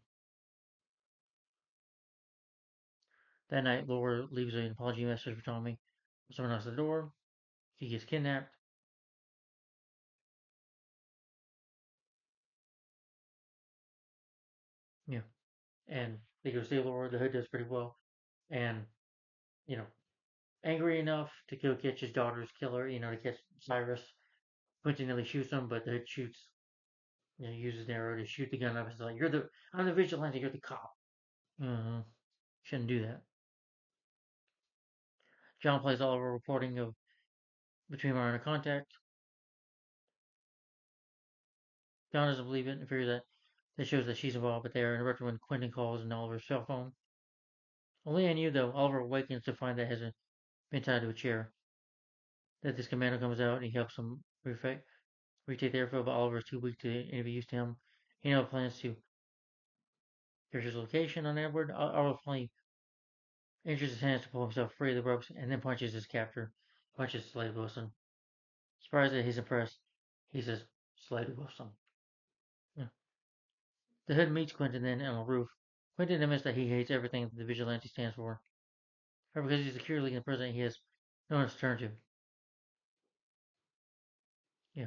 That night, Laura leaves an apology message for Tommy. Someone knocks at the door. He gets kidnapped. Yeah. And they go see Laura. The Hood does pretty well. And, you know, angry enough to go catch his daughter's killer, to catch Cyrus. Quentin nearly shoots him, but the Hood uses an arrow to shoot the gun up. It's like, I'm the vigilante, you're the cop. Shouldn't do that. John plays Oliver reporting of between Myra and contact. John doesn't believe it and figures that shows that she's involved, but they are interrupted when Quentin calls on Oliver's cell phone. Only I knew, though, Oliver awakens to find that it hasn't been tied to a chair. That this commando comes out and he helps him retake the airfield, but Oliver is too weak to introduce him. He now plans to search his location on Edward. Oliver finally injures his hands to pull himself free of the ropes and then punches his captor, punches Slade Wilson. Surprised that he's impressed, he says, Slade Wilson. Yeah. The Hood meets Quentin then on a roof. Quentin admits that he hates everything that the vigilante stands for. However, because he's securely in the president, he has no one to turn to. Yeah.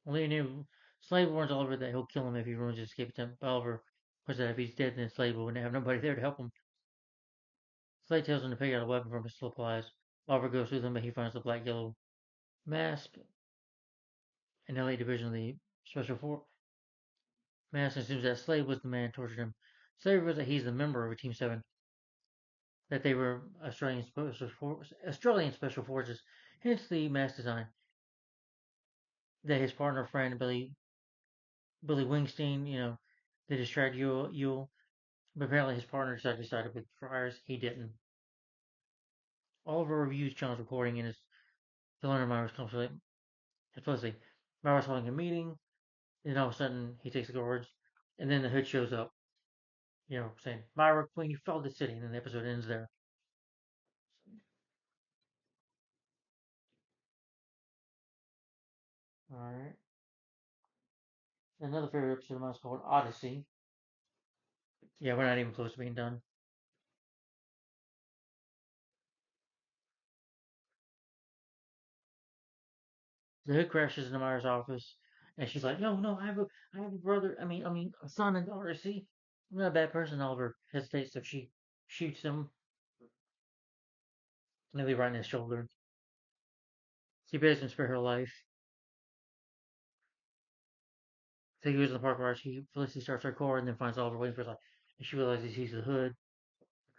Only knew Slade warns Oliver that he'll kill him if he ruins his escape attempt. But Oliver puts that if he's dead, then Slade will have nobody there to help him. Slade tells him to pick out a weapon from his supplies. Oliver goes with him, but he finds the black yellow mask in the LA division of the Special Force. Mask assumes that Slade was the man who tortured him. Slade reveals that he's the member of Team 7, that they were Australian Special Forces, hence the mask design. That his partner friend Billy Wingstein, they distract Yule, but apparently his partner decided to side with Friars. He didn't. Oliver reviews John's recording and is to learn Myra's complicity. Myra's holding a meeting, and all of a sudden he takes the guards, and then the Hood shows up, saying, Myra, Queen, you fell the city, and then the episode ends there. Alright. Another favorite episode of mine is called Odyssey. Yeah, we're not even close to being done. The Hood crashes into Myra's office, and she's like, "No, I have a brother. I mean, a son and daughter. See, I'm not a bad person." Oliver hesitates, so she shoots him, nearly right in his shoulder. She begs him to spare her life. So he goes in the park garage. Felicity starts her car and then finds Oliver waiting for her. And she realizes he's the Hood.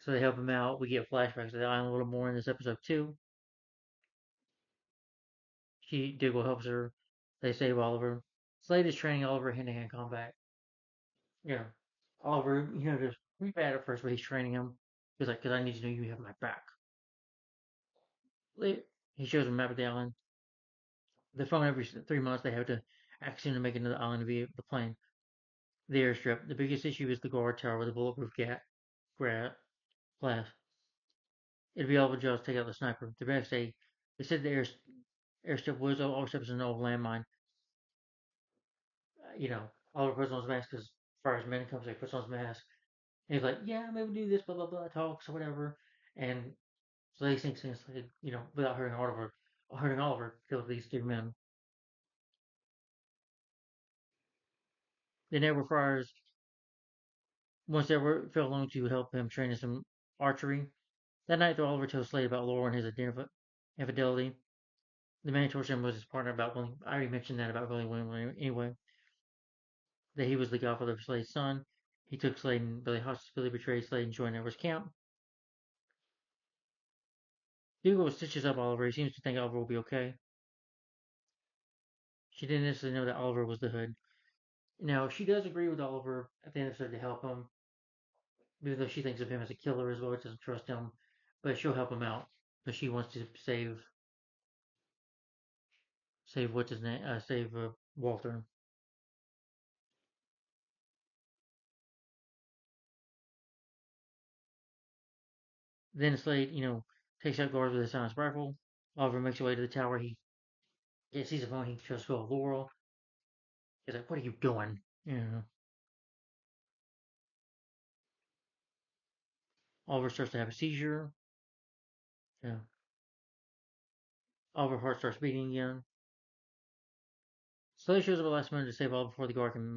So they help him out. We get flashbacks to the island a little more in this episode too. Diggle helps her. They save Oliver. Slade is training Oliver hand-to-hand combat. You know, Oliver, just pretty bad at first, but he's training him. He's like, "Because I need to know you have my back." He shows him a map of the island. They phone every 3 months. They have to ask him to make it to the island via the plane. The airstrip. The biggest issue is the guard tower with the bulletproof glass. It'd be Oliver Jones to take out the sniper. The next day, they said the airstrip was always an old landmine. Oliver puts on his mask because as far as men comes, he puts on his mask. And he's like, "Yeah, maybe we'll do this, blah blah blah, talks or whatever." And so they think since without hurting Oliver, kills these two men. The Edward Friars, once they were fell alone to help him train in some archery. That night, Oliver tells Slade about Laura and his infidelity. The man told him was his partner about William. I already mentioned that about William anyway. That he was the godfather of Slade's son. He took Slade and Billy hostage. Billy betrayed Slade and joined Edward's camp. Dougal stitches up Oliver. He seems to think Oliver will be okay. She didn't necessarily know that Oliver was the Hood. Now, she does agree with Oliver at the end of the episode to help him, even though she thinks of him as a killer as well. She doesn't trust him, but she'll help him out. But she wants to save what's his name, save Walter. Then Slade, takes out guards with his silenced rifle. Oliver makes his way to the tower. He sees a phone. He tries to call Laurel. He's like, "What are you doing?" Oliver starts to have a seizure. Yeah. Oliver's heart starts beating again. Slade shows up at the last minute to save Oliver before the guard can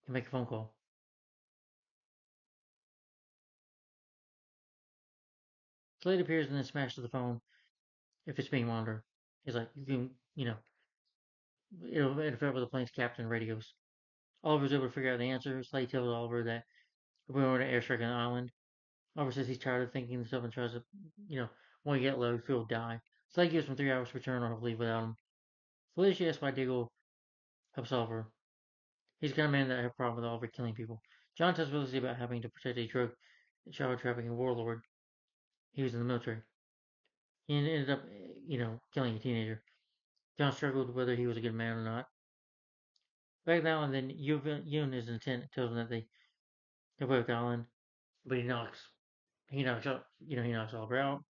make a phone call. Slade appears and then smashes the phone if it's being monitored. He's like, "You can, it'll interfere with the plane's captain radios." Oliver's able to figure out the answer. Slade tells Oliver that we're going to airstrike on the island. Oliver says he's tired of thinking himself and tries to, you know, when he get low, Phil will die. Slade gives him 3 hours to return or he'll leave without him. Felicia asks why Diggle helps Oliver. He's the kind of man that have a problem with Oliver killing people. John tells Felicity about having to protect a drug child trafficking warlord. He was in the military. He ended up, killing a teenager. John struggled whether he was a good man or not. Back now and then, Yoon is intent tells him that they're both Alan, but he knocks Oliver out.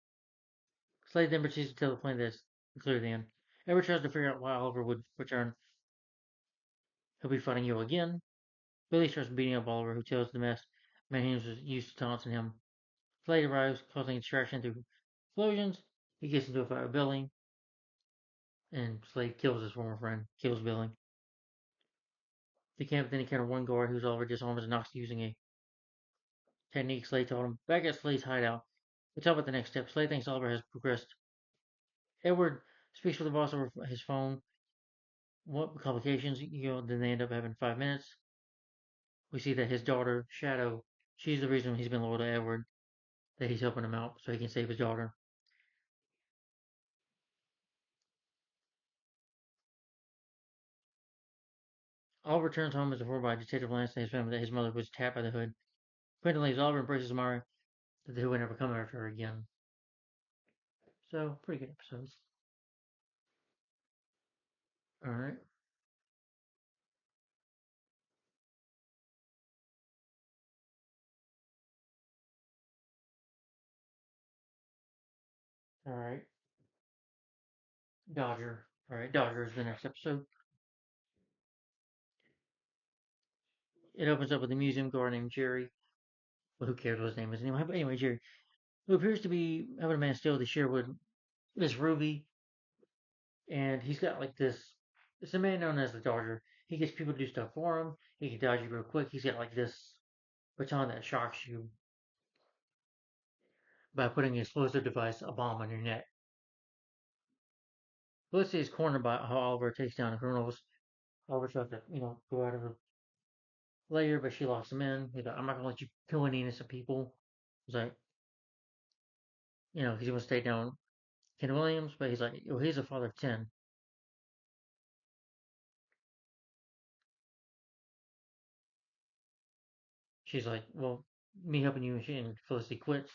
Slade then proceeds to tell the plan that's clear the end. Edward tries to figure out why Oliver would return. He'll be fighting you again. Billy starts beating up Oliver, who tells the mess man was used to taunting him. Slade arrives, causing a distraction through explosions. He gets into a fight with Billy, and Slade kills his former friend, kills Billy. The camp then encounter one guard who's Oliver disarms and knocks using a technique Slade taught him. Back at Slade's hideout, we talk about the next step. Slade thinks Oliver has progressed. Edward speaks with the boss over his phone. What complications? Then they end up having 5 minutes. We see that his daughter, Shadow, she's the reason he's been loyal to Edward, that he's helping him out so he can save his daughter. Oliver returns home as informed by Detective Lance and his family that his mother was tapped by the Hood. Quentin leaves Oliver and embraces Mara that the Hood would never come after her again. So, pretty good episodes. Alright. Alright. Dodger. Alright, Dodger is the next episode. It opens up with a museum guard named Jerry. Well, who cares what his name is anyway? But anyway, Jerry, who appears to be having a man steal the Sherwood, this ruby, and he's got like this. It's a man known as the Dodger. He gets people to do stuff for him. He can dodge you real quick. He's got like this baton that shocks you by putting an explosive device, a bomb, on your neck. Felicity is cornered by how Oliver takes down the criminals. Oliver tries to, go out of her lair, but she locks him in. He's like, I'm not gonna let you kill any innocent people. He's like, because he wants to take down Ken Williams, but he's like, well, he's a father of 10. She's like, well, me helping you, and Felicity quits.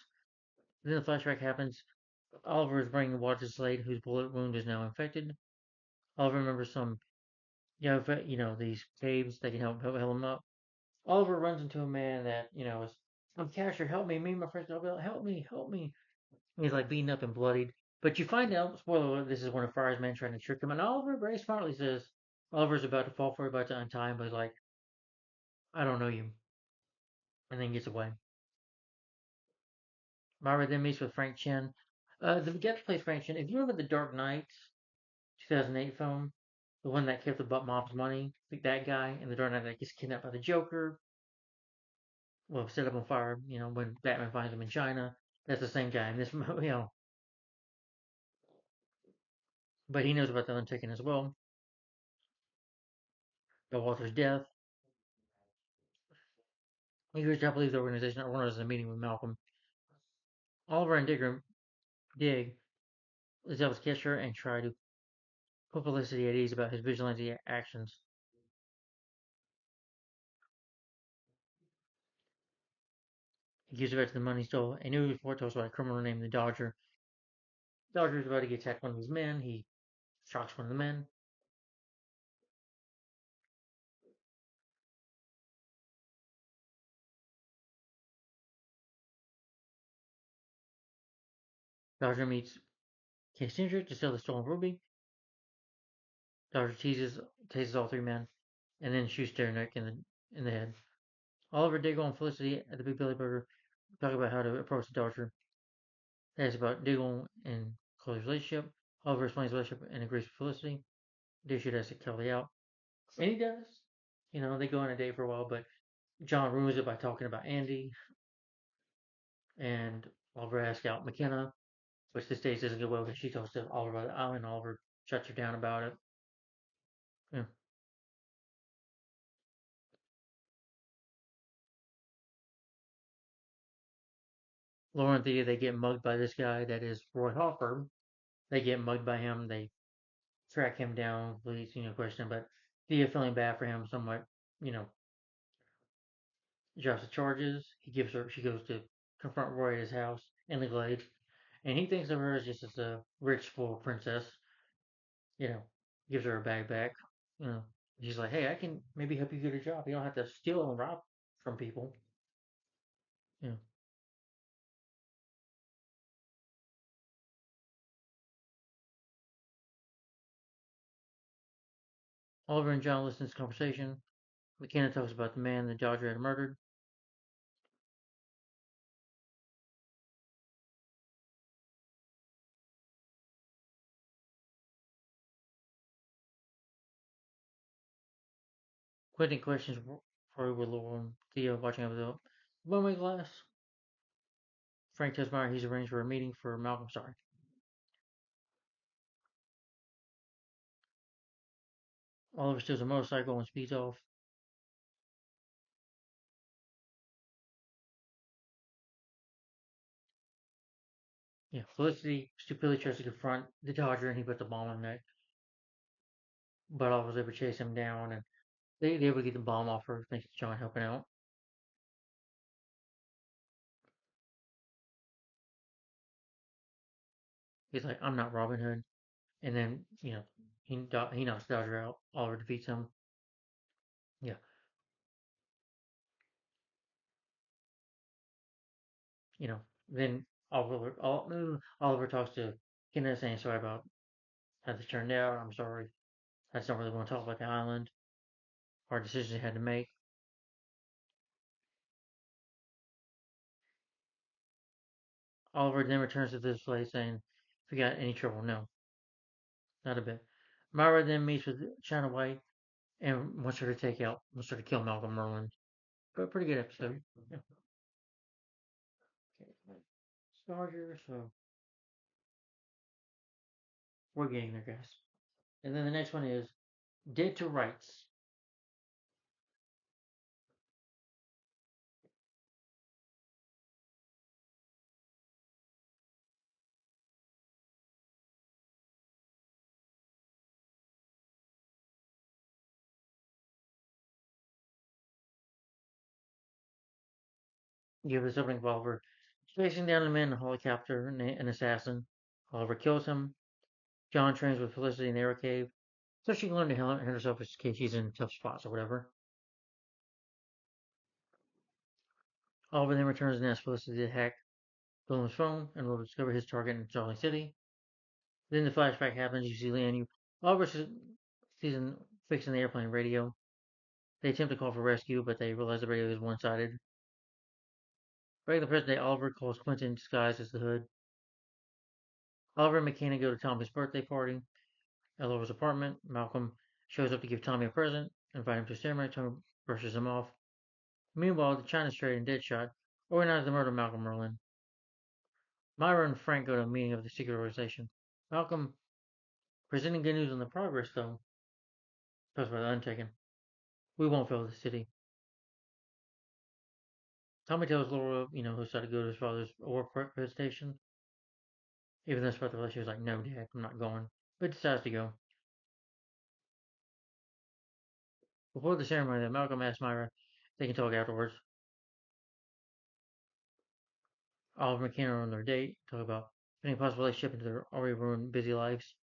Then the flashback happens. Oliver is bringing water to Slade, whose bullet wound is now infected. Oliver remembers some, these caves that can help him up. Oliver runs into a man that, is, I'm Casher, help me, me and my friends, help me, help me. And he's like beaten up and bloodied. But you find out, spoiler alert, this is one of Fire's men trying to trick him. And Oliver very smartly says, Oliver's about to fall for it, about to untie him, but he's like, I don't know you. And then gets away. Myra then meets with Frank Chen. The guy that plays Frank Chen, if you remember the Dark Knight 2008 film, the one that kept the mob's money, like that guy in the Dark Knight that gets kidnapped by the Joker, well, set up on fire, when Batman finds him in China. That's the same guy in this, but he knows about the Untaken as well, about Walter's death. He agrees to believe the organization organizes a meeting with Malcolm. Oliver and Dig is able to catch her and try to put Felicity at ease about his vigilante actions. He gives her back to the money he stole. A new report tells about a criminal named the Dodger. Dodger is about to get attacked by one of his men. He shocks one of the men. Dodger meets Kissinger to steal the stolen ruby. Dodger tases all 3 men, and then shoots their neck in the head. Oliver, Diggle, and Felicity at the Big Billy Burger talk about how to approach the Dodger. That is about Diggle and Chloe's relationship. Oliver explains the relationship and agrees with Felicity. Diggle has to Kelly out. And he does. They go on a date for a while, but John ruins it by talking about Andy. And Oliver asks out McKenna, which this date doesn't go well because she talks to Oliver about the island. Oliver shuts her down about it. Yeah. Laura and Thea, they get mugged by this guy that is Roy Hopper. They get mugged by him. They track him down, police, question him. But Thea, feeling bad for him, somewhat, you know, drops the charges. She goes to confront Roy at his house in the Glades, and he thinks of her as just as a rich, spoiled princess. You know, gives her a bag back. You know, she's like, hey, I can maybe help you get a job. You don't have to steal and rob from people. You know, Oliver and John listen to this conversation. McKenna talks about the man the Dodger had murdered. Quentin questions Roy with Laura and Theo watching over the one-way glass. Frank tells Myra he's arranged for a meeting for Malcolm. Sorry. Oliver steals a motorcycle and speeds off. Yeah, Felicity stupidly tries to confront the Dodger and he puts a bomb in it. But Oliver's able to chase him down and they able to get the bomb off her thanks to John helping out. He's like, I'm not Robin Hood. And then, he knocks Dodger out. Oliver defeats him. Yeah. You know, then Oliver talks to Kenneth saying sorry about how this turned out. I'm sorry. I just don't really want to talk about the island. Hard decisions they had to make. Oliver then returns to this place saying, if you got any trouble, no, not a bit. Myra then meets with China White and wants her to kill Malcolm Merlin. But pretty good episode. Yeah. Okay. Starter, so we're getting there, guys. And then the next one is Dead to Rights. Give us opening Oliver chasing down a man in a helicopter, an assassin. Oliver kills him. John trains with Felicity in the air cave, so she can learn to handle herself in case she's in tough spots or whatever. Oliver then returns and asks Felicity to hack Willem's phone and will discover his target in Charlie City. Then the flashback happens. You see Lian. Oliver sees fixing the airplane radio. They attempt to call for rescue, but they realize the radio is one-sided. Back in the present day, Oliver calls Quentin disguised as the Hood. Oliver and McKenna go to Tommy's birthday party at Oliver's apartment. Malcolm shows up to give Tommy a present, invite him to a ceremony. Tommy brushes him off. Meanwhile, the China Straight and Deadshot organize the murder of Malcolm Merlin. Myra and Frank go to a meeting of the secret organization. Malcolm presenting good news on the progress, though, caused by the Untaken. We won't fail the city. Tommy tells Laura, he'll start to go to his father's war presentation. Even though his father, she was like, no, Dad, I'm not going. But decides to go. Before the ceremony, Malcolm asks Myra if they can talk afterwards. Oliver and McKenna are on their date, talk about putting a possible relationship into their already ruined busy lives.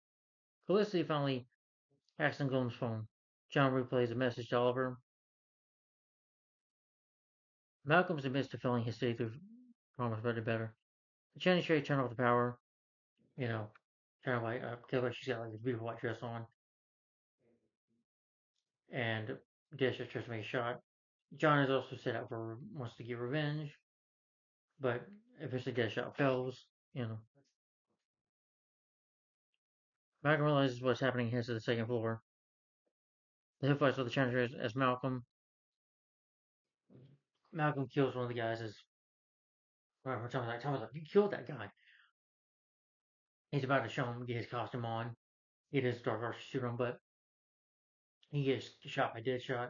Felicity finally hacks on Golem's phone. John replays a message to Oliver. Malcolm admits to filling his city through promise better. The Chinese straight turn off the power. You know, kind of like she's got like this beautiful white dress on, and Dish tries to make a shot. John is also set up for wants to get revenge, but eventually Deadshot fails. You know, Malcolm realizes what's happening and heads to the second floor. The Hood fights with the Chinese as Malcolm. Malcolm kills one of the guys as Thomas like, you killed that guy. He's about to show him get his costume on. He does Dark Archer suit on, but he gets shot by Deadshot.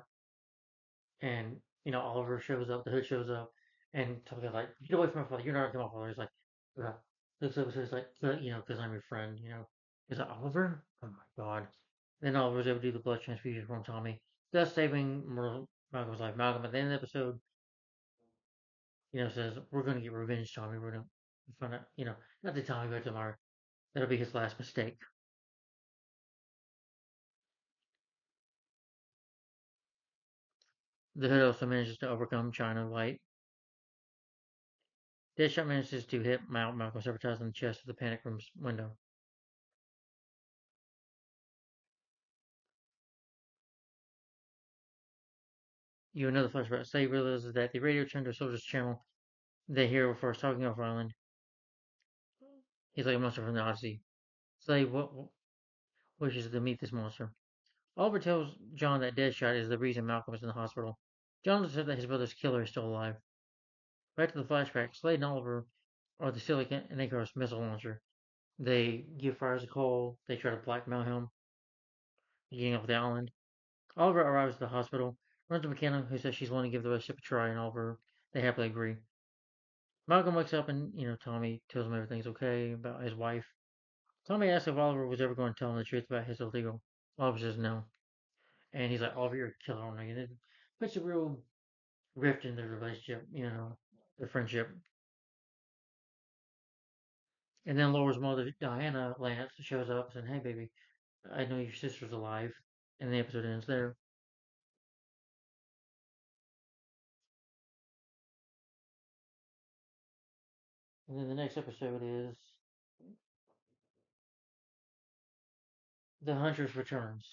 And Oliver shows up, the Hood shows up, And Tommy's like, get away from my father. You're not my father. He's like, uh, this episode's like, because I'm your friend, He's like, Oliver? Oh my god. Then Oliver was able to do the blood transfusion from Tommy, thus saving Malcolm's life. Malcolm at the end of the episode, says, we're going to get revenge, Tommy. We're going to find out, not to Tommy, but tomorrow. That'll be his last mistake. The Hood also manages to overcome China White. Deadshot manages to hit Malcolm several times in the chest of the panic room's window. You another flashback. Slade realizes that the radio turned to a soldier's channel they hear before talking off island. He's like a monster from the Odyssey. Slade wishes to meet this monster. Oliver tells John that Deadshot is the reason Malcolm is in the hospital. John says that his brother's killer is still alive. Back to the flashback. Slade and Oliver are the Silicon and Icarus missile launcher. They give Fires a call. They try to blackmail him, getting off the island. Oliver arrives at the hospital, runs to McKenna, who says she's willing to give the ship a try, and Oliver, they happily agree. Malcolm wakes up and, Tommy tells him everything's okay about his wife. Tommy asks if Oliver was ever going to tell him the truth about his illegal. Oliver says no. And he's like, Oliver, you're a killer on me. And it puts a real rift in their relationship, their friendship. And then Laura's mother, Diana Lance, shows up saying, hey, baby, I know your sister's alive. And the episode ends there. And then the next episode is The Huntress Returns,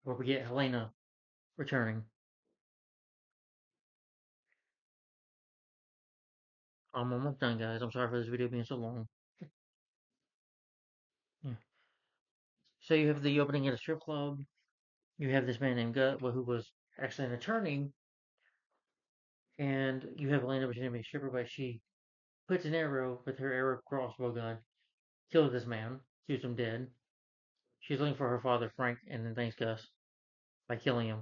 where we get Helena returning. I'm almost done, guys. I'm sorry for this video being so long. Yeah. So you have the opening at a strip club. You have this man named Gut, who was actually an attorney, and you have Elena pretending to be a stripper, but she puts an arrow with her arrow crossbow gun, kills this man, shoots him dead. She's looking for her father, Frank, and then thanks Gus by killing him.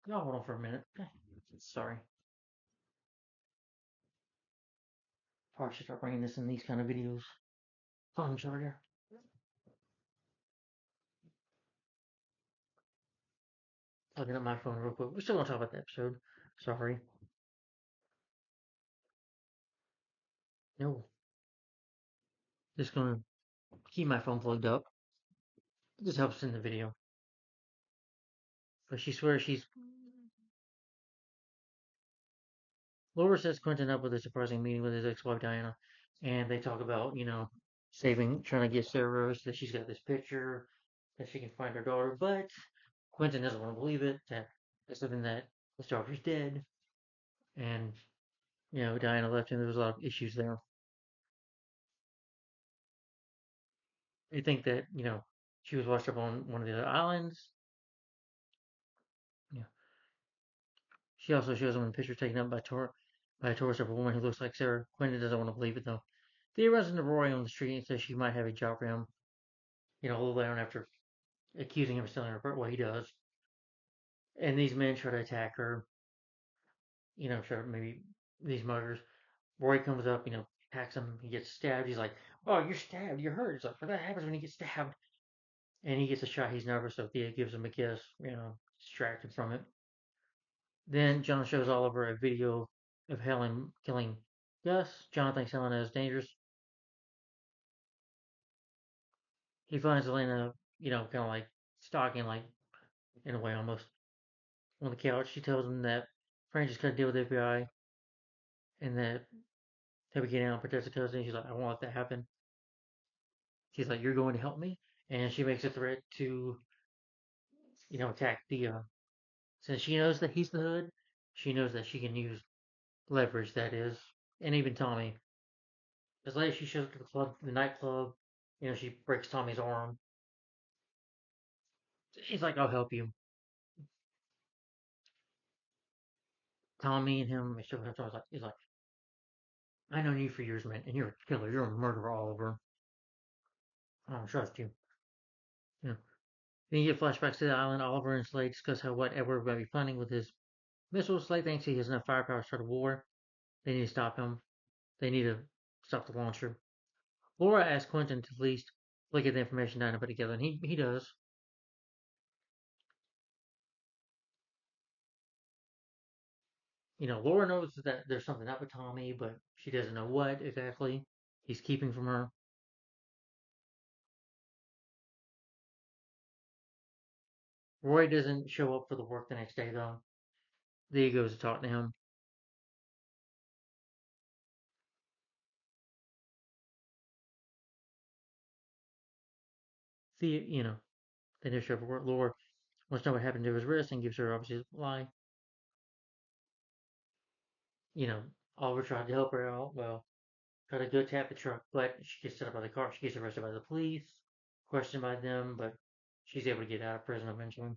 Y'all hold on for a minute. Sorry. Probably should start bringing this in these kind of videos. Phone charger. Looking at my phone real quick. We're still gonna talk about the episode. Sorry. No. Just gonna keep my phone plugged up. It just helps in the video. But she swears she's. Laura sets Quentin up with a surprising meeting with his ex-wife Diana, and they talk about, trying to get Sarah Rose that she's got this picture that she can find her daughter, but Quentin doesn't want to believe it. That it's something that his daughter's dead, and Diana left him. There was a lot of issues there. They think that she was washed up on one of the other islands. Yeah. She also shows him a picture taken up by a tourist of a woman who looks like Sarah. Quentin doesn't want to believe it though. Thea runs into Roy on the street and says she might have a job for him. A little later on after accusing him of stealing her bird. Well, he does. And these men try to attack her. Try maybe these muggers. Roy comes up, attacks him. He gets stabbed. He's like, "Oh, you're stabbed. You're hurt." He's like, "What that happens when you get stabbed?" And he gets a shot. He's nervous, so Thea gives him a kiss. Distracted from it. Then John shows Oliver a video of Helen killing Gus. John thinks Helena is dangerous. He finds Helena, kind of like stalking, like in a way almost on the couch. She tells him that Frank just got to deal with the FBI and that he'll be getting out and protect his cousin. She's like, I won't let that happen. She's like, you're going to help me, and she makes a threat to, attack the. Since she knows that he's the Hood, she knows that she can use leverage. That is, and even Tommy. As later she shows up to the nightclub. She breaks Tommy's arm. She's like, I'll help you. Tommy and him, he's like, I know you for years, man, and you're a killer. You're a murderer, Oliver. I don't trust you. You know. Then you get flashbacks to the island. Oliver and Slade discuss how what Edward might be planning with his missiles. Slade thinks he has enough firepower to start a war. They need to stop him. They need to stop the launcher. Laura asks Quentin to at least look at the information down and put together, and he does. Laura knows that there's something up with Tommy, but she doesn't know what exactly he's keeping from her. Roy doesn't show up for the work the next day, though. Thea goes to talk to him. Thea, they never show up for work. Laura wants to know what happened to his wrist and gives her obviously a lie. You know, Oliver tried to help her out. Well, tried to go tap the truck, but she gets set up by the car. She gets arrested by the police, questioned by them, but she's able to get out of prison eventually.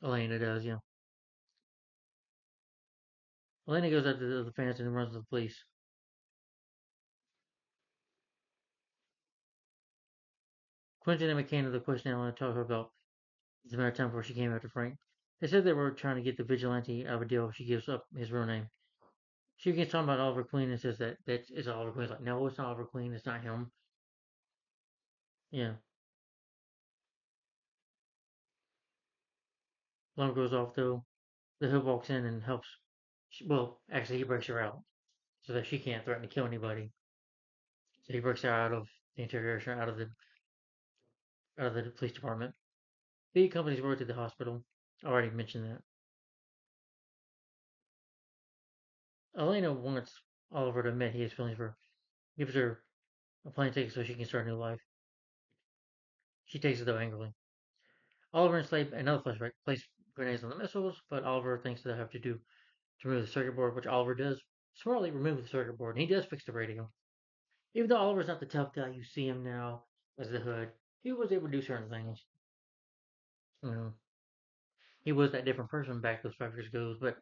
Elena does, yeah. Elena goes up to the fence and runs to the police. Quentin and McKenna, the question I want to talk about, it's a matter of time before she came after Frank. They said they were trying to get the vigilante out of a deal if she gives up his real name. She begins talking about Oliver Queen and says that it's Oliver Queen. It's like, no, it's not Oliver Queen. It's not him. Yeah. Alarm goes off though. The Hood walks in and helps. Well, actually, he breaks her out so that she can't threaten to kill anybody. So he breaks her out of the interrogation, out of the police department. The company's brought to the hospital. I already mentioned that. Elena wants Oliver to admit he has feelings for her. Gives her a plane ticket so she can start a new life. She takes it though angrily. Oliver and Slade, another flashback, place grenades on the missiles, but Oliver thinks they'll have to do to remove the circuit board, which Oliver does. Smartly remove the circuit board, and he does fix the radio. Even though Oliver's not the tough guy you see him now as the Hood, he was able to do certain things. You know, he was that different person back those 5 years ago, but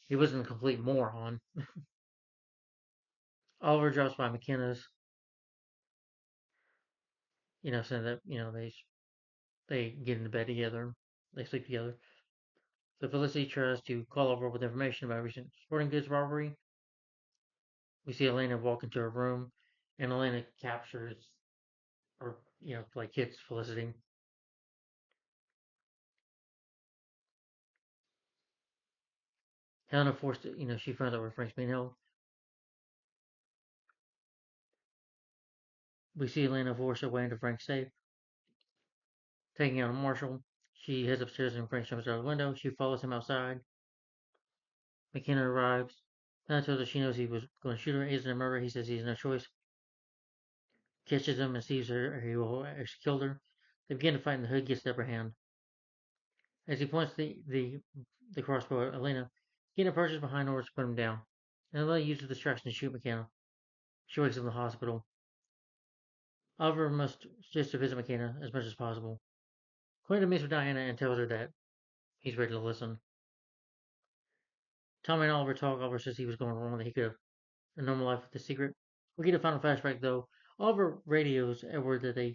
he wasn't a complete moron. Oliver drops by McKenna's, saying that they get into bed together, they sleep together. So Felicity tries to call over with information about a recent sporting goods robbery. We see Elena walk into her room, and Elena captures, or like hits Felicity. Helena forced it. She finds out where Frank's being held. We see Elena force her way into Frank's safe, taking out a marshal. She heads upstairs and Frank jumps out of the window. She follows him outside. McKenna arrives. Helena tells her she knows he was going to shoot her. Isn't a murder. He says he has no choice. Catches him and sees her. He will actually kill her. They begin to fight, and the Hood gets the upper hand. As he points the crossbow at Elena, Keenan approaches behind her to put him down. And Elena uses the distraction to shoot McKenna. She wakes up in the hospital. Oliver must just to visit McKenna as much as possible. Quentin meets with Diana and tells her that he's ready to listen. Tommy and Oliver talk. Oliver says he was going wrong, that he could have a normal life with the secret. We get a final flashback though. Oliver radios Edward that the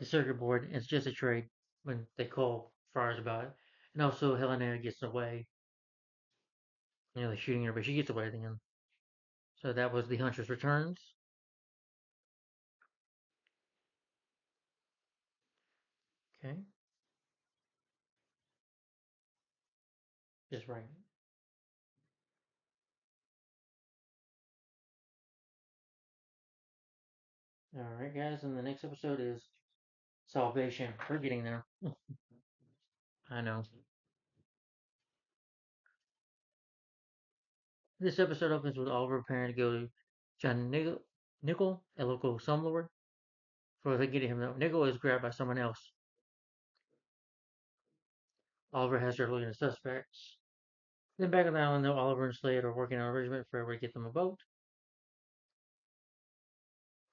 circuit board and it's just a trade when they call Friars about it. And also Helena gets away. They're shooting her, but she gets away at the end. So that was the Huntress Returns. Okay, just right. All right, guys, and the next episode is Salvation. We're getting there. I know. This episode opens with Oliver preparing to go to John Nickel, a local slumlord, for they get him. Nickel is grabbed by someone else. Oliver has her looking at suspects. Then back on the island, though, Oliver and Slade are working on a arrangement for everybody to get them a boat.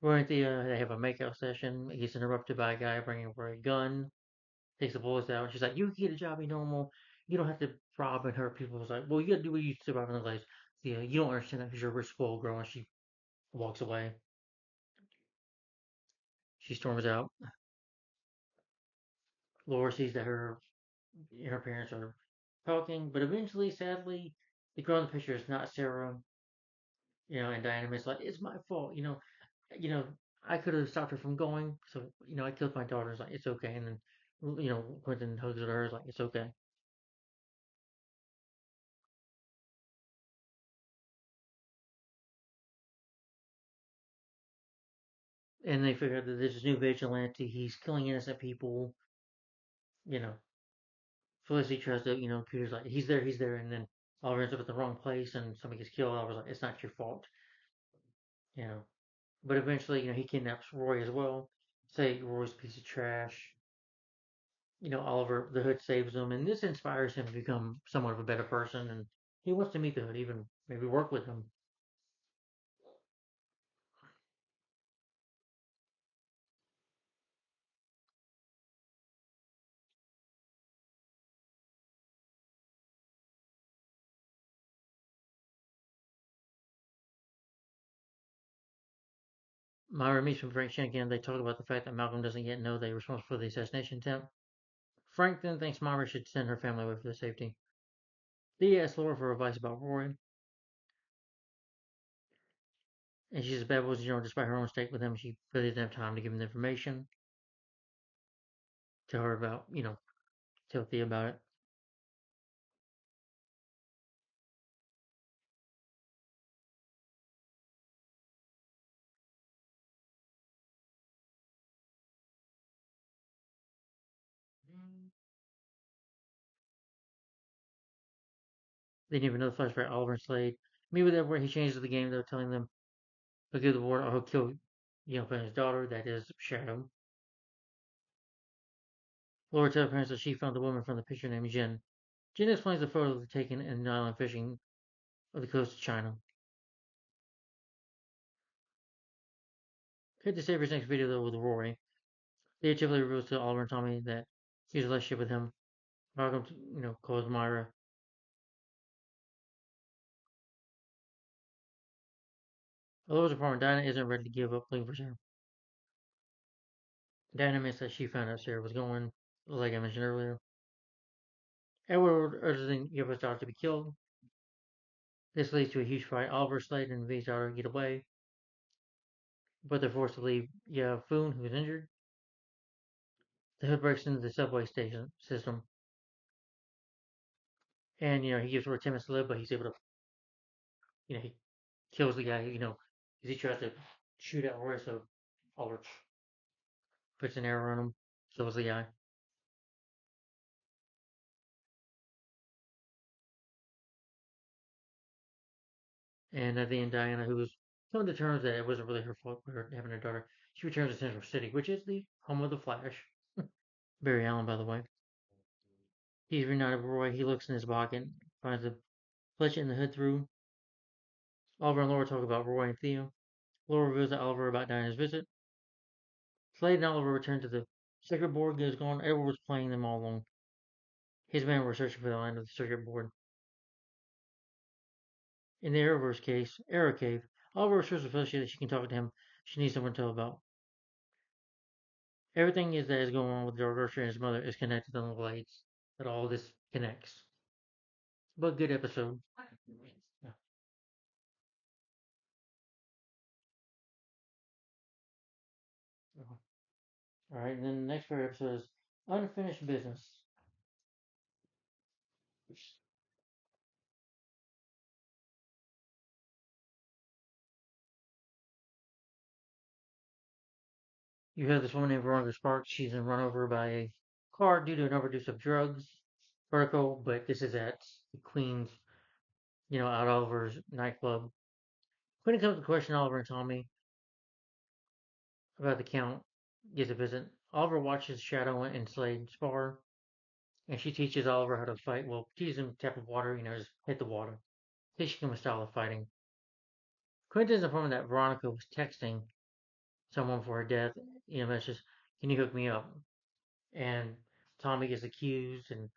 Roy and Thea, they have a makeout session. It gets interrupted by a guy bringing over a gun. Takes the bullets out. She's like, "You can get a job, be normal. You don't have to rob and hurt people." It's like, "Well, you gotta do what you survive in the place." Yeah, you don't understand that because you're a rich spoiled girl. And she walks away. She storms out. Laura sees that her parents are talking, but eventually, sadly, the girl in the picture is not Sarah. And Diana is like, "It's my fault." You know, I could have stopped her from going. So I killed my daughter. It's like it's okay. And then Quentin hugs her. Is like it's okay. And they figure out that there's this new vigilante. He's killing innocent people. You know, Felicity tries to, Peter's like, he's there, and then Oliver ends up at the wrong place, and somebody gets killed. Oliver's like, it's not your fault, you know. But eventually, he kidnaps Roy as well. Say Roy's a piece of trash. Oliver, the Hood saves him, and this inspires him to become somewhat of a better person, and he wants to meet the Hood, even maybe work with him. Myra meets with Frank Shank. They talk about the fact that Malcolm doesn't yet know they were responsible for the assassination attempt. Frank then thinks Myra should send her family away for their safety. Thea asks Laura for advice about Roy, and she says Bad Boys, despite her own stake with him, she really doesn't have time to give him the information. Tell her about, tell Thea about it. They didn't even know the flashback Oliver and Slade. Me with everywhere he changes the game though, telling them he'll give the ward or he'll kill, his daughter, that is Shadow. Laura tells her parents that she found the woman from the picture named Jen. Jen explains the photo taken in an island fishing of the coast of China. Cut to Saber's next video though with Rory. They typically reveals to Oliver and Tommy that he has a relationship with him. Malcolm, calls Myra. Although apartment, Dinah isn't ready to give up looking for Sarah. Dinah admits that she found out Sarah was going, like I mentioned earlier. Edward urges the Gilbert's daughter to be killed. This leads to a huge fight. Oliver, Slade, and V's daughter get away, but they're forced to leave. Foon, who is injured. The Hood breaks into the subway station system, and he gives her 10 minutes to live, but he's able to, he kills the guy. As he tries to shoot at Roy, so Oliver puts an arrow on him, kills the guy. And at the end, Diana, who was coming to terms that it wasn't really her fault for her having a daughter, she returns to Central City, which is the home of the Flash. Barry Allen, by the way. He's reunited with Roy. He looks in his pocket, finds a fletch in the hood through. Oliver and Laura talk about Roy and Theo. Laura reveals to Oliver about Diana's visit. Slade and Oliver return to the circuit board goes gone. Edward was playing them all along. His men were searching for the line of the circuit board. In the Arrowverse case, Arrow Cave, Oliver assures Felicity that she can talk to him. She needs someone to tell about. Everything that is going on with George Archer and his mother is connected on the blades. That all this connects. But good episode. Yeah. Alright, and then the next favorite episode is Unfinished Business. You have this woman named Veronica Sparks. She's been run over by a car due to an overdose of drugs. Vertical, but this is at the Queen's, at Oliver's nightclub. Quinn comes to question Oliver and Tommy about the Count. Gets a visit. Oliver watches Shadow and Slade spar, and she teaches Oliver how to fight. Well, teaches him tap of water, just hit the water. Teaching him a style of fighting. Quentin's informed that Veronica was texting someone for her death. Messages, "Can you hook me up?" And Tommy gets accused, and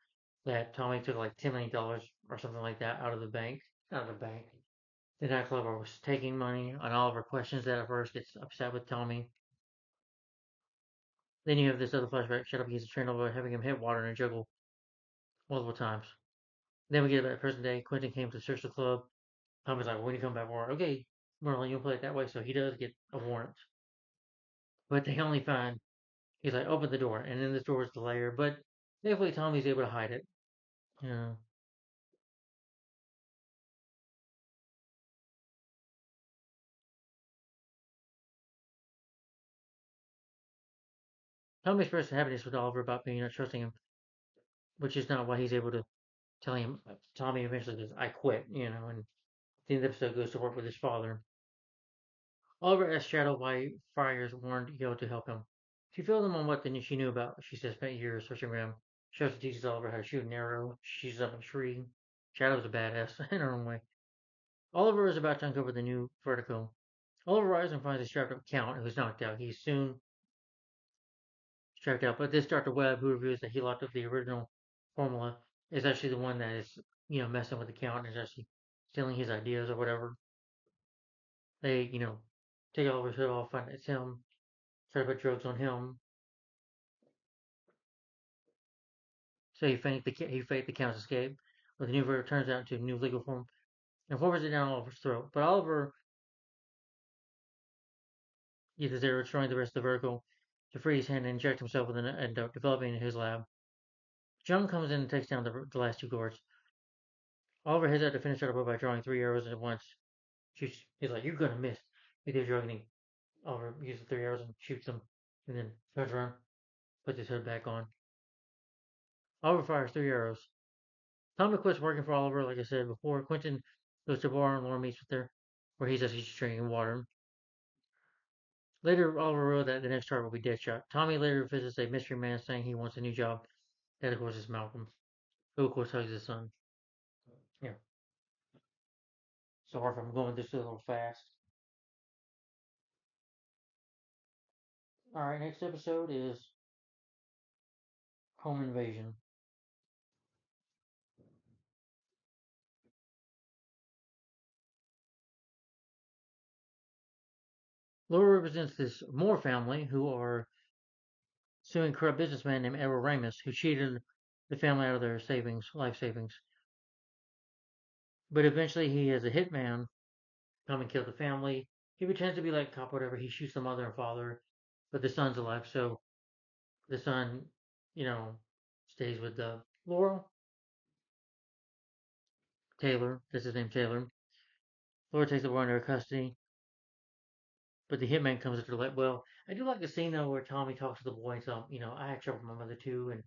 that Tommy took like $10 million or something like that out of the bank. Out of the bank. The nightclub was taking money, and Oliver questions that at first, gets upset with Tommy. Then you have this other flashback shut up against the train over having him hit water in a juggle multiple times. Then we get that present day. Quentin came to search the club. Tommy's like, well, when you come back, warrant. Okay, Merlin, you'll play it that way. So he does get a warrant. But they only find, he's like, open the door. And in this door is the lair. But thankfully, Tommy's able to hide it. You know, Tommy expressed happiness with Oliver about being not trusting him, which is not why he's able to tell him. Tommy eventually says, I quit, and the end of the episode goes to work with his father. Oliver asks Shadow why Friars warned Yo to help him. She filled him on what she knew about. She said spent years searching for him. She also teaches Oliver how to shoot an arrow. She's up a tree. Shadow's a badass in her own way. Oliver is about to uncover the new vertigo. Oliver arrives and finds a strapped up Count who's knocked out. He's soon strapped out, but this Dr. Webb, who reveals that he locked up the original formula, is actually the one that is, messing with the Count and is actually stealing his ideas or whatever. They, take Oliver's hood off, find it's him, try to put drugs on him. So he faked the Count's escape. But the new verdict turns out into a new legal form and forces it down Oliver's throat. But Oliver uses there destroying the rest of the vertical to free his hand and inject himself with an antidote developing in his lab. John comes in and takes down the last two guards. Oliver heads out to finish it up by drawing 3 arrows at once. He's like, you're gonna miss. He gives drugging. Oliver uses 3 arrows and shoots them, and then turns around, puts his hood back on. Oliver fires 3 arrows. Tommy quits working for Oliver, like I said before. Quentin goes to a bar and Laura meets with her, where he's actually just drinking water. Later, Oliver wrote that the next target will be Deadshot. Tommy later visits a mystery man saying he wants a new job. That, of course, is Malcolm, who, of course, hugs his son. Yeah. Sorry if I'm going this a little fast. Alright, next episode is Home Invasion. Laura represents this Moore family who are suing a corrupt businessman named Edward Ramus, who cheated the family out of their life savings. But eventually he has a hitman come and kill the family. He pretends to be like a cop, whatever. He shoots the mother and father, but the son's alive, so the son, you know, stays with Laura. Taylor, that's his name, Taylor. Laura takes the boy under her custody, but the hitman comes into the light. Well, I do like the scene though where Tommy talks to the boy and tells him, I had trouble with my mother too, and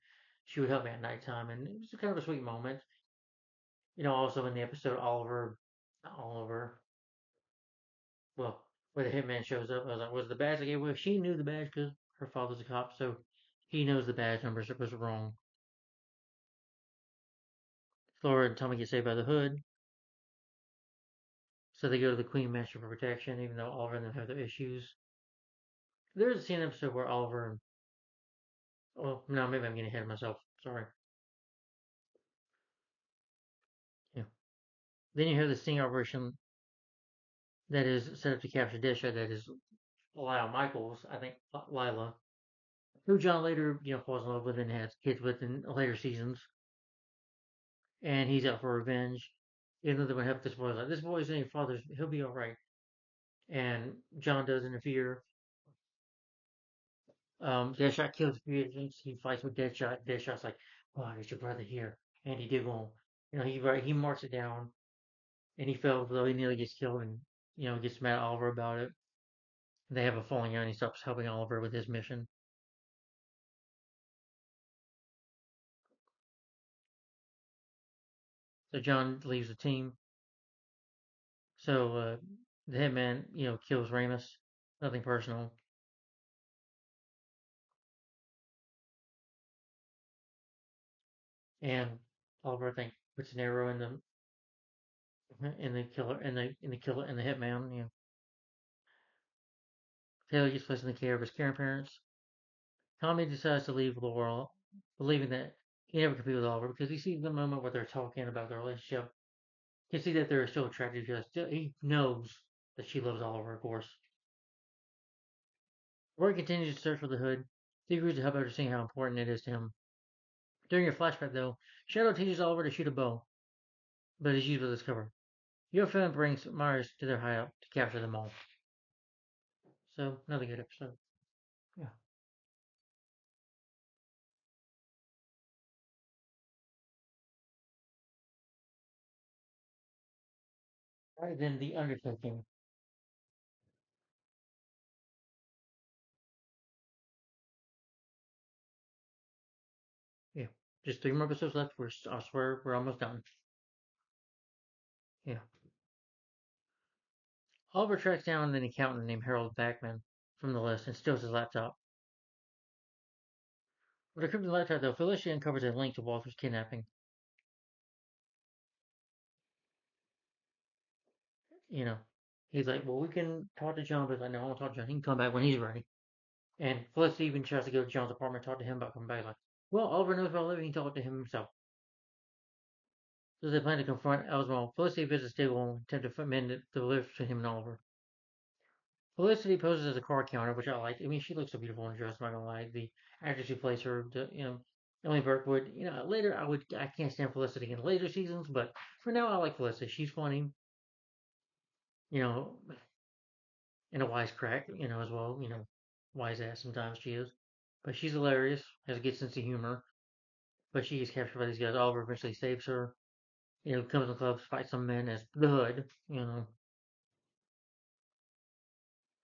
she would help me at nighttime, and it was kind of a sweet moment. Also in the episode, Oliver, well, where the hitman shows up, I was like, was the badge? Like, well, she knew the badge because her father's a cop, so he knows the badge numbers was wrong. Laura and Tommy get saved by the hood, so they go to the Queen Master for protection, even though Oliver and them have their issues. There's a scene episode where Oliver, well, no, maybe I'm getting ahead of myself. Sorry. Yeah. Then you have the sting operation that is set up to capture Disha, that is Lyle Michaels, I think Lila, who John later, falls in love with and has kids with in later seasons. And he's out for revenge. Even though they would help this boy, like, this boy's in your father's, he'll be alright. And John does interfere. Deadshot kills a few agents. He fights with Deadshot. Deadshot's like, "Oh, there's your brother here." Andy Diggle, he marks it down, and he fails, though he nearly gets killed, and gets mad at Oliver about it. They have a falling out, and he stops helping Oliver with his mission. So John leaves the team. So the hitman, kills Ramus. Nothing personal. And Oliver, I think, puts an arrow in the killer, in the hitman. Taylor gets placed in the care of his grandparents. Tommy decides to leave Laurel, believing that he never could be with Oliver because he sees the moment where they're talking about their relationship. He can see that they're still attracted to each other. He knows that she loves Oliver, of course. Roy continues to search for the hood. He agrees to help understand how important it is to him. During your flashback, though, Shadow teaches Oliver to shoot a bow, but is useless as cover. Your film brings Myers to their hideout to capture them all. So, another good episode. Yeah. Right, then the undertaking. Yeah. Just 3 more episodes left. I swear, we're almost done. Yeah. Oliver tracks down an accountant named Harold Backman from the list and steals his laptop. With a cryptic laptop, though, Felicia uncovers a link to Walter's kidnapping. You know, he's like, well, we can talk to John, but he's like, no, I won't talk to John. He can come back when he's ready. And Felicity even tries to go to John's apartment, talk to him about coming back. Like, well, Oliver knows about living. He talked to him himself. So they plan to confront Oswald. Felicity visits Diggle and attempt to mend the lift between him and Oliver. Felicity poses as a car counter, which I like. I mean, she looks so beautiful in dress. I'm not gonna lie. The actress who plays her, Emily Burkwood. Later I can't stand Felicity in later seasons, but for now I like Felicity. She's funny. You know, and a wisecrack. As well. Wise ass sometimes she is, but she's hilarious. Has a good sense of humor. But she is captured by these guys. Oliver eventually saves her. Comes to the club, fights some men as the Hood.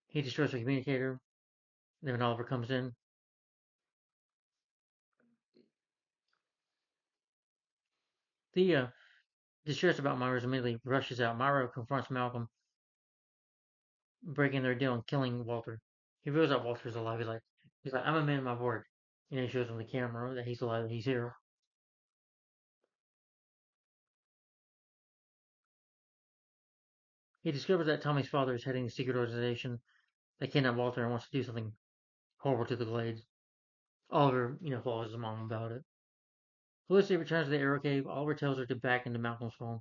He destroys the communicator. Then when Oliver comes in, the distressed about Myra's immediately rushes out. Myra confronts Malcolm, breaking their deal and killing Walter. He reveals that Walter's alive. He's like, I'm a man of my word. He shows him the camera that he's alive, that he's here. He discovers that Tommy's father is heading a secret organization that kidnapped Walter and wants to do something horrible to the Glades. Oliver, follows his mom about it. Felicity returns to the Arrow Cave. Oliver tells her to back into Malcolm's phone.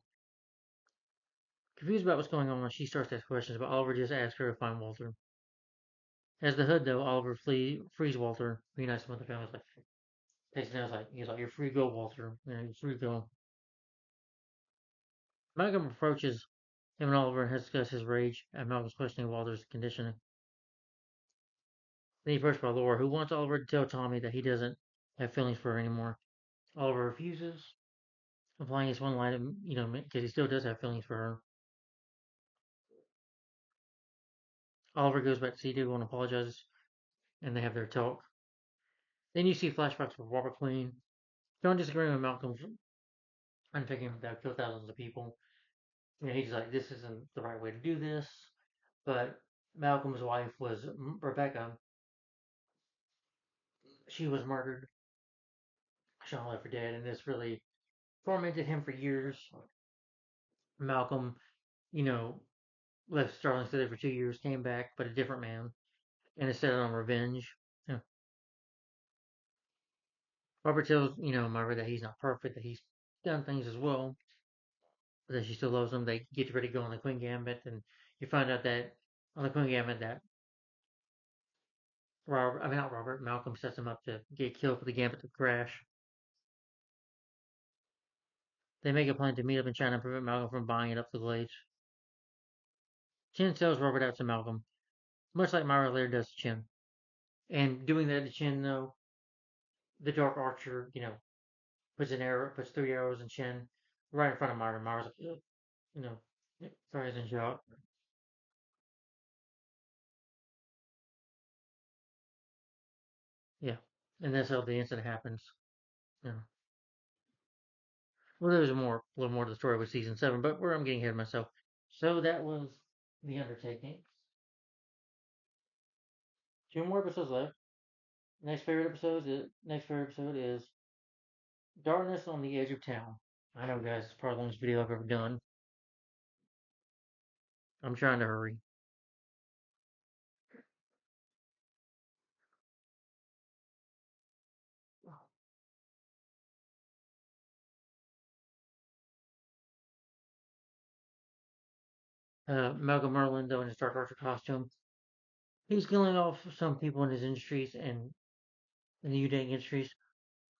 Confused about what's going on, she starts to ask questions, but Oliver just asks her to find Walter. As the Hood, though, Oliver frees Walter, reunites him with the family. Takes him he's like, you're free to go, Walter. You're free to go. Malcolm approaches him and Oliver and has discussed his rage at Malcolm's questioning Walter's condition. Then he approached by Laura, who wants Oliver to tell Tommy that he doesn't have feelings for her anymore. Oliver refuses, implying it's one line, because he still does have feelings for her. Oliver goes back to see Dougal and apologizes, and they have their talk. Then you see flashbacks of Robert Queen. Don't disagree with Malcolm's unthinking that killed thousands of people. He's like, this isn't the right way to do this. But Malcolm's wife was Rebecca. She was murdered. Sean left for dead, and this really tormented him for years. Malcolm, you know, left Starling City for 2 years, came back, but a different man, and is set on revenge. Yeah. Robert tells, Myra that he's not perfect, that he's done things as well, but that she still loves him. They get ready to go on the Queen Gambit, and you find out that on the Queen Gambit that not Robert, Malcolm sets him up to get killed for the Gambit to crash. They make a plan to meet up in China and prevent Malcolm from buying it up the Glades. Chin sells Robert out to Malcolm, much like Myra later does to Chin. And doing that to Chin, though, the Dark Archer, puts 3 arrows in Chin right in front of Myra. Myra's like, ugh, you know, fires and shot. Yeah. And that's how the incident happens. You know. Well, there's a little more to the story with season 7, but I'm getting ahead of myself. So that was The Undertaking. 2 more episodes left. Next favorite episode is Darkness on the Edge of Town. I know, guys, it's probably the longest video I've ever done. I'm trying to hurry. Malcolm Merlin, though, in his Dark Archer costume, he's killing off some people in his industries, and in the Uday Industries.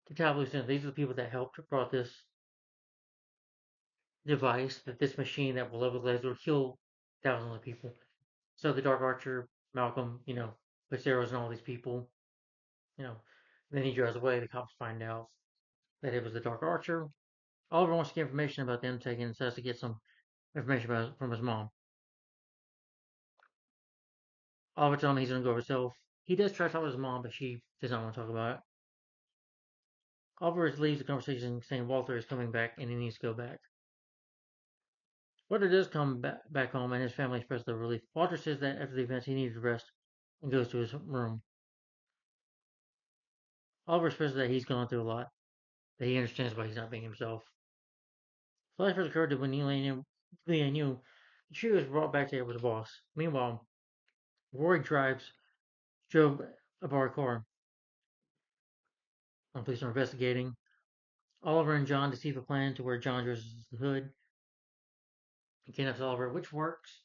The top lieutenant, these are the people that helped brought this device, that this machine that will level lasers will kill thousands of people. So the Dark Archer, Malcolm, puts arrows in all these people, you know. Then he drives away. The cops find out that it was the Dark Archer. Oliver wants to get information about the Undertaker and says to get some information about from his mom. Oliver tells him he's going to go himself. He does try to talk with his mom, but she does not want to talk about it. Oliver leaves the conversation saying Walter is coming back and he needs to go back. Walter does come back home and his family expresses their relief. Walter says that after the events he needs to rest and goes to his room. Oliver expresses that he's gone through a lot, that he understands why he's not being himself. Flashbacks occurred to when Neil knew the trio was brought back together with the boss. Meanwhile, Roy drove a bar car. Police are investigating. Oliver and John deceive a plan to where John dresses the hood and kidnaps Oliver, which works.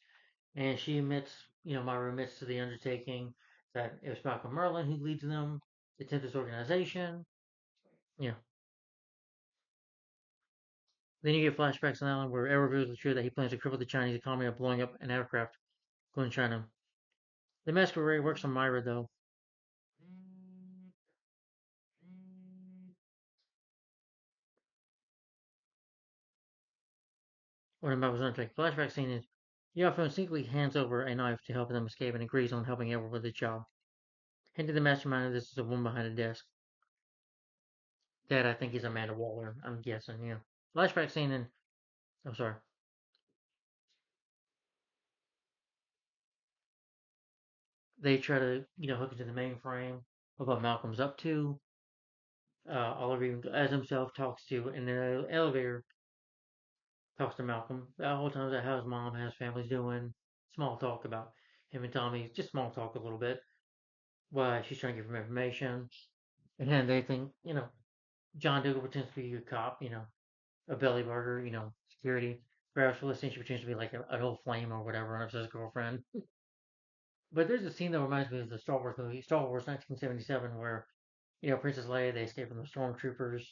And she admits, Myra admits to the undertaking that it was Malcolm Merlin who leads them, the Tempest organization. Yeah. Then you get flashbacks on Alan where Arrow reveals the truth that he plans to cripple the Chinese economy by blowing up an aircraft going to China. The masquerade works on Myra though. When Malcolm's undertaking flashback scene is Yafo instinctively hands over a knife to help them escape and agrees on helping Edward with the job. Hinting the mastermind of this is a woman behind a desk. That I think is Amanda Waller, I'm guessing, yeah. Flashback scene in I'm sorry. They try to, hook into the mainframe of what Malcolm's up to. Oliver even as himself talks to in the elevator, talks to Malcolm. The whole time about how his mom, how his family's doing. Small talk about him and Tommy, just small talk a little bit. Why she's trying to give him information. And then they think, John Dougal pretends to be a cop, a belly burger, security. Perhaps listening, she pretends to be like an old flame or whatever, and his girlfriend. But there's a scene that reminds me of the Star Wars movie, Star Wars 1977, where, Princess Leia, they escape from the stormtroopers.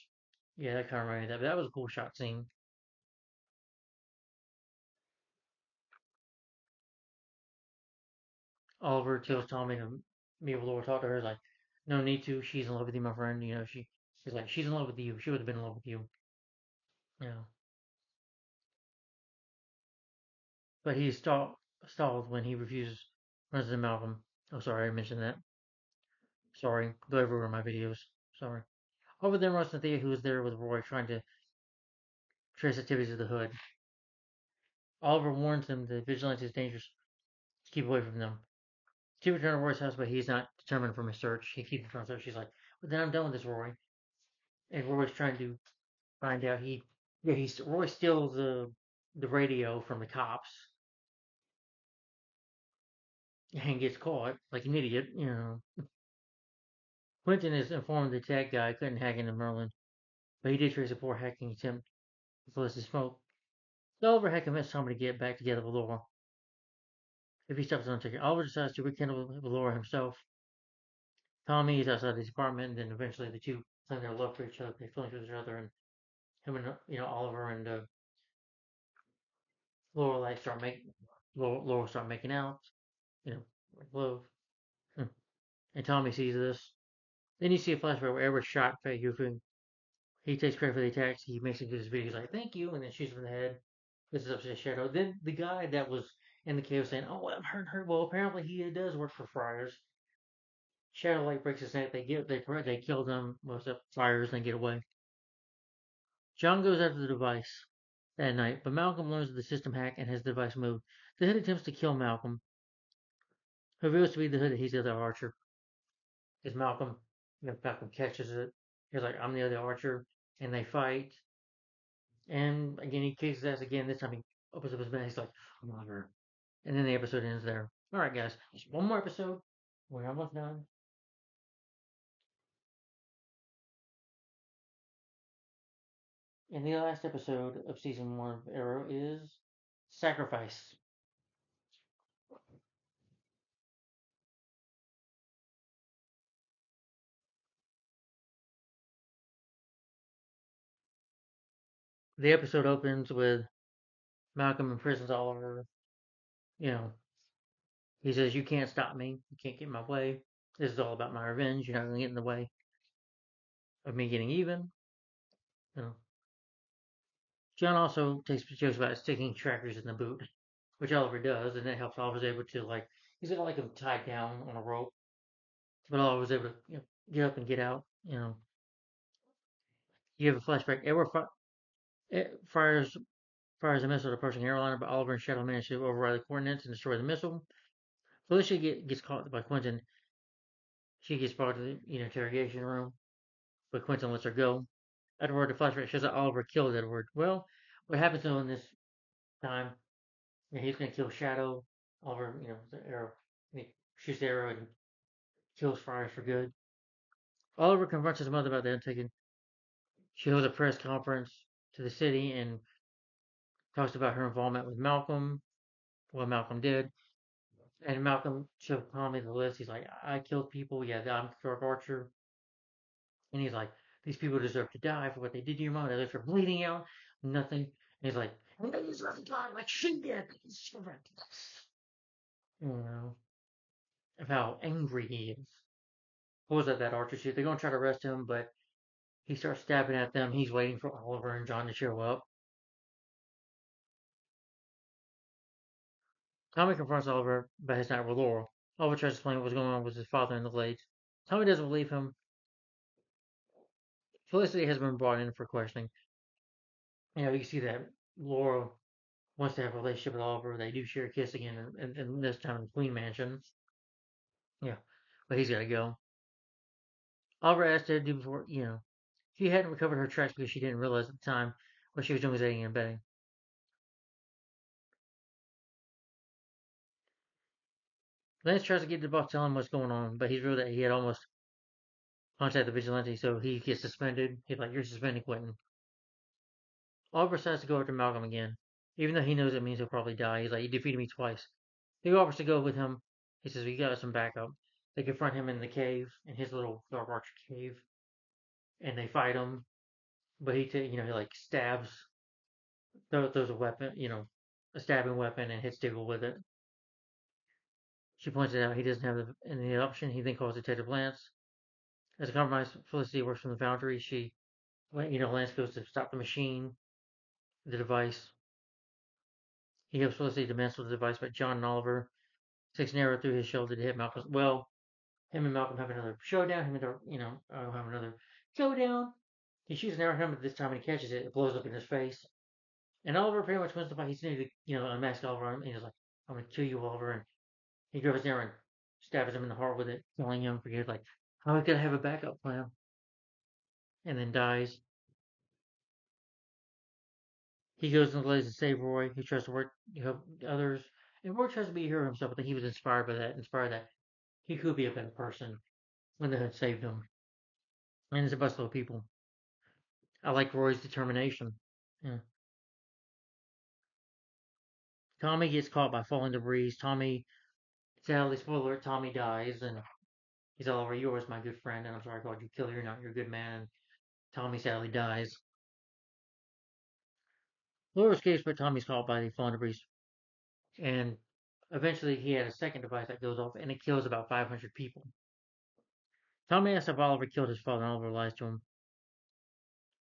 Yeah, that kind of reminded me of that. But that was a cool shot scene. Oliver tells Tommy to meet with Laura, talk to her. He's like, no need to. She's in love with you, my friend. He's like, she's in love with you. She would have been in love with you. Yeah. But he's stalled when he refuses runs into Malcolm. Oh, sorry, I mentioned that. Sorry, go everywhere in my videos. Sorry. Over then runs to Thea, who is there with Roy, trying to trace activities of the hood. Oliver warns them that vigilance is dangerous. To keep away from them. She returns to Roy's house, but he's not determined from his search. He keeps from search. She's like, "But then I'm done with this, Roy." And Roy's trying to find out. Roy steals the radio from the cops and gets caught like an idiot. Quentin is informed the tech guy couldn't hack into Merlin, but he did trace a poor hacking attempt with Felicity Smoke. Oliver had convinced Tommy to get back together with Laura. If he stops Undertaker, Oliver decides to rekindle with Laura himself. Tommy is outside his apartment, and then eventually the two claim their love for each other, they feelings for each other, and him and Oliver and Laura like Laura start making out, you know, love. Hmm. And Tommy sees this. Then you see a flashback where Edward shot Fat Yufu. He takes credit for the attacks. He makes it to his video. He's like, "Thank you," and then shoots him in the head. This is up to Shadow. Then the guy that was in the cave saying, "Oh, I'm hurt." Well, apparently he does work for Friars. Shadow Light breaks his neck. They kill them. Most of Friars and they get away. John goes after the device that night, but Malcolm learns of the system hack and has the device moved. The Hood attempts to kill Malcolm, who reveals to be the Hood that he's the other Archer. Is Malcolm, Malcolm catches it. He's like, "I'm the other Archer," and they fight. And again, he kicks his ass again. This time he opens up his mouth. He's like, "I'm not her." And then the episode ends there. All right, guys, just one more episode. We're almost done. And the last episode of season 1 of Arrow is Sacrifice. the episode opens with Malcolm imprisons Oliver. You know, he says, "You can't stop me. You can't get in my way. This is all about my revenge. You're not going to get in the way of me getting even." You know, John also takes jokes about sticking trackers in the boot, which Oliver does, and it helps Oliver's able to he's got him tied down on a rope, but Oliver's able to get up and get out. You have a flashback. Edward fires a missile at approaching airliner, but Oliver and Shadow manage to override the coordinates and destroy the missile. Felicia gets caught by Quentin. She gets brought to the interrogation room, but Quentin lets her go. Edward, the flashback shows that Oliver killed Edward. Well, what happens though in this time? He's gonna kill Shadow. Oliver, the arrow. He shoots the arrow and kills Friars for good. Oliver confronts his mother about the undertaking. She holds a press conference to the city and talks about her involvement with Malcolm, what Malcolm did. And Malcolm showed Tommy the list. He's like, "I killed people. Yeah, I'm Clark Archer." And he's like, "These people deserve to die for what they did to your mom. They left her bleeding out. Nothing." And he's like, "And they deserve to die like she did." You know, of how angry he is. Pulls at that Archer suit. They're going to try to arrest him, but he starts stabbing at them. He's waiting for Oliver and John to show up. Tommy confronts Oliver about his night with Laurel. Oliver tries to explain what was going on with his father in the glades. Tommy doesn't believe him. Felicity has been brought in for questioning. You can see that Laurel wants to have a relationship with Oliver. They do share a kiss again, and this time in the Queen Mansion. Yeah, but he's got to go. Oliver asked her to do before, she hadn't recovered her tracks because she didn't realize at the time what she was doing was aiding and abetting. Lance tries to get the boss to tell him what's going on, but he's real that he had almost contacted the vigilante, so he gets suspended. He's like, "You're suspended, Quentin." Oliver decides to go after Malcolm again, even though he knows it means he'll probably die. He's like, "You defeated me twice." He offers to go with him. He says, "We got some backup." They confront him in the cave, in his little Dark Archer cave, and they fight him. But he stabs, throws a weapon, a stabbing weapon, and hits Diggle with it. She points it out he doesn't have any option. He then calls Detective Lance. As a compromise, Felicity works from the Foundry. Lance goes to stop the machine, the device. He helps Felicity dismantle the device, but John and Oliver takes an arrow through his shoulder to hit Malcolm. Well, him and Malcolm have another showdown. Have another showdown. He shoots an arrow at him, but this time when he catches it, it blows up in his face. And Oliver pretty much wins the fight. He's nearly, unmask Oliver, and he's like, "I'm gonna kill you, Oliver." And he grabs his arrow and stabs him in the heart with it, killing him. Because like, how could I have a backup plan? And then dies. He goes and lays to save Roy. He tries to work to help others. And Roy tries to be a hero himself. I think he was inspired by that. Inspired that he could be a better person when the Hood saved him. And it's a bust of people. I like Roy's determination. Yeah. Tommy gets caught by falling debris. Sadly, spoiler, Tommy dies. And he's all over, "Yours, my good friend." And I'm sorry I called you killer. You're not. You're a good man. And Tommy sadly dies. Laura escapes, but Tommy's caught by the falling debris. And eventually he had a second device that goes off and it kills about 500 people. Tommy asks if Oliver killed his father, and Oliver lies to him.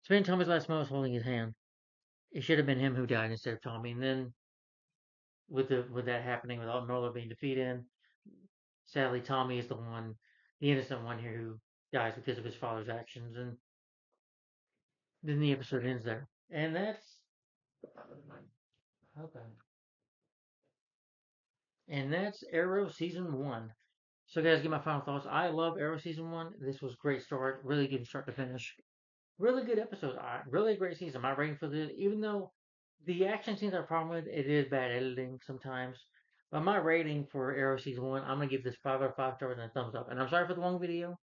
Spending Tommy's last moments holding his hand. It should have been him who died instead of Tommy. And then, with that happening, with Marlowe being defeated, sadly Tommy is the innocent one here who dies because of his father's actions. And then the episode ends there. And that's okay. And that's Arrow season 1. So guys, get my final thoughts. I love Arrow season 1. This was a great start, really good start to finish. Really good episode. Really great season. My rating for this, even though the action scenes are a problem with, it is bad editing sometimes. But my rating for Arrow season 1, I'm gonna give this 5 out of 5 stars and a thumbs up. And I'm sorry for the long video.